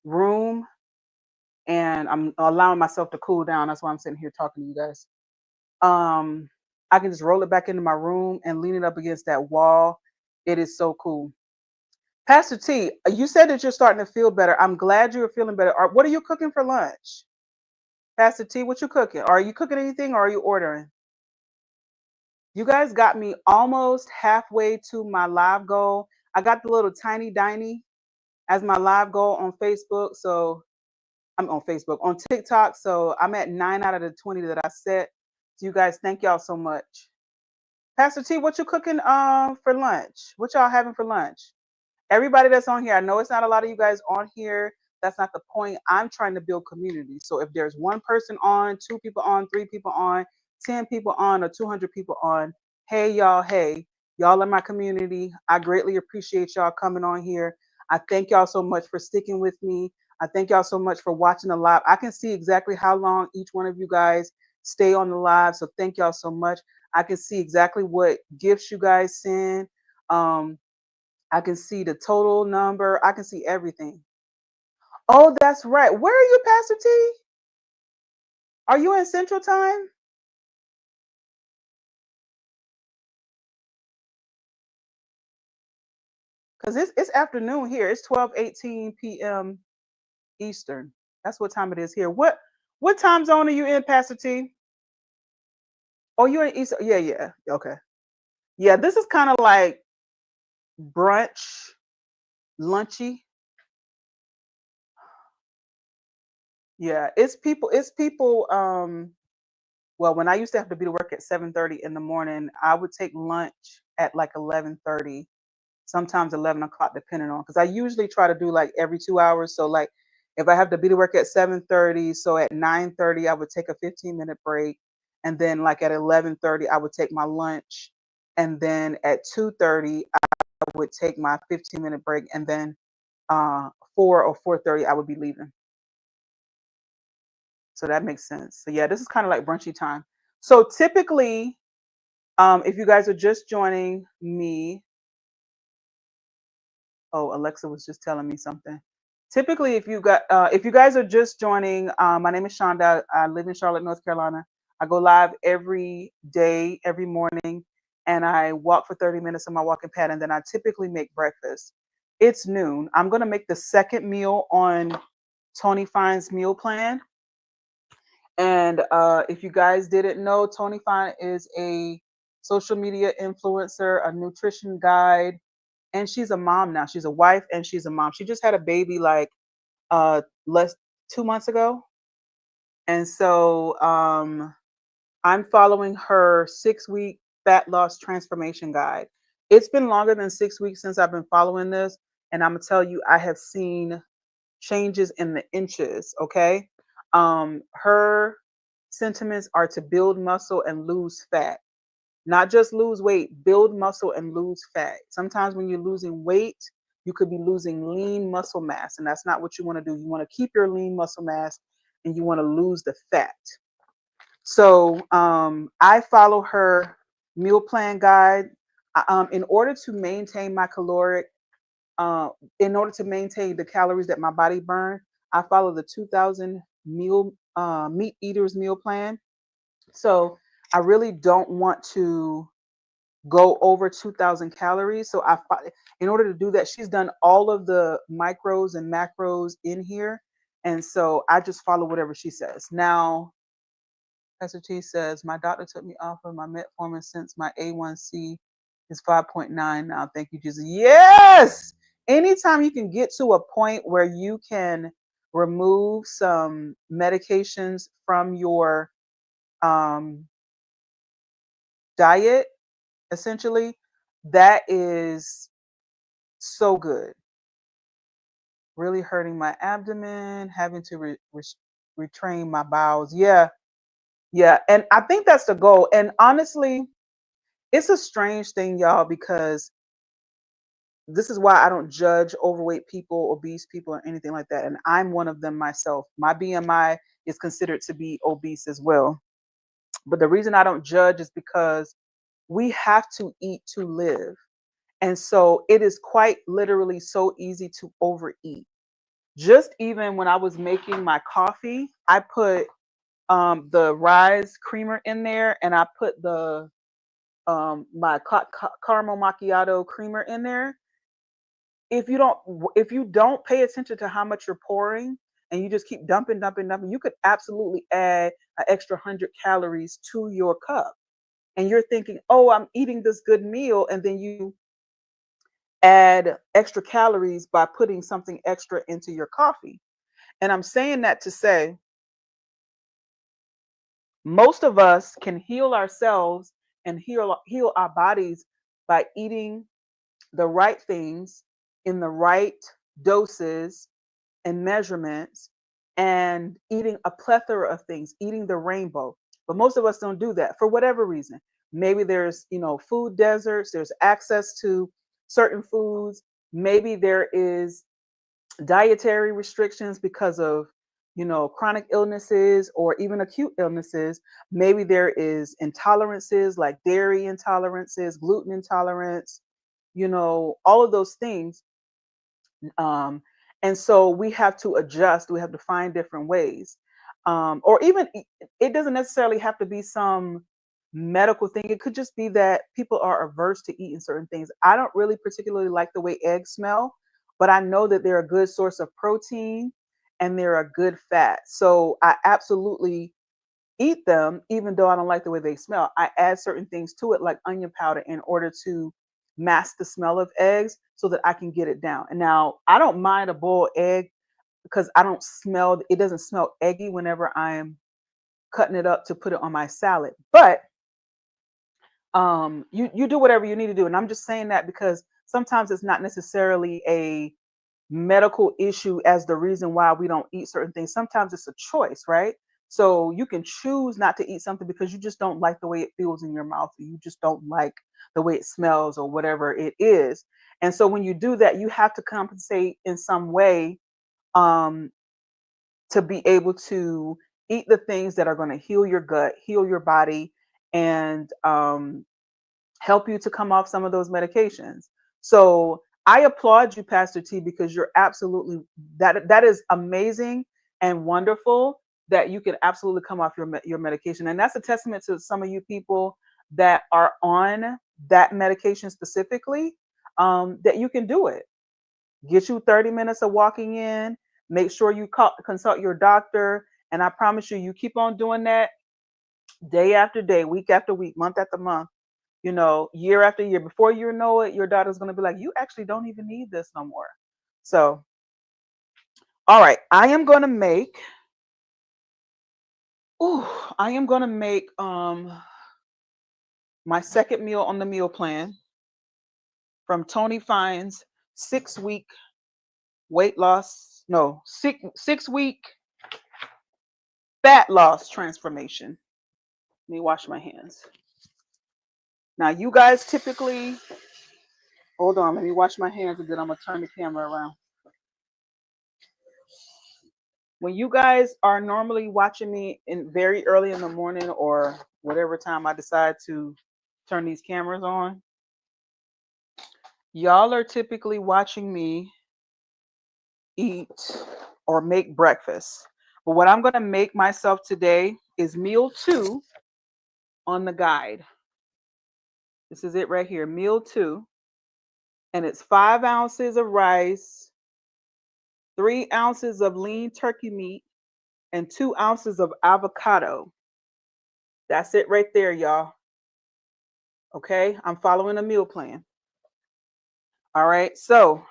room, and I'm allowing myself to cool down. That's why I'm sitting here talking to you guys. Um, I can just roll it back into my room and lean it up against that wall. It is so cool. Pastor T, you said that you're starting to feel better. I'm glad you're feeling better. What are you cooking for lunch? Pastor T, what you cooking? Are you cooking anything or are you ordering? You guys got me almost halfway to my live goal. I got the little tiny diny as my live goal on Facebook. So I'm on Facebook, on TikTok. So I'm at 9 out of the 20 that I set. So you guys, thank y'all so much. Pastor T, what you cooking for lunch? What y'all having for lunch? Everybody that's on here, I know it's not a lot of you guys on here. That's not the point. I'm trying to build community. So if there's one person on, two people on, three people on, 10 people on, or 200 people on, hey, y'all are my community. I greatly appreciate y'all coming on here. I thank y'all so much for sticking with me. I thank y'all so much for watching the live. I can see exactly how long each one of you guys stay on the live. So thank y'all so much. I can see exactly what gifts you guys send. I can see the total number. I can see everything. Oh, that's right. Where are you, Pastor T? Are you in Central Time? Because it's afternoon here. It's 12:18 p.m. Eastern. That's what time it is here. What time zone are you in, Pastor T? Oh, you're in East. Yeah, yeah. Okay. Yeah, this is kind of like brunch, lunchy. Yeah, it's people. Well, when I used to have to be to work at 7:30 in the morning, I would take lunch at like 11:30, sometimes 11 o'clock, depending on, because I usually try to do like every 2 hours. So like if I have to be to work at 7:30, so at 9:30 I would take a 15-minute break, and then like at 11:30 I would take my lunch, and then at 2:30 I would take my 15-minute break, and then 4 or 4:30 I would be leaving. So that makes sense. So yeah, this is kind of like brunchy time. So typically, if you guys are just joining me, oh, Alexa was just telling me something. Typically, if you guys are just joining, my name is Shonda. I live in Charlotte, North Carolina. I go live every day, every morning, and I walk for 30 minutes on my walking pad, and then I typically make breakfast. It's noon. I'm gonna make the second meal on Tony Fine's meal plan. And if you guys didn't know, Tony Fine is a social media influencer, a nutrition guide, and she's a mom now. She's a wife and she's a mom. She just had a baby like less 2 months ago. And so I'm following her 6 week Fat Loss Transformation Guide. It's been longer than 6 weeks since I've been following this, and I'm gonna tell you, I have seen changes in the inches. Okay, her sentiments are to build muscle and lose fat, not just lose weight, build muscle and lose fat. Sometimes when you're losing weight, you could be losing lean muscle mass, and that's not what you want to do. You want to keep your lean muscle mass and you want to lose the fat. So I follow her meal plan guide. In order to maintain my caloric, in order to maintain the calories that my body burn, I follow the 2000 meat eaters meal plan. So I really don't want to go over 2000 calories. So in order to do that, she's done all of the micros and macros in here. And so I just follow whatever she says. Now, Pastor T says, my doctor took me off of my metformin since my A1C is 5.9 now. Thank you, Jesus. Yes! Anytime you can get to a point where you can remove some medications from your um, diet, essentially, that is so good. Really hurting my abdomen, having to retrain my bowels. Yeah, yeah. And I think that's the goal. And honestly, it's a strange thing, y'all, because this is why I don't judge overweight people, obese people, or anything like that. And I'm one of them myself. My BMI is considered to be obese as well. But the reason I don't judge is because we have to eat to live. And so it is quite literally so easy to overeat. Just even when I was making my coffee, I put the rise creamer in there, and I put the my caramel macchiato creamer in there. If you don't pay attention to how much you're pouring, and you just keep dumping, you could absolutely add an extra 100 calories to your cup. And you're thinking, oh, I'm eating this good meal, and then you add extra calories by putting something extra into your coffee. And I'm saying that to say most of us can heal ourselves and heal our bodies by eating the right things in the right doses and measurements, and eating a plethora of things, eating the rainbow. But most of us don't do that for whatever reason. Maybe there's, food deserts, there's access to certain foods. Maybe there is dietary restrictions because of, chronic illnesses or even acute illnesses. Maybe there is intolerances like dairy intolerances, gluten intolerance, all of those things. um, and so we have to adjust, we have to find different ways. Or even it doesn't necessarily have to be some medical thing. It could just be that people are averse to eating certain things. I don't really particularly like the way eggs smell, but I know that they're a good source of protein and they're a good fat. So I absolutely eat them, even though I don't like the way they smell. I add certain things to it, like onion powder, in order to mask the smell of eggs so that I can get it down. And now I don't mind a boiled egg because I don't smell, it doesn't smell eggy whenever I'm cutting it up to put it on my salad. But you do whatever you need to do. And I'm just saying that because sometimes it's not necessarily a medical issue as the reason why we don't eat certain things. Sometimes it's a choice, right? So you can choose not to eat something because you just don't like the way it feels in your mouth, or you just don't like the way it smells, or whatever it is. And so when you do that, you have to compensate in some way, um, to be able to eat the things that are going to heal your gut, heal your body, and help you to come off some of those medications. So I applaud you, Pastor T, because you're absolutely, that is amazing and wonderful that you can absolutely come off your medication. And that's a testament to some of you people that are on that medication specifically, that you can do it. Get you 30 minutes of walking in, make sure you consult your doctor. And I promise you, you keep on doing that day after day, week after week, month after month, year after year. Before you know it, your daughter's going to be like, you actually don't even need this no more. So, all right, I am going to make my second meal on the meal plan from Tony Fine's 6 week weight loss, no, 6 week fat loss transformation. Let me wash my hands. Now, you guys typically, hold on, let me wash my hands and then I'm going to turn the camera around. When you guys are normally watching me in very early in the morning or whatever time I decide to turn these cameras on, y'all are typically watching me eat or make breakfast. But what I'm going to make myself today is meal 2 on the guide. This is it right here, meal 2. And it's 5 ounces of rice, 3 ounces of lean turkey meat, and 2 ounces of avocado. That's it right there, y'all. Okay, I'm following a meal plan. All right, so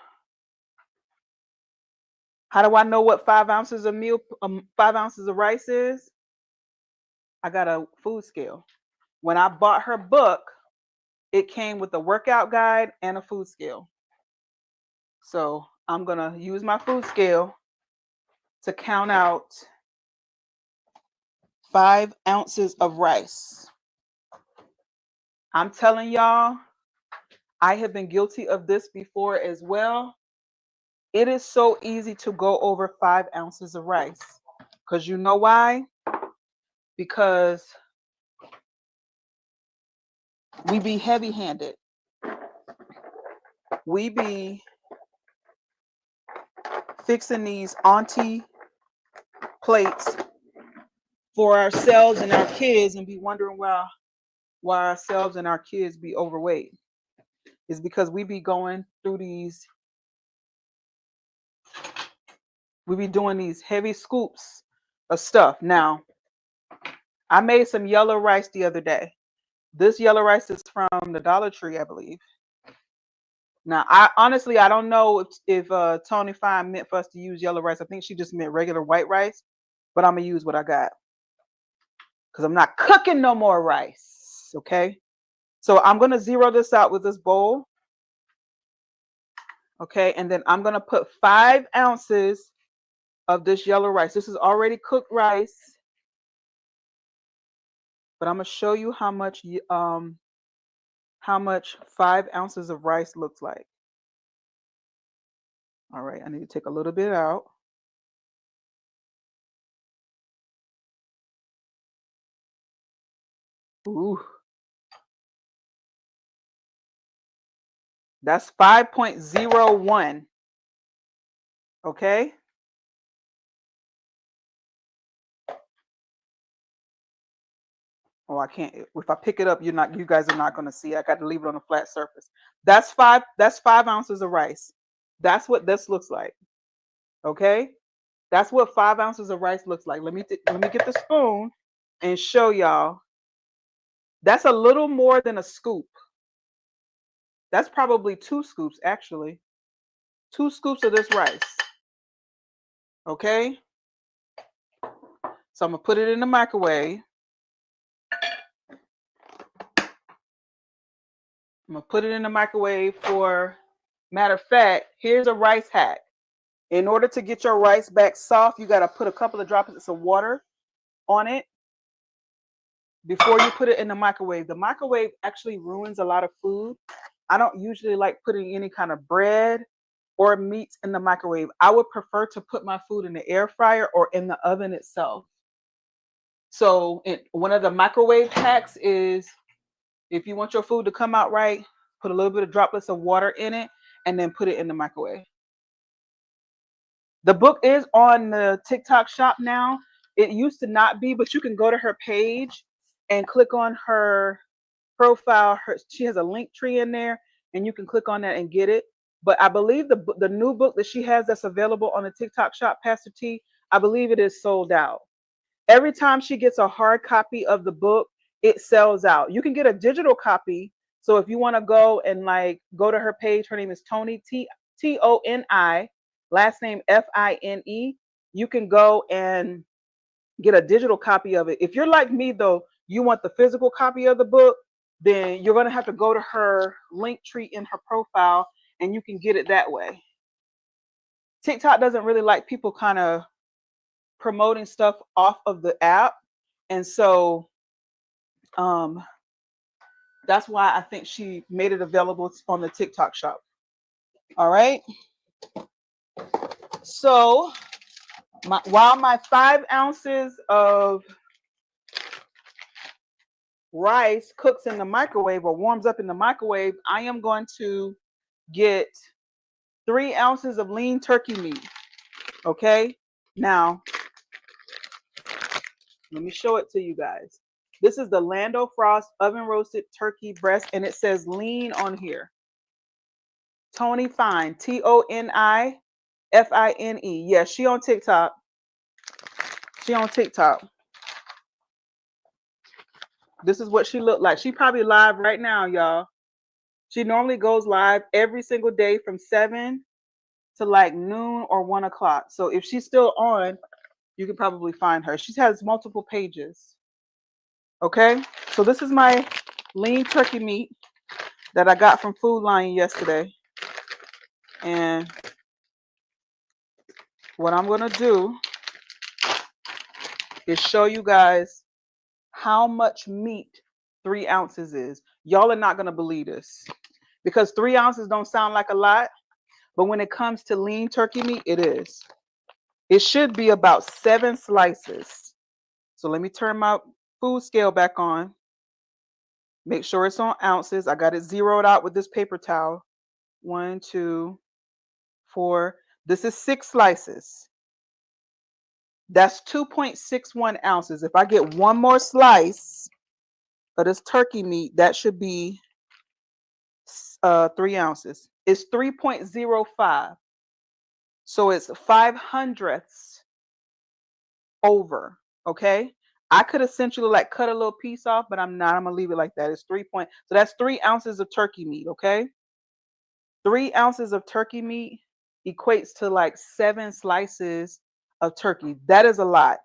how do I know what 5 ounces of 5 ounces of rice is? I got a food scale. When I bought her book, it came with a workout guide and a food scale. So I'm gonna use my food scale to count out 5 ounces of rice. I'm telling y'all, I have been guilty of this before as well. It is so easy to go over 5 ounces of rice. Because you know why? Because we be heavy-handed. We be fixing these auntie plates for ourselves and our kids and be wondering why ourselves and our kids be overweight. It's because we be going through we be doing these heavy scoops of stuff. Now, I made some yellow rice the other day. This yellow rice is from the Dollar Tree, I believe. Now, I don't know if Tony Fine meant for us to use yellow rice. I think she just meant regular white rice, but I'm gonna use what I got because I'm not cooking no more rice. Okay, so I'm gonna zero this out with this bowl. Okay, and then I'm gonna put 5 ounces of this yellow rice. This is already cooked rice, but I'm gonna show you how much 5 ounces of rice looks like. All right, I need to take a little bit out. Ooh. That's 5.01. Okay. Oh, I can't. If I pick it up, you guys are not going to see. I got to leave it on a flat surface. That's 5 ounces of rice. That's what this looks like. Okay. That's what 5 ounces of rice looks like. Let me get the spoon and show y'all. That's a little more than a scoop. That's probably 2 scoops, actually. 2 scoops of this rice. Okay. So I'm going to put it in the microwave. I'm going to put it in the microwave for, matter of fact, here's a rice hack. In order to get your rice back soft, you got to put a couple of droplets of water on it before you put it in the microwave. The microwave actually ruins a lot of food. I don't usually like putting any kind of bread or meats in the microwave. I would prefer to put my food in the air fryer or in the oven itself. So one of the microwave hacks is if you want your food to come out right, put a little bit of droplets of water in it and then put it in the microwave. The book is on the TikTok shop now. It used to not be, but you can go to her page and click on her profile. She has a link tree in there, and you can click on that and get it. But I believe the new book that she has that's available on the TikTok shop, Pastor T, I believe it is sold out. Every time she gets a hard copy of the book, it sells out. You can get a digital copy. So if you want to go and go to her page, her name is Toni, Toni, last name Fine. You can go and get a digital copy of it. If you're like me though, you want the physical copy of the book, then you're gonna have to go to her link tree in her profile and you can get it that way. TikTok doesn't really like people kind of promoting stuff off of the app. And so um that's why I think she made it available on the TikTok shop. All right. So while my 5 ounces of rice cooks in the microwave or warms up in the microwave, I am going to get 3 ounces of lean turkey meat. Okay. Now, let me show it to you guys. This is the Lando Frost oven roasted turkey breast, and it says lean on here. Tony Fine, ToniFine. Yeah, she on TikTok. She on TikTok. This is what she looked like. She probably live right now, y'all. She normally goes live every single day from 7 to like noon or 1 o'clock. So if she's still on, you can probably find her. She has multiple pages. Okay, so this is my lean turkey meat that I got from Food Lion yesterday. And what I'm going to do is show you guys how much meat 3 ounces is. Y'all are not going to believe this because 3 ounces don't sound like a lot, but when it comes to lean turkey meat, it is. It should be about 7 slices. So let me turn my food scale back on. Make sure it's on ounces. I got it zeroed out with this paper towel. 1, 2, 4. This is 6 slices. That's 2.61 ounces. If I get one more slice of this turkey meat, that should be 3 ounces. It's 3.05. So it's 5/100ths over. Okay. I could essentially like cut a little piece off, but I'm not. I'm gonna leave it like that. It's 3 point. So that's 3 ounces of turkey meat. Okay. 3 ounces of turkey meat equates to like 7 slices of turkey. That is a lot.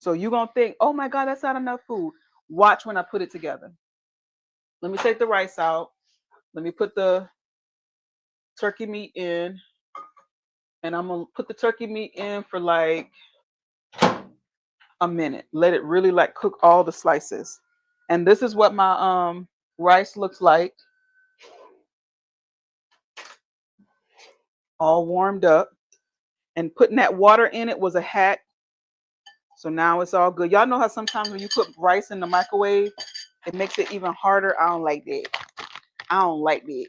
So you're gonna think, oh my God, that's not enough food. Watch when I put it together. Let me take the rice out. Let me put the turkey meat in. And I'm gonna put the turkey meat in for like a minute. Let it really like cook all the slices. And this is what my rice looks like. All warmed up. And putting that water in it was a hack. So now it's all good. Y'all know how sometimes when you put rice in the microwave, it makes it even harder. I don't like that. I don't like that.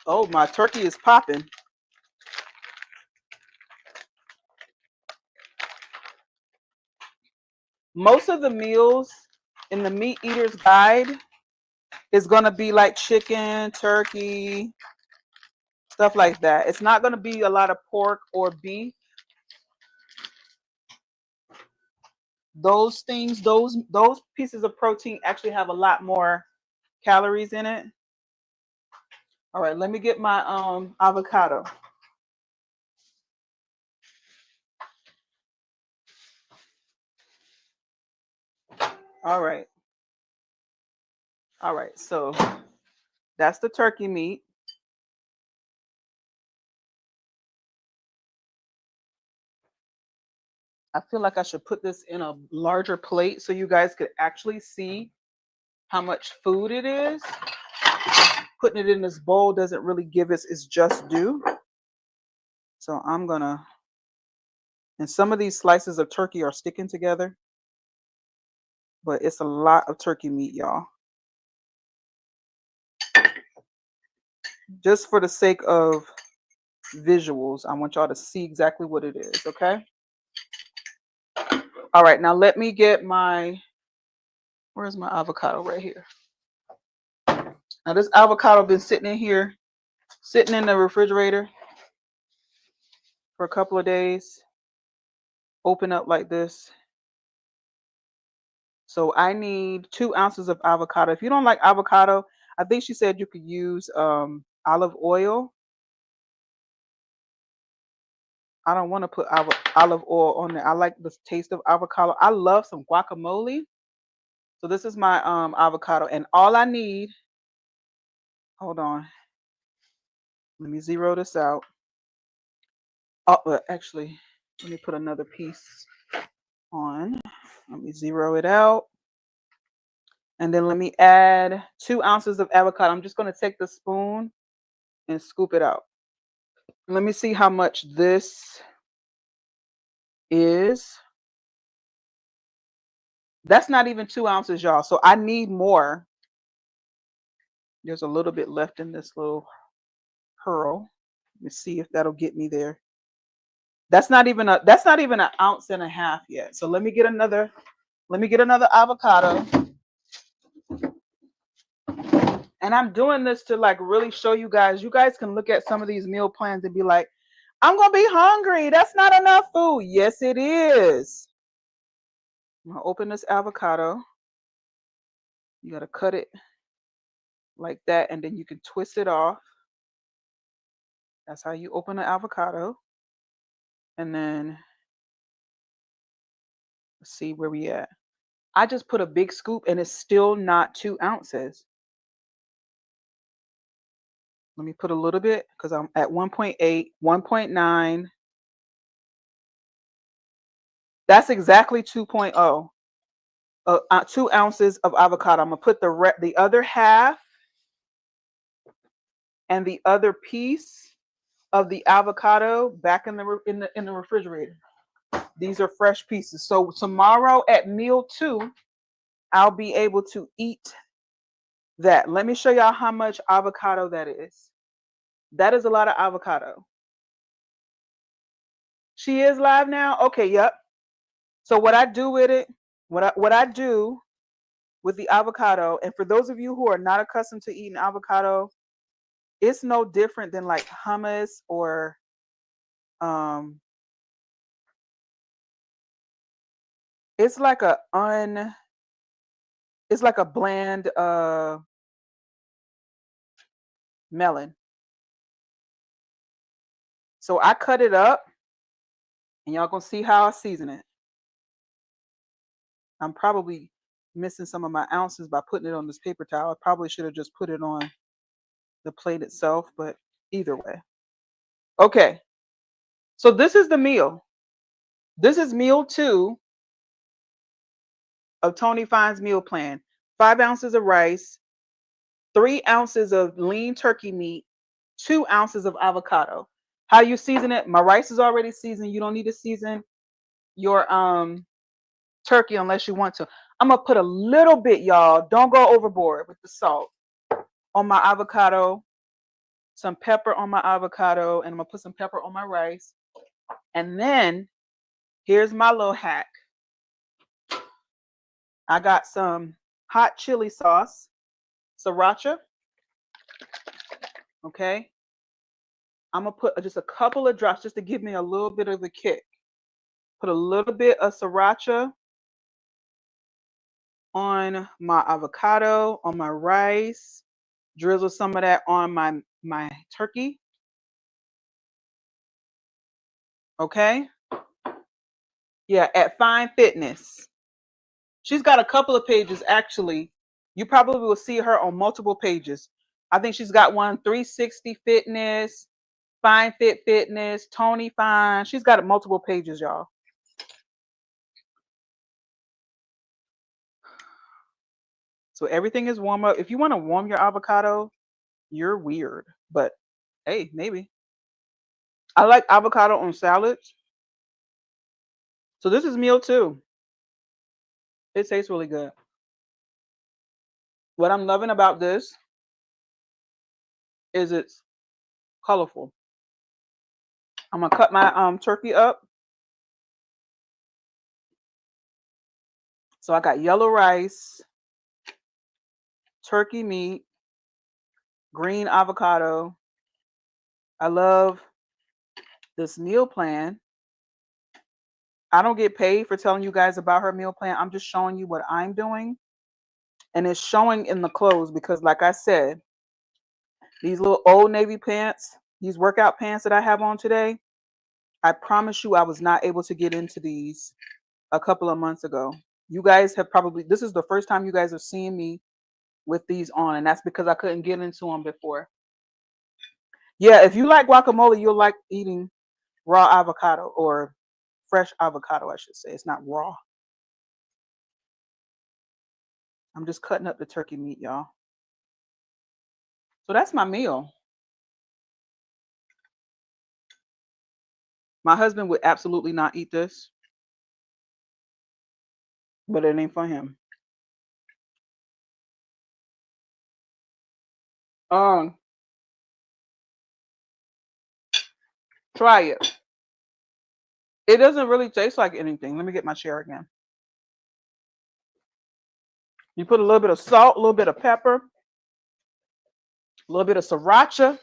Oh, my turkey is popping. Most of the meals in the Meat Eater's Guide is going to be like chicken, turkey, stuff like that. It's not going to be a lot of pork or beef. Those things, those pieces of protein actually have a lot more calories in it. All right, let me get my avocado. All right. All right, so that's the turkey meat. I feel like I should put this in a larger plate so you guys could actually see how much food it is. Putting it in this bowl doesn't really give us its just due. So I'm gonna, and some of these slices of turkey are sticking together, but it's a lot of turkey meat, y'all. Just for the sake of visuals, I want y'all to see exactly what it is, okay? All right, now let me get my, where's my avocado? Right here. Now this avocado been sitting in here, sitting in the refrigerator for a couple of days. Open up like this. So I need 2 ounces of avocado. If you don't like avocado, I think she said you could use olive oil. I don't want to put olive oil on there. I like the taste of avocado. I love some guacamole. So this is my avocado, and all I need. Hold on. Let me zero this out. Oh, well, actually, let me put another piece on. Let me zero it out. And then let me add 2 ounces of avocado. I'm just going to take the spoon and scoop it out. Let me see how much this is. That's not even 2 ounces, y'all. So I need more. There's a little bit left in this little pearl. Let me see if that'll get me there. That's not even an ounce and a half yet. So let me get another avocado. And I'm doing this to like really show you guys. You guys can look at some of these meal plans and be like, I'm gonna be hungry. That's not enough food. Yes, it is. I'm gonna open this avocado. You gotta cut it like that, and then you can twist it off. That's how you open an avocado. And then let's see where we at. I just put a big scoop and it's still not 2 ounces. Let me put a little bit because I'm at 1.8, 1.9. That's exactly 2.0. 2 ounces of avocado. I'm gonna put the other half and the other piece of the avocado back in the refrigerator. These are fresh pieces. So tomorrow at meal 2, I'll be able to eat that. Let me show y'all how much avocado that is. That is a lot of avocado. She is live now? Okay, yep. So what I do with it, what I do with the avocado, and for those of you who are not accustomed to eating avocado, it's no different than like hummus or it's like it's like a bland melon. So I cut it up and y'all gonna see how I season it. I'm probably missing some of my ounces by putting it on this paper towel. I probably should have just put it on the plate itself, but either way. Okay, so this is the meal. This is meal 2 of Tony Fine's meal plan. 5 ounces of rice, 3 ounces of lean turkey meat, 2 ounces of avocado. How you season it? My rice is already seasoned. You don't need to season your turkey unless you want to. I'm gonna put a little bit, y'all. Don't go overboard with the salt on my avocado, some pepper on my avocado, and I'm gonna put some pepper on my rice. And then here's my little hack. I got some hot chili sauce, sriracha. Okay. I'm gonna put just a couple of drops just to give me a little bit of a kick. Put a little bit of sriracha on my avocado, on my rice. Drizzle some of that on my turkey. Okay. Yeah, at Fine Fitness. She's got a couple of pages actually. You probably will see her on multiple pages. I think she's got one 360 Fitness, Fine Fit Fitness, Tony Fine. She's got multiple pages, y'all. So everything is warm up. If you want to warm your avocado, you're weird. But hey, maybe. I like avocado on salads. So this is meal 2. It tastes really good. What I'm loving about this is it's colorful. I'm gonna cut my turkey up. So I got yellow rice, turkey meat, green avocado. I love this meal plan. I don't get paid for telling you guys about her meal plan. I'm just showing you what I'm doing. And it's showing in the clothes because, like I said, these little Old Navy pants, these workout pants that I have on today, I promise you I was not able to get into these a couple of months ago. You guys have probably, this is the first time you guys are seeing me with these on, and that's because I couldn't get into them before. Yeah, if you like guacamole, you'll like eating raw avocado, or fresh avocado, I should say. It's not raw. I'm just cutting up the turkey meat, y'all. So that's my meal. My husband would absolutely not eat this, but it ain't for him. Um, Try it. It doesn't really taste like anything. Let me get my chair again. You put a little bit of salt, a little bit of pepper, a little bit of sriracha,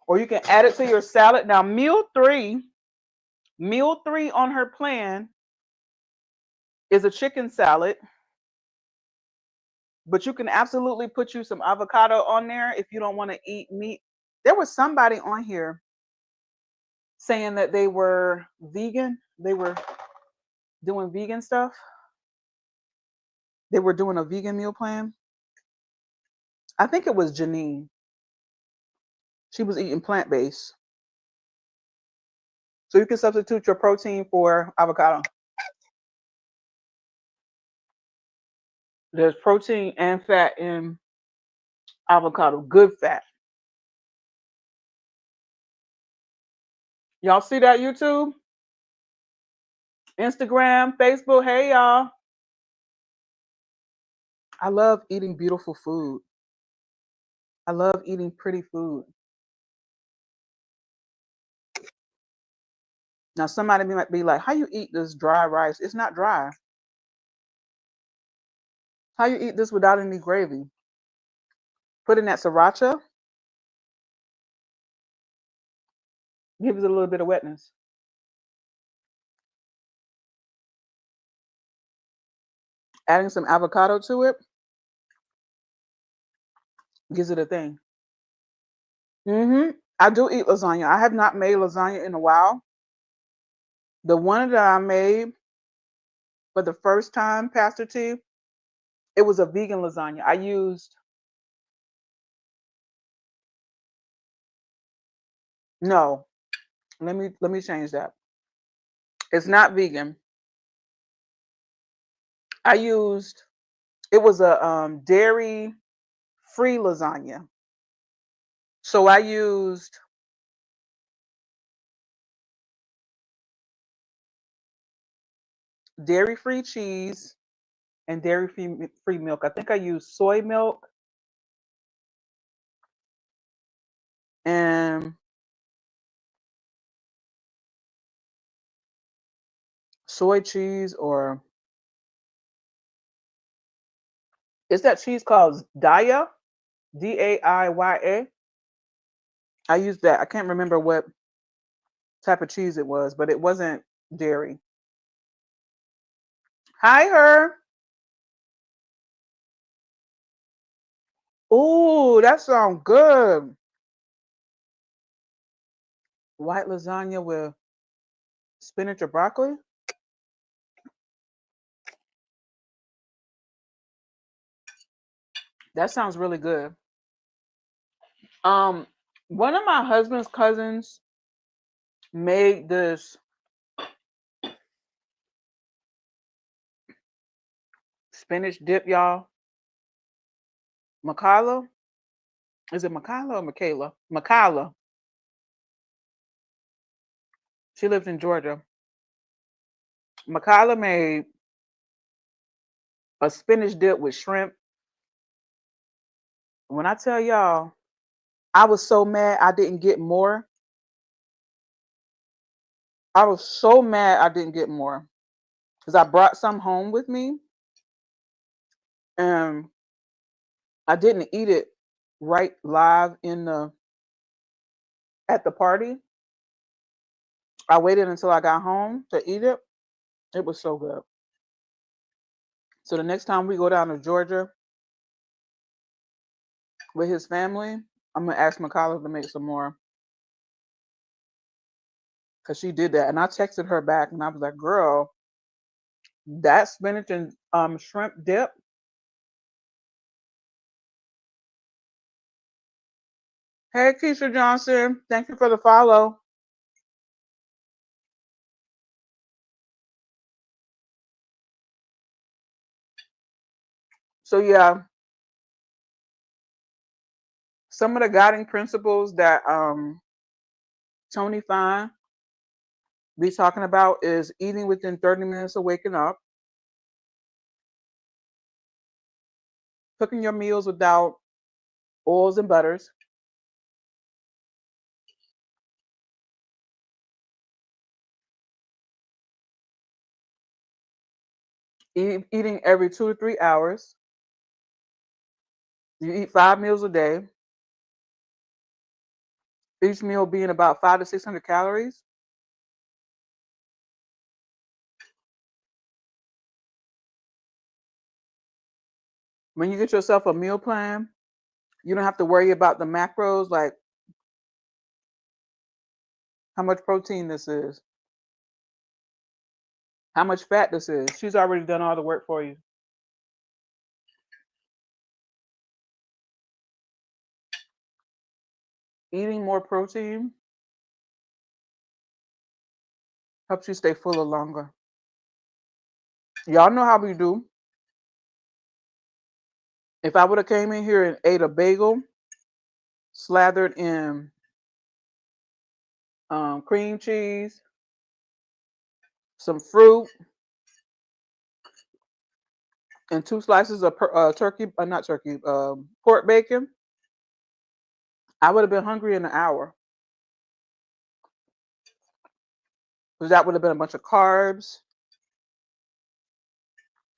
or you can add it to your salad. Now, meal three on her plan is a chicken salad, but you can absolutely put you some avocado on there if you don't want to eat meat. There was somebody on here saying that they were vegan. They were doing vegan stuff. They were doing a vegan meal plan. I think it was Janine. She was eating plant-based. So you can substitute your protein for avocado. There's protein and fat in avocado, good fat. Y'all see that, YouTube? Instagram, Facebook, hey y'all. I love eating beautiful food. I love eating pretty food. Now somebody might be like, how you eat this dry rice? It's not dry. How you eat this without any gravy? Put in that sriracha, gives it a little bit of wetness. Adding some avocado to it gives it a thing. I do eat lasagna. I have not made lasagna in a while. The one that I made for the first time, Pastor T, it was a vegan lasagna. I used, no, let me change that. It's not vegan. I used, it was a dairy free lasagna. So I used dairy free cheese and dairy free milk. I think I used soy milk and soy cheese, or is that cheese called Daya? Daiya? I used that. I can't remember what type of cheese it was, but it wasn't dairy. Hi, her. Ooh, that sounds good. White lasagna with spinach or broccoli. That sounds really good. Um, One of my husband's cousins made this spinach dip, y'all. Makala. Is it Makala or Michaela? Makala. She lives in Georgia. Makala made a spinach dip with shrimp. When I tell y'all, I was so mad I didn't get more. I was so mad I didn't get more because I brought some home with me and I didn't eat it right live in the at the party. I waited until I got home to eat it. It was so good. So the next time we go down to Georgia with his family, I'm gonna ask McCullough to make some more. because she did that. And I texted her back and I was like, girl, that spinach and shrimp dip. Hey, Keisha Johnson, thank you for the follow. So yeah, some of the guiding principles that Tony Fine be talking about is eating within 30 minutes of waking up, cooking your meals without oils and butters, eating every 2 to 3 hours. You eat 5 meals a day, each meal being about 500 to 600 calories. When you get yourself a meal plan, you don't have to worry about the macros, like how much protein this is, how much fat this is. She's already done all the work for you. Eating more protein helps you stay fuller longer. Y'all know how we do. If I would have came in here and ate a bagel slathered in cream cheese, some fruit, and 2 slices of turkey, not turkey, pork bacon, I would have been hungry in an hour. Because that would have been a bunch of carbs,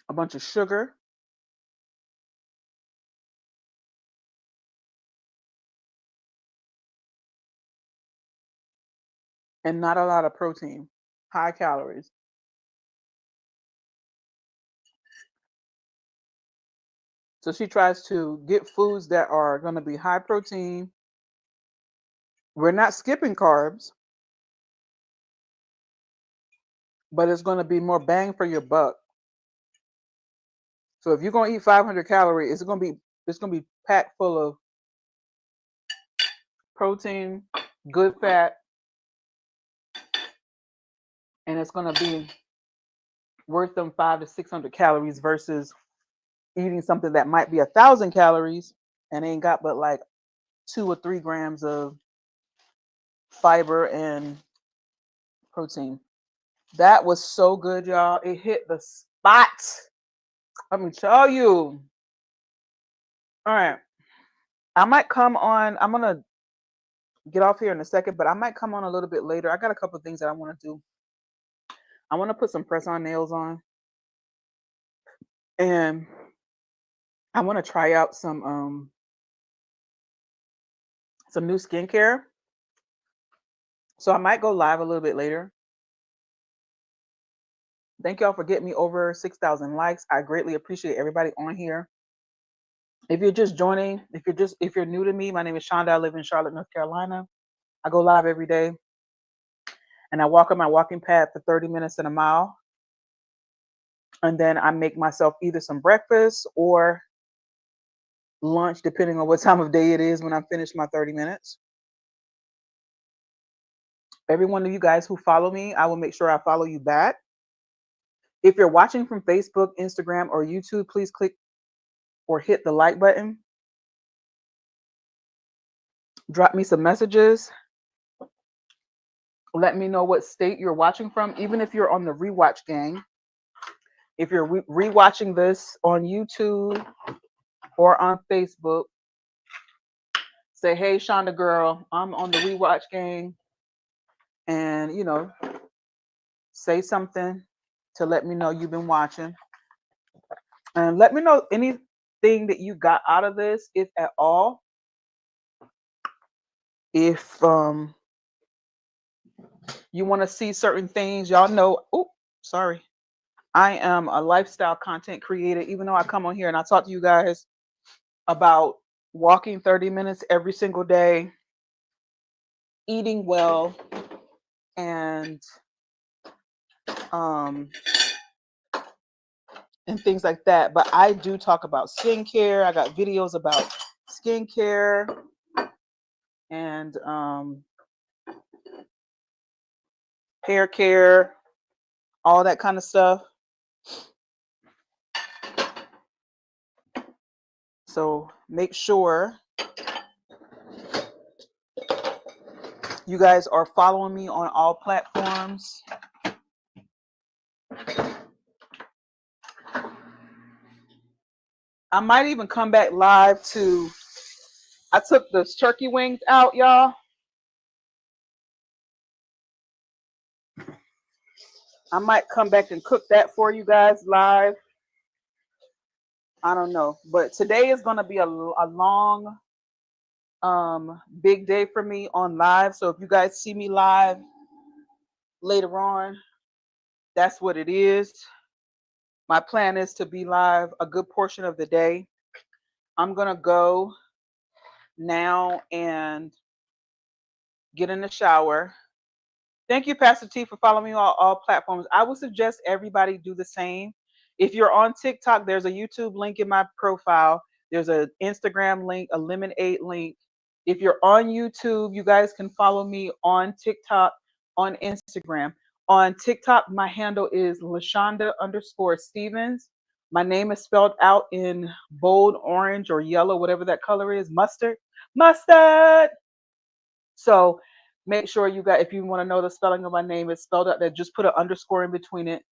a bunch of sugar, and not a lot of protein, high calories. So she tries to get foods that are going to be high protein. We're not skipping carbs, but it's going to be more bang for your buck. So if you're going to eat 500 calories, it's going to be packed full of protein, good fat, and it's going to be worth them 500 to 600 calories versus eating something that might be 1,000 calories and ain't got but like 2 or 3 grams of fiber and protein. That was so good, y'all. It hit the spot. Let me tell you. All right. I might come on. I'm going to get off here in a second, but I might come on a little bit later. I got a couple of things that I want to do. I want to put some press on nails on. And I want to try out some new skincare. So I might go live a little bit later. Thank y'all for getting me over 6,000 likes. I greatly appreciate everybody on here. If you're just joining, if you're new to me, my name is Shonda. I live in Charlotte, North Carolina. I go live every day, and I walk on my walking pad for 30 minutes and a mile. And then I make myself either some breakfast or lunch, depending on what time of day it is when I'm finished my 30 minutes. Every one of you guys who follow me, I will make sure I follow you back. If you're watching from Facebook, Instagram, or YouTube, please click or hit the like button. Drop me some messages. Let me know what state you're watching from, even if you're on the rewatch gang. If you're rewatching this on YouTube or on Facebook, say, hey, Shonda girl, I'm on the rewatch gang. And, say something to let me know you've been watching. And let me know anything that you got out of this, if at all. If you want to see certain things, y'all know. Oh, sorry. I am a lifestyle content creator, even though I come on here and I talk to you guys about walking 30 minutes every single day, eating well, and um and things like that. But I do talk about skincare. I got videos about skincare and hair care, all that kind of stuff. So make sure you guys are following me on all platforms. I might even come back live to, I took the turkey wings out, y'all. I might come back and cook that for you guys live. I don't know. But today is going to be a long, big day for me on live. So if you guys see me live later on, that's what it is. My plan is to be live a good portion of the day. I'm going to go now and get in the shower. Thank you, Pastor T, for following me on all platforms. I would suggest everybody do the same. If you're on TikTok, there's a YouTube link in my profile. There's an Instagram link, a Lemonade link. If you're on YouTube, you guys can follow me on TikTok, on Instagram. On TikTok, my handle is Lashonda_Stevens. My name is spelled out in bold orange or yellow, whatever that color is, mustard. Mustard. So make sure you got, if you want to know the spelling of my name, it's spelled out there. Just put an underscore in between it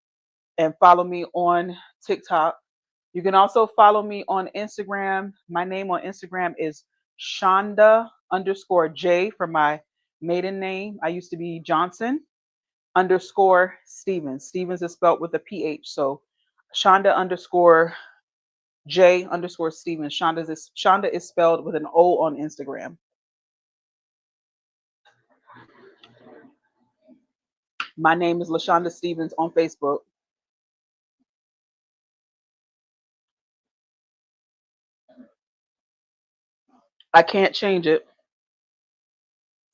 and follow me on TikTok. You can also follow me on Instagram. My name on Instagram is Shonda_J for my maiden name. I used to be Johnson _Stevens. Stevens is spelled with a PH. So Shonda_J_Stevens. Shonda is spelled with an O on Instagram. My name is LaShonda Stevens on Facebook. I can't change it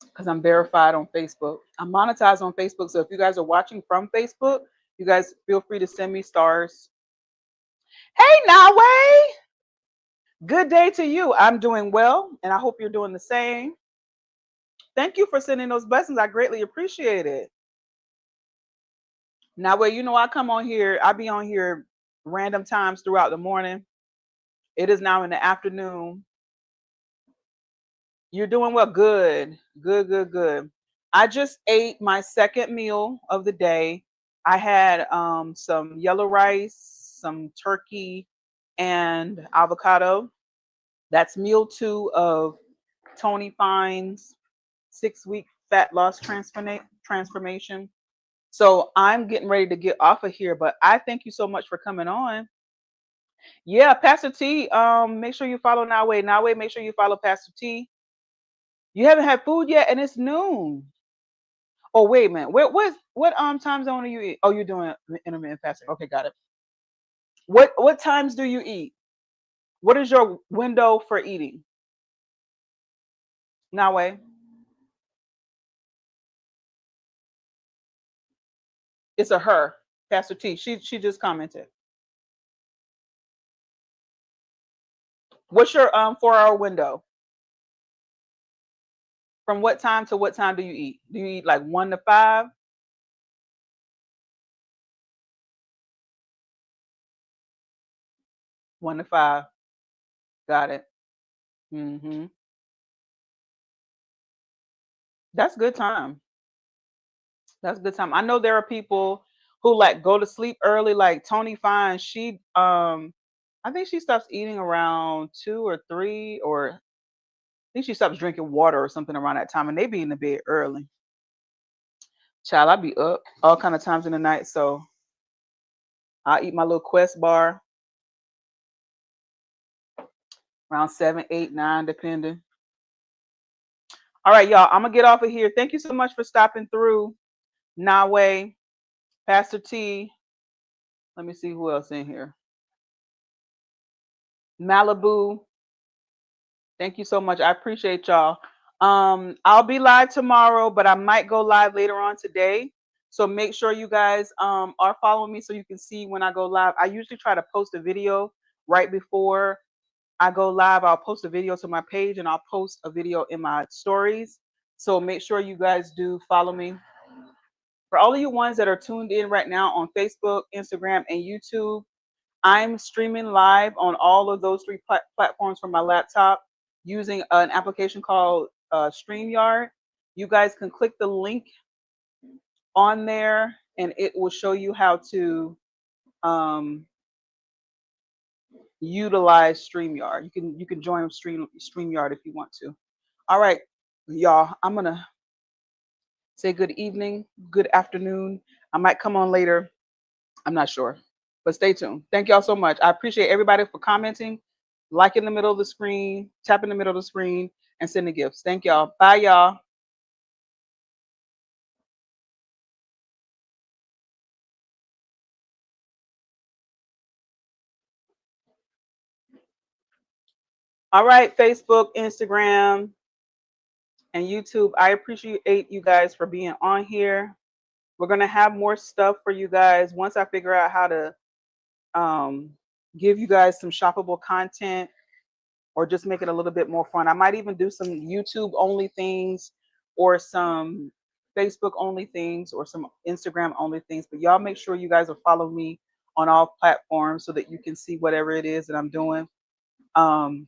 because I'm verified on Facebook. I'm monetized on Facebook. So if you guys are watching from Facebook, you guys feel free to send me stars. Hey, Nawe! Good day to you. I'm doing well, and I hope you're doing the same. Thank you for sending those blessings. I greatly appreciate it. Nawe, you know I come on here. I be on here random times throughout the morning. It is now in the afternoon. You're doing well. Good, good, good, good. I just ate my second meal of the day. I had some yellow rice, some turkey, and avocado. That's meal 2 of Tony Fine's 6-week fat loss transformation. So I'm getting ready to get off of here, but I thank you so much for coming on. Yeah, Pastor T. Make sure you follow Nawe. Nawe, make sure you follow Pastor T. You haven't had food yet, and it's noon. Oh, wait a minute. What time zone are you eat? Oh, you're doing intermittent fasting. Okay, got it. What times do you eat? What is your window for eating? Nawe, it's a her. Pastor T. She just commented. What's your 4-hour window? From what time to what time do you eat? Do you eat like 1 to 5? 1 to 5. Got it. Mm-hmm. That's good time. That's good time. I know there are people who like go to sleep early, like Tony Fine. She I think she stops eating around 2 or 3, or I think she stops drinking water or something around that time, and they be in the bed early. Child, I be up all kind of times in the night, so I eat my little Quest bar around 7, 8, 9, depending. All right, y'all. I'm gonna get off of here. Thank you so much for stopping through. Nawe, Pastor T. Let me see who else in here. Malibu. Thank you so much. I appreciate y'all. I'll be live tomorrow, but I might go live later on today. So make sure you guys are following me so you can see when I go live. I usually try to post a video right before I go live. I'll post a video to my page and I'll post a video in my stories. So make sure you guys do follow me. For all of you ones that are tuned in right now on Facebook, Instagram, and YouTube, I'm streaming live on all of those three platforms from my laptop using an application called StreamYard. You guys can click the link on there and it will show you how to um, utilize StreamYard. You can join StreamYard if you want to. All right, y'all, I'm gonna say good evening, good afternoon. I might come on later. I'm not sure, but stay tuned. Thank y'all so much. I appreciate everybody for commenting, liking the middle of the screen, tapping the middle of the screen, and sending gifts. Thank y'all. Bye, y'all. All right, Facebook, Instagram, and YouTube. I appreciate you guys for being on here. We're gonna have more stuff for you guys once I figure out how to um, give you guys some shoppable content or just make it a little bit more fun. I might even do some YouTube only things or some Facebook only things or some Instagram only things. But y'all make sure you guys are following me on all platforms so that you can see whatever it is that I'm doing. Um,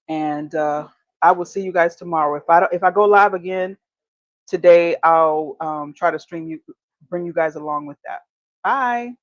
and I will see you guys tomorrow. If I go live again today, I'll try to bring you guys along with that. Bye.